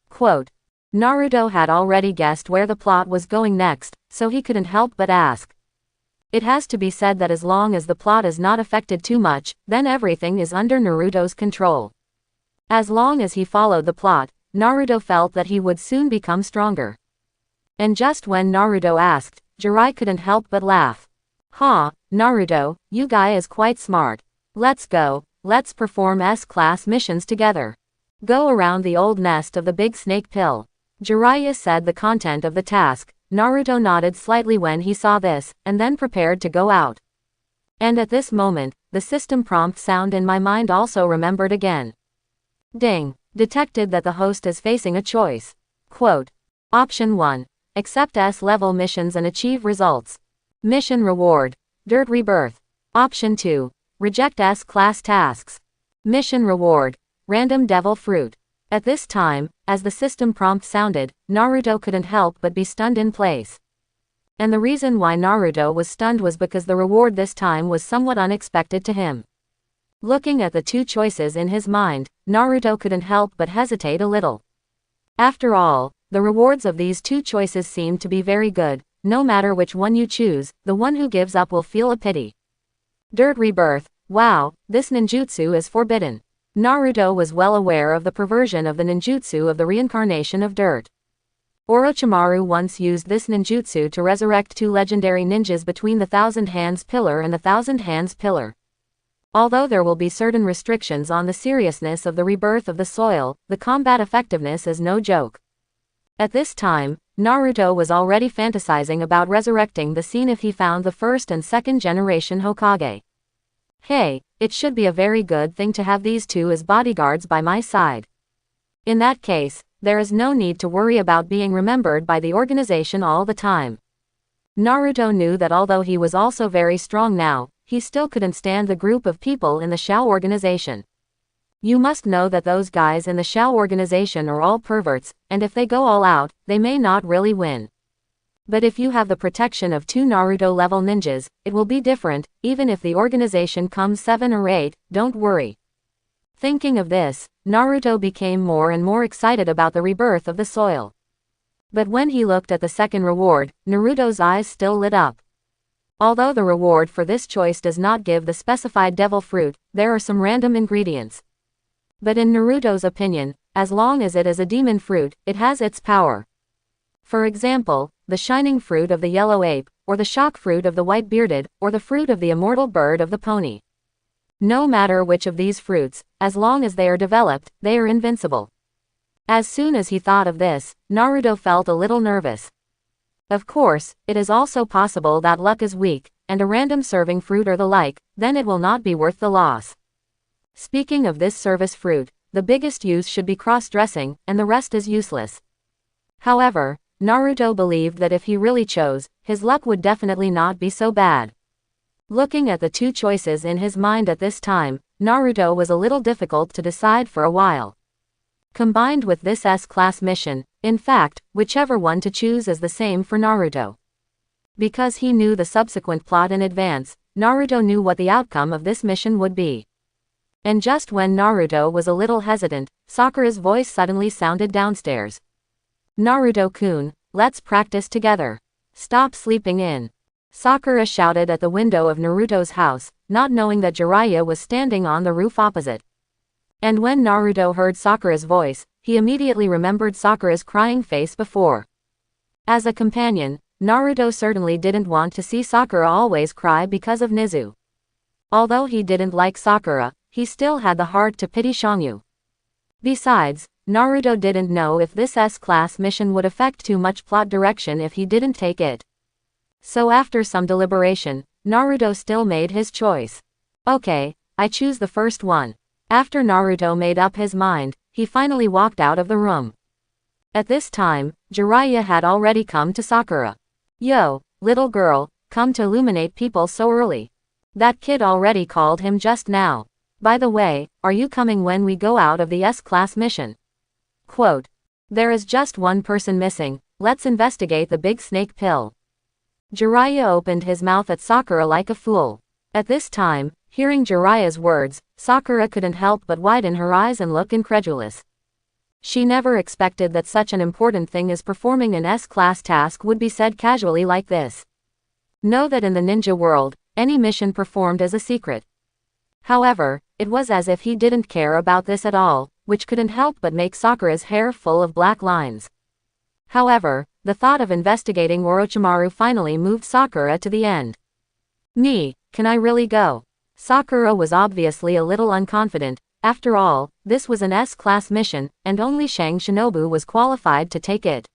Quote. Naruto had already guessed where the plot was going next, so he couldn't help but ask. It has to be said that as long as the plot is not affected too much, then everything is under Naruto's control. As long as he followed the plot, Naruto felt that he would soon become stronger. And just when Naruto asked, Jiraiya couldn't help but laugh. "Huh, Naruto, you guy is quite smart. Let's go, let's perform S-class missions together. Go around the old nest of the big snake pill." Jiraiya said the content of the task. Naruto nodded slightly when he saw this, and then prepared to go out. And at this moment, the system prompt sound in my mind also remembered again. Ding. Detected that the host is facing a choice. Quote. Option 1. Accept S-level missions and achieve results. Mission reward. Dirt Rebirth. Option 2. Reject S-class tasks. Mission reward. Random Devil Fruit. At this time, as the system prompt sounded, Naruto couldn't help but be stunned in place. And the reason why Naruto was stunned was because the reward this time was somewhat unexpected to him. Looking at the two choices in his mind, Naruto couldn't help but hesitate a little. After all, the rewards of these two choices seem to be very good. No matter which one you choose, the one who gives up will feel a pity. Dirt Rebirth. Wow, this ninjutsu is forbidden. Naruto was well aware of the perversion of the ninjutsu of the reincarnation of dirt. Orochimaru once used this ninjutsu to resurrect two legendary ninjas between the Thousand Hands Pillar and the Thousand Hands Pillar. Although there will be certain restrictions on the seriousness of the rebirth of the soil, the combat effectiveness is no joke. At this time, Naruto was already fantasizing about resurrecting the scene if he found the first and second generation Hokage. Hey, it should be a very good thing to have these two as bodyguards by my side. In that case, there is no need to worry about being remembered by the organization all the time. Naruto knew that although he was also very strong now, he still couldn't stand the group of people in the Shao organization. You must know that those guys in the Shao organization are all perverts, and if they go all out, they may not really win. But if you have the protection of two Naruto-level ninjas, it will be different. Even if the organization comes 7 or 8, don't worry. Thinking of this, Naruto became more and more excited about the rebirth of the soil. But when he looked at the second reward, Naruto's eyes still lit up. Although the reward for this choice does not give the specified devil fruit, there are some random ingredients. But in Naruto's opinion, as long as it is a demon fruit, it has its power. For example, the shining fruit of the yellow ape, or the shock fruit of the white bearded, or the fruit of the immortal bird of the pony. No matter which of these fruits, as long as they are developed, they are invincible. As soon as he thought of this, Naruto felt a little nervous. Of course, it is also possible that luck is weak, and a random serving fruit or the like, then it will not be worth the loss. Speaking of this service fruit, the biggest use should be cross-dressing, and the rest is useless. However, Naruto believed that if he really chose, his luck would definitely not be so bad. Looking at the two choices in his mind at this time, Naruto was a little difficult to decide for a while. Combined with this S-class mission, in fact, whichever one to choose is the same for Naruto. Because he knew the subsequent plot in advance, Naruto knew what the outcome of this mission would be. And just when Naruto was a little hesitant, Sakura's voice suddenly sounded downstairs. Naruto-kun, let's practice together. Stop sleeping in. Sakura shouted at the window of Naruto's house, not knowing that Jiraiya was standing on the roof opposite. And when Naruto heard Sakura's voice, he immediately remembered Sakura's crying face before. As a companion, Naruto certainly didn't want to see Sakura always cry because of Nizu. Although he didn't like Sakura, he still had the heart to pity Shangyu. Besides, Naruto didn't know if this S-class mission would affect too much plot direction if he didn't take it. So after some deliberation, Naruto still made his choice. Okay, I choose the first one. After Naruto made up his mind, he finally walked out of the room. At this time, Jiraiya had already come to Sakura. Yo, little girl, come to illuminate people so early. That kid already called him just now. By the way, are you coming when we go out of the S-class mission? Quote. There is just one person missing, let's investigate the big snake pill. Jiraiya opened his mouth at Sakura like a fool. At this time, hearing Jiraiya's words, Sakura couldn't help but widen her eyes and look incredulous. She never expected that such an important thing as performing an S-class task would be said casually like this. Know that in the ninja world, any mission performed is a secret. However, it was as if he didn't care about this at all, which couldn't help but make Sakura's hair full of black lines. However, the thought of investigating Orochimaru finally moved Sakura to the end. Can I really go? Sakura was obviously a little unconfident. After all, this was an S-class mission, and only Shang Shinobu was qualified to take it.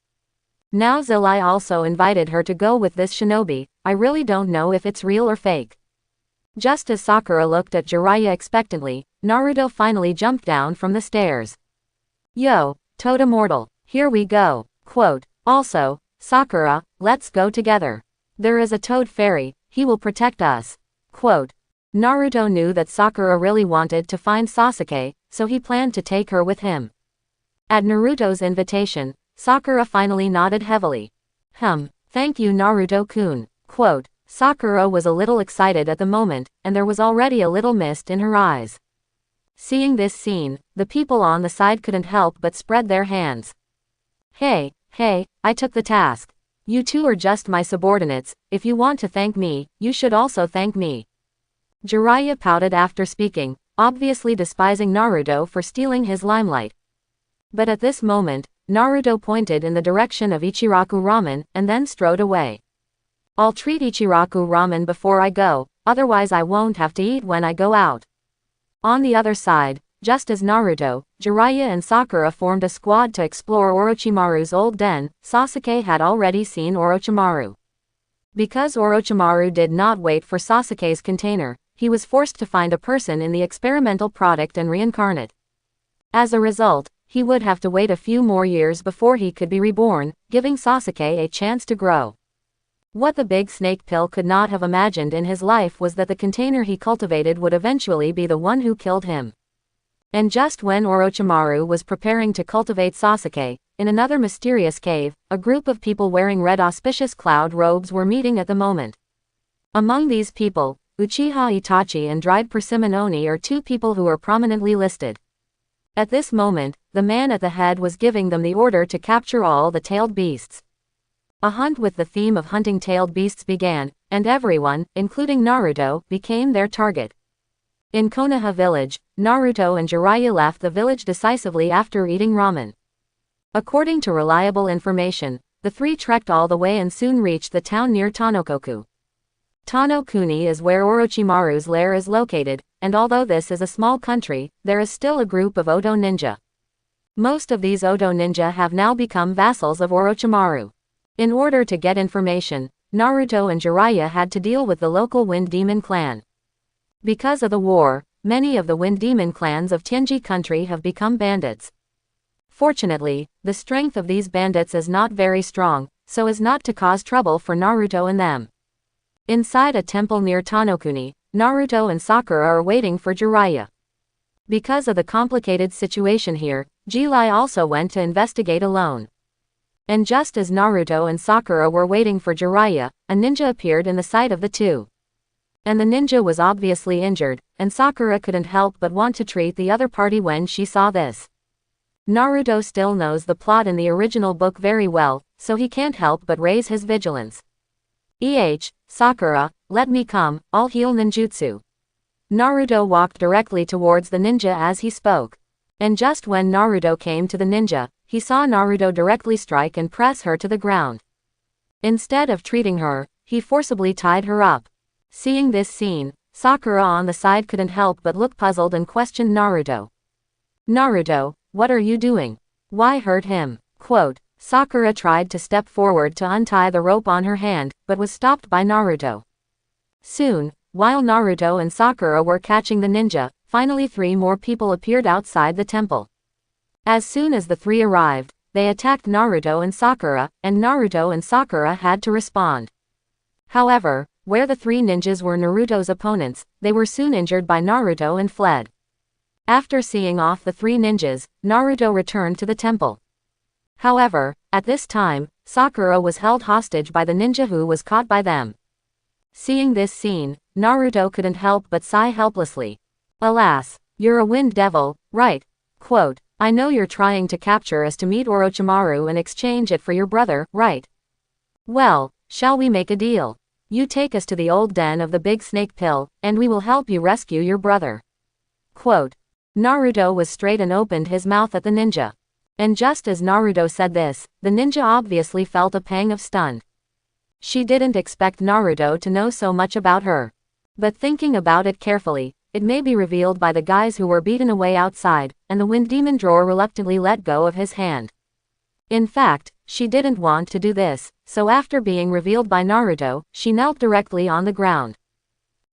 Now Zilai also invited her to go with this shinobi. I really don't know if it's real or fake. Just as Sakura looked at Jiraiya expectantly, Naruto finally jumped down from the stairs. Yo, Toad Immortal, here we go. Quote, also, Sakura, let's go together. There is a Toad Fairy, he will protect us. Quote. Naruto knew that Sakura really wanted to find Sasuke, so he planned to take her with him. At Naruto's invitation, Sakura finally nodded heavily. Thank you Naruto-kun. Quote, Sakura was a little excited at the moment, and there was already a little mist in her eyes. Seeing this scene, the people on the side couldn't help but spread their hands. Hey, I took the task. You two are just my subordinates, if you want to thank me, you should also thank me. Jiraiya pouted after speaking, obviously despising Naruto for stealing his limelight. But at this moment, Naruto pointed in the direction of Ichiraku Ramen, and then strode away. I'll treat Ichiraku Ramen before I go, otherwise I won't have to eat when I go out. On the other side, just as Naruto, Jiraiya and Sakura formed a squad to explore Orochimaru's old den, Sasuke had already seen Orochimaru. Because Orochimaru did not wait for Sasuke's container, he was forced to find a person in the experimental product and reincarnate. As a result, he would have to wait a few more years before he could be reborn, giving Sasuke a chance to grow. What the big snake pill could not have imagined in his life was that the container he cultivated would eventually be the one who killed him. And just when Orochimaru was preparing to cultivate Sasuke, in another mysterious cave, a group of people wearing red auspicious cloud robes were meeting at the moment. Among these people, Uchiha Itachi and dried persimmon Oni are two people who are prominently listed. At this moment, the man at the head was giving them the order to capture all the tailed beasts. A hunt with the theme of hunting tailed beasts began, and everyone, including Naruto, became their target. In Konoha village, Naruto and Jiraiya left the village decisively after eating ramen. According to reliable information, the three trekked all the way and soon reached the town near Tanokoku. Tano-kuni is where Orochimaru's lair is located, and although this is a small country, there is still a group of Oto ninja. Most of these Oto ninja have now become vassals of Orochimaru. In order to get information, Naruto and Jiraiya had to deal with the local Wind Demon clan. Because of the war, many of the Wind Demon clans of Tianji country have become bandits. Fortunately, the strength of these bandits is not very strong, so as not to cause trouble for Naruto and them. Inside a temple near Tanokuni, Naruto and Sakura are waiting for Jiraiya. Because of the complicated situation here, Jiraiya also went to investigate alone. And just as Naruto and Sakura were waiting for Jiraiya, a ninja appeared in the sight of the two. And the ninja was obviously injured, and Sakura couldn't help but want to treat the other party when she saw this. Naruto still knows the plot in the original book very well, so he can't help but raise his vigilance. Sakura, let me come, I'll heal ninjutsu. Naruto walked directly towards the ninja as he spoke. And just when Naruto came to the ninja, he saw Naruto directly strike and press her to the ground. Instead of treating her, he forcibly tied her up. Seeing this scene, Sakura on the side couldn't help but look puzzled and questioned Naruto. Naruto, what are you doing? Why hurt him? Quote, Sakura tried to step forward to untie the rope on her hand, but was stopped by Naruto. Soon, while Naruto and Sakura were catching the ninja, finally 3 more people appeared outside the temple. As soon as the 3 arrived, they attacked Naruto and Sakura had to respond. However, where the 3 ninjas were Naruto's opponents, they were soon injured by Naruto and fled. After seeing off the 3 ninjas, Naruto returned to the temple. However, at this time, Sakura was held hostage by the ninja who was caught by them. Seeing this scene, Naruto couldn't help but sigh helplessly. Alas, you're a wind devil, right? Quote, I know you're trying to capture us to meet Orochimaru and exchange it for your brother, right? Well, shall we make a deal? You take us to the old den of the big snake pill, and we will help you rescue your brother. Quote. Naruto was straight and opened his mouth at the ninja. And just as Naruto said this, the ninja obviously felt a pang of stun. She didn't expect Naruto to know so much about her. But thinking about it carefully, it may be revealed by the guys who were beaten away outside, and the wind demon drawer reluctantly let go of his hand. In fact, she didn't want to do this, so after being revealed by Naruto, she knelt directly on the ground.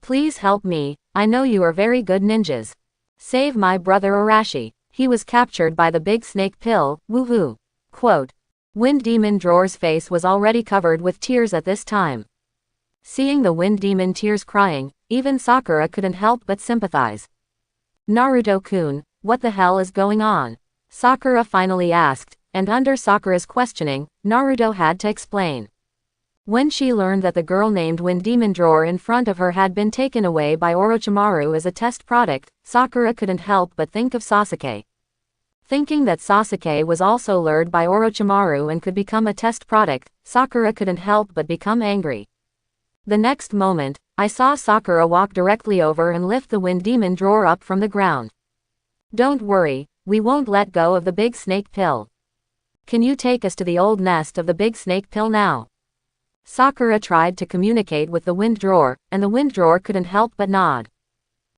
Please help me, I know you are very good ninjas. Save my brother Arashi. He was captured by the big snake pill, woohoo. Quote. Wind demon drawer's face was already covered with tears at this time. Seeing the wind demon tears crying, even Sakura couldn't help but sympathize. Naruto-kun, what the hell is going on? Sakura finally asked, and under Sakura's questioning, Naruto had to explain. When she learned that the girl named Wind Demon Drawer in front of her had been taken away by Orochimaru as a test product, Sakura couldn't help but think of Sasuke. Thinking that Sasuke was also lured by Orochimaru and could become a test product, Sakura couldn't help but become angry. The next moment, I saw Sakura walk directly over and lift the Wind Demon Drawer up from the ground. Don't worry, we won't let go of the big snake pill. Can you take us to the old nest of the big snake pill now? Sakura tried to communicate with the wind drawer, and the wind drawer couldn't help but nod.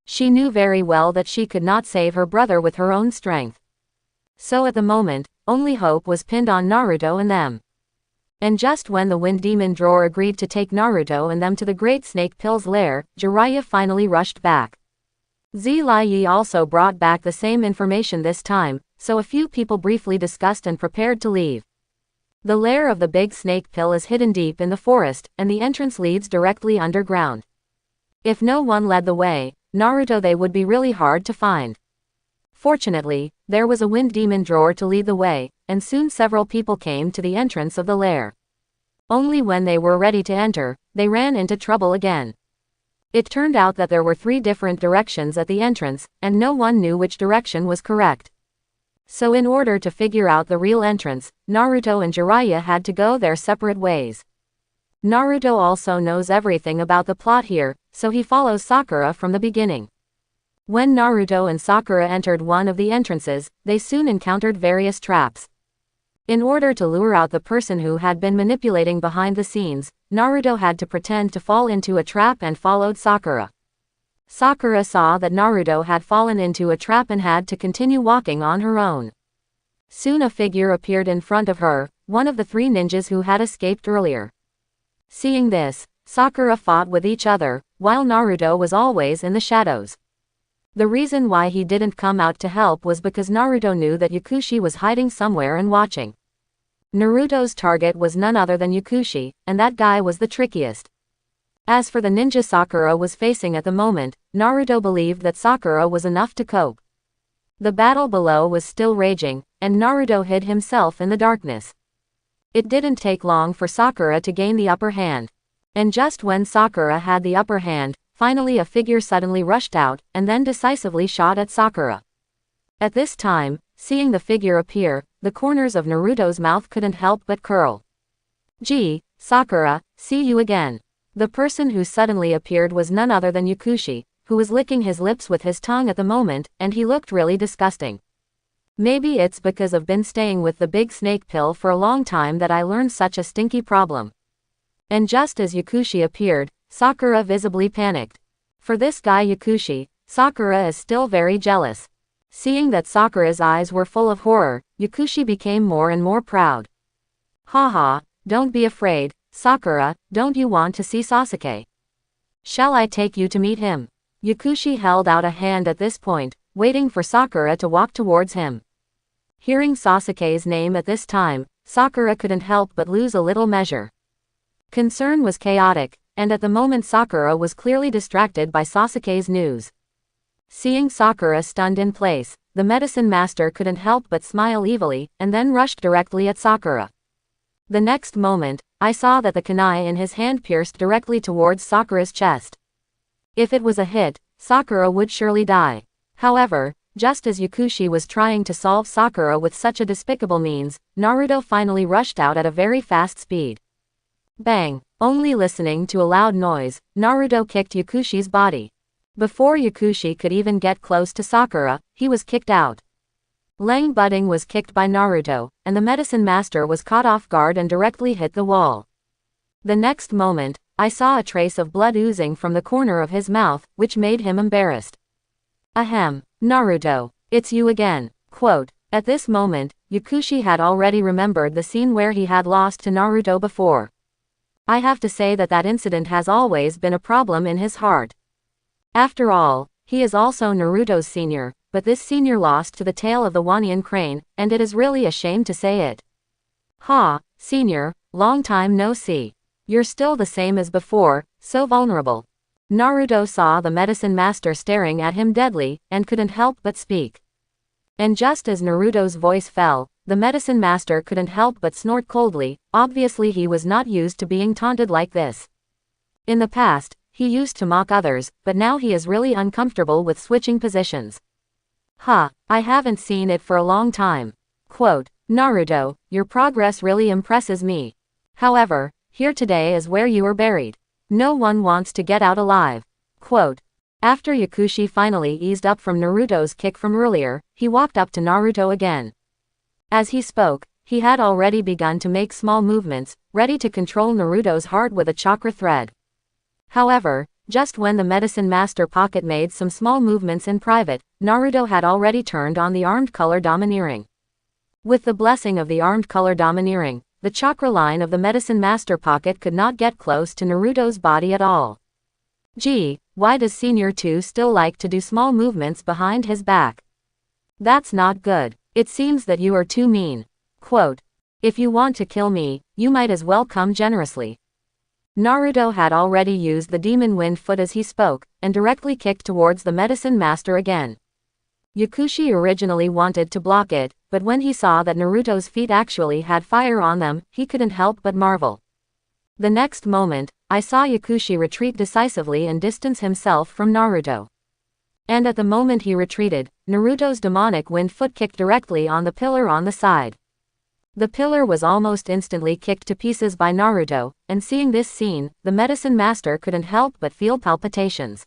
She knew very well that she could not save her brother with her own strength. So at the moment, only hope was pinned on Naruto and them. And just when the wind demon drawer agreed to take Naruto and them to the great snake pill's lair, Jiraiya finally rushed back. Yi also brought back the same information this time, so a few people briefly discussed and prepared to leave. The lair of the big snake pill is hidden deep in the forest, and the entrance leads directly underground. If no one led the way, Naruto they would be really hard to find. Fortunately, there was a wind demon drawer to lead the way, and soon several people came to the entrance of the lair. Only when they were ready to enter, they ran into trouble again. It turned out that there were 3 different directions at the entrance, and no one knew which direction was correct. So in order to figure out the real entrance, Naruto and Jiraiya had to go their separate ways. Naruto also knows everything about the plot here, so he follows Sakura from the beginning. When Naruto and Sakura entered one of the entrances, they soon encountered various traps. In order to lure out the person who had been manipulating behind the scenes, Naruto had to pretend to fall into a trap and followed Sakura. Sakura saw that Naruto had fallen into a trap and had to continue walking on her own. Soon a figure appeared in front of her, one of the 3 ninjas who had escaped earlier. Seeing this, Sakura fought with each other, while Naruto was always in the shadows. The reason why he didn't come out to help was because Naruto knew that Yakushi was hiding somewhere and watching. Naruto's target was none other than Yakushi, and that guy was the trickiest. As for the ninja Sakura was facing at the moment, Naruto believed that Sakura was enough to cope. The battle below was still raging, and Naruto hid himself in the darkness. It didn't take long for Sakura to gain the upper hand. And just when Sakura had the upper hand, finally a figure suddenly rushed out, and then decisively shot at Sakura. At this time, seeing the figure appear, the corners of Naruto's mouth couldn't help but curl. Gee, Sakura, see you again. The person who suddenly appeared was none other than Yakushi, who was licking his lips with his tongue at the moment, and he looked really disgusting. Maybe it's because I've been staying with the big snake pill for a long time that I learned such a stinky problem. And just as Yakushi appeared, Sakura visibly panicked. For this guy Yakushi, Sakura is still very jealous. Seeing that Sakura's eyes were full of horror, Yakushi became more and more proud. Haha, don't be afraid, Sakura, don't you want to see Sasuke? Shall I take you to meet him? Yakushi held out a hand at this point, waiting for Sakura to walk towards him. Hearing Sasuke's name at this time, Sakura couldn't help but lose a little measure. Concern was chaotic, and at the moment Sakura was clearly distracted by Sasuke's news. Seeing Sakura stunned in place, the medicine master couldn't help but smile evilly, and then rushed directly at Sakura. The next moment, I saw that the kunai in his hand pierced directly towards Sakura's chest. If it was a hit, Sakura would surely die. However, just as Yakushi was trying to solve Sakura with such a despicable means, Naruto finally rushed out at a very fast speed. Bang! Only listening to a loud noise, Naruto kicked Yakushi's body. Before Yakushi could even get close to Sakura, he was kicked out. Lang Budding was kicked by Naruto, and the medicine master was caught off guard and directly hit the wall. The next moment, I saw a trace of blood oozing from the corner of his mouth, which made him embarrassed. Ahem, Naruto, it's you again. Quote. At this moment, Yakushi had already remembered the scene where he had lost to Naruto before. I have to say that incident has always been a problem in his heart. After all, he is also Naruto's senior, but this senior lost to the tail of the Wanyan crane, and it is really a shame to say it. Ha, senior, long time no see. You're still the same as before, so vulnerable. Naruto saw the medicine master staring at him deadly, and couldn't help but speak. And just as Naruto's voice fell, the medicine master couldn't help but snort coldly. Obviously he was not used to being taunted like this. In the past, he used to mock others, but now he is really uncomfortable with switching positions. I haven't seen it for a long time. Quote, Naruto, your progress really impresses me. However, here today is where you are buried. No one wants to get out alive. Quote. After Yakushi finally eased up from Naruto's kick from earlier, he walked up to Naruto again. As he spoke, he had already begun to make small movements, ready to control Naruto's heart with a chakra thread. However, just when the medicine master pocket made some small movements in private, Naruto had already turned on the armed color domineering. With the blessing of the armed color domineering, the chakra line of the medicine master pocket could not get close to Naruto's body at all. Gee, why does Senior 2 still like to do small movements behind his back? That's not good. It seems that you are too mean. Quote. If you want to kill me, you might as well come generously. Naruto had already used the demon wind foot as he spoke, and directly kicked towards the medicine master again. Yakushi originally wanted to block it, but when he saw that Naruto's feet actually had fire on them, he couldn't help but marvel. The next moment, I saw Yakushi retreat decisively and distance himself from Naruto. And at the moment he retreated, Naruto's demonic wind foot kicked directly on the pillar on the side. The pillar was almost instantly kicked to pieces by Naruto, and seeing this scene, the medicine master couldn't help but feel palpitations.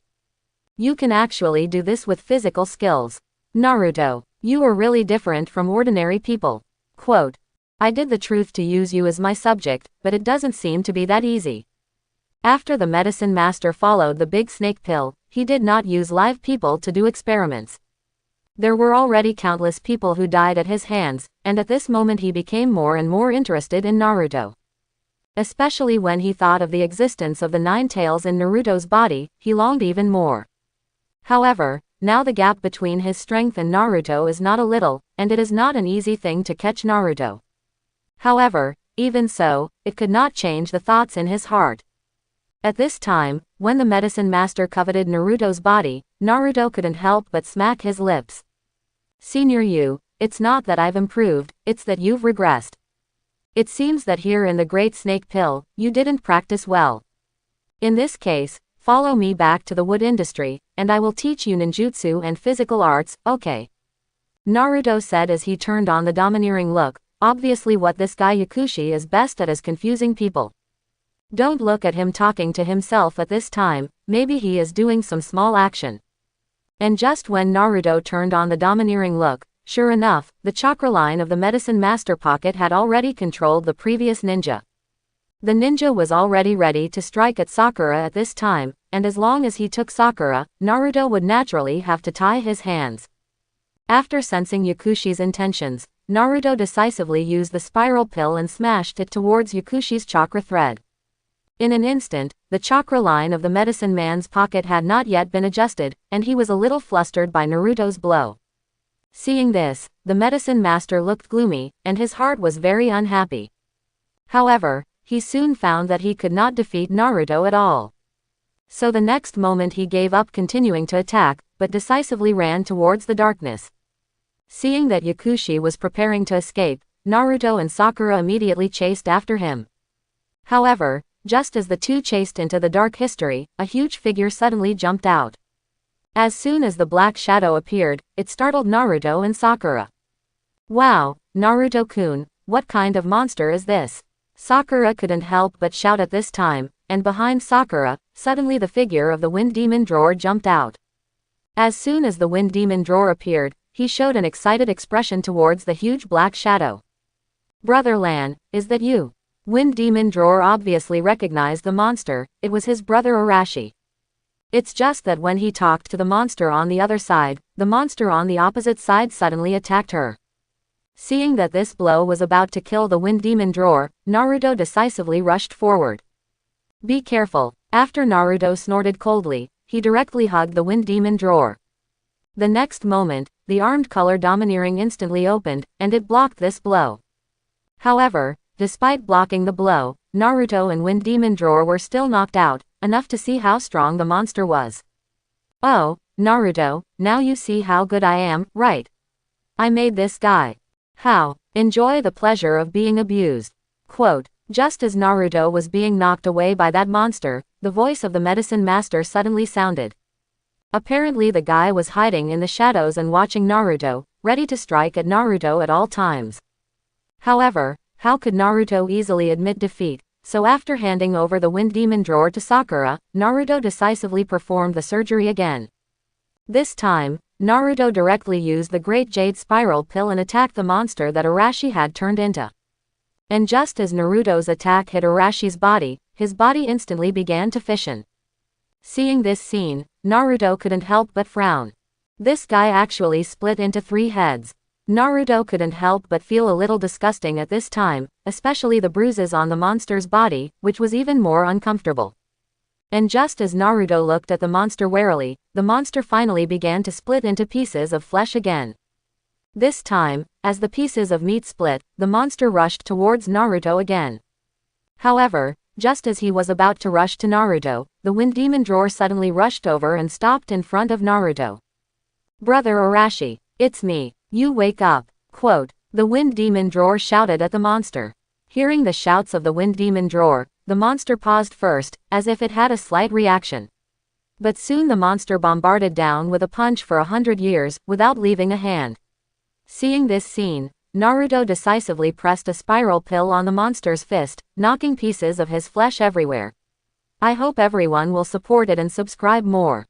You can actually do this with physical skills. Naruto, you are really different from ordinary people. Quote. I did the truth to use you as my subject, but it doesn't seem to be that easy. After the medicine master followed the big snake pill, he did not use live people to do experiments. There were already countless people who died at his hands, and at this moment he became more and more interested in Naruto. Especially when he thought of the existence of the 9 tails in Naruto's body, he longed even more. However, now the gap between his strength and Naruto is not a little, and it is not an easy thing to catch Naruto. However, even so, it could not change the thoughts in his heart. At this time, when the medicine master coveted Naruto's body, Naruto couldn't help but smack his lips. Senior you, it's not that I've improved, it's that you've regressed. It seems that here in the Great Snake Pill, you didn't practice well. In this case, follow me back to the wood industry, and I will teach you ninjutsu and physical arts, okay? Naruto said as he turned on the domineering look. Obviously what this guy Yakushi is best at is confusing people. Don't look at him talking to himself at this time, maybe he is doing some small action. And just when Naruto turned on the domineering look, sure enough, the chakra line of the medicine master pocket had already controlled the previous ninja. The ninja was already ready to strike at Sakura at this time, and as long as he took Sakura, Naruto would naturally have to tie his hands. After sensing Yakushi's intentions, Naruto decisively used the spiral pill and smashed it towards Yakushi's chakra thread. In an instant, the chakra line of the medicine man's pocket had not yet been adjusted, and he was a little flustered by Naruto's blow. Seeing this, the medicine master looked gloomy, and his heart was very unhappy. However, he soon found that he could not defeat Naruto at all. So the next moment he gave up continuing to attack, but decisively ran towards the darkness. Seeing that Yakushi was preparing to escape, Naruto and Sakura immediately chased after him. However, just as the two chased into the dark history, a huge figure suddenly jumped out. As soon as the black shadow appeared, it startled Naruto and Sakura. Wow, Naruto-kun, what kind of monster is this? Sakura couldn't help but shout at this time, and behind Sakura, suddenly the figure of the Wind Demon Drawer jumped out. As soon as the Wind Demon Drawer appeared, he showed an excited expression towards the huge black shadow. "Brother Lan, is that you?" Wind Demon Drawer obviously recognized the monster. It was his brother Arashi. It's just that when he talked to the monster on the other side, the monster on the opposite side suddenly attacked her. Seeing that this blow was about to kill the Wind Demon Drawer, Naruto decisively rushed forward. "Be careful." After Naruto snorted coldly, he directly hugged the Wind Demon Drawer. The next moment, the armed color domineering instantly opened, and it blocked this blow. However, despite blocking the blow, Naruto and Wind Demon Drawer were still knocked out, enough to see how strong the monster was. "Oh, Naruto, now you see how good I am, right? I made this guy. How? Enjoy the pleasure of being abused." Quote. Just as Naruto was being knocked away by that monster, the voice of the medicine master suddenly sounded. Apparently the guy was hiding in the shadows and watching Naruto, ready to strike at Naruto at all times. However, how could Naruto easily admit defeat? So after handing over the Wind Demon Drawer to Sakura, Naruto decisively performed the surgery again. This time, Naruto directly used the Great Jade Spiral Pill and attacked the monster that Arashi had turned into. And just as Naruto's attack hit Arashi's body, his body instantly began to fission. Seeing this scene, Naruto couldn't help but frown. This guy actually split into 3 heads. Naruto couldn't help but feel a little disgusting at this time, especially the bruises on the monster's body, which was even more uncomfortable. And just as Naruto looked at the monster warily, the monster finally began to split into pieces of flesh again. This time, as the pieces of meat split, the monster rushed towards Naruto again. However, just as he was about to rush to Naruto, the Wind Demon Drawer suddenly rushed over and stopped in front of Naruto. "Brother Arashi, it's me. You wake up." Quote. The Wind Demon Drawer shouted at the monster. Hearing the shouts of the Wind Demon Drawer, the monster paused first, as if it had a slight reaction. But soon the monster bombarded down with a punch for 100 years, without leaving a hand. Seeing this scene, Naruto decisively pressed a spiral pill on the monster's fist, knocking pieces of his flesh everywhere. I hope everyone will support it and subscribe more.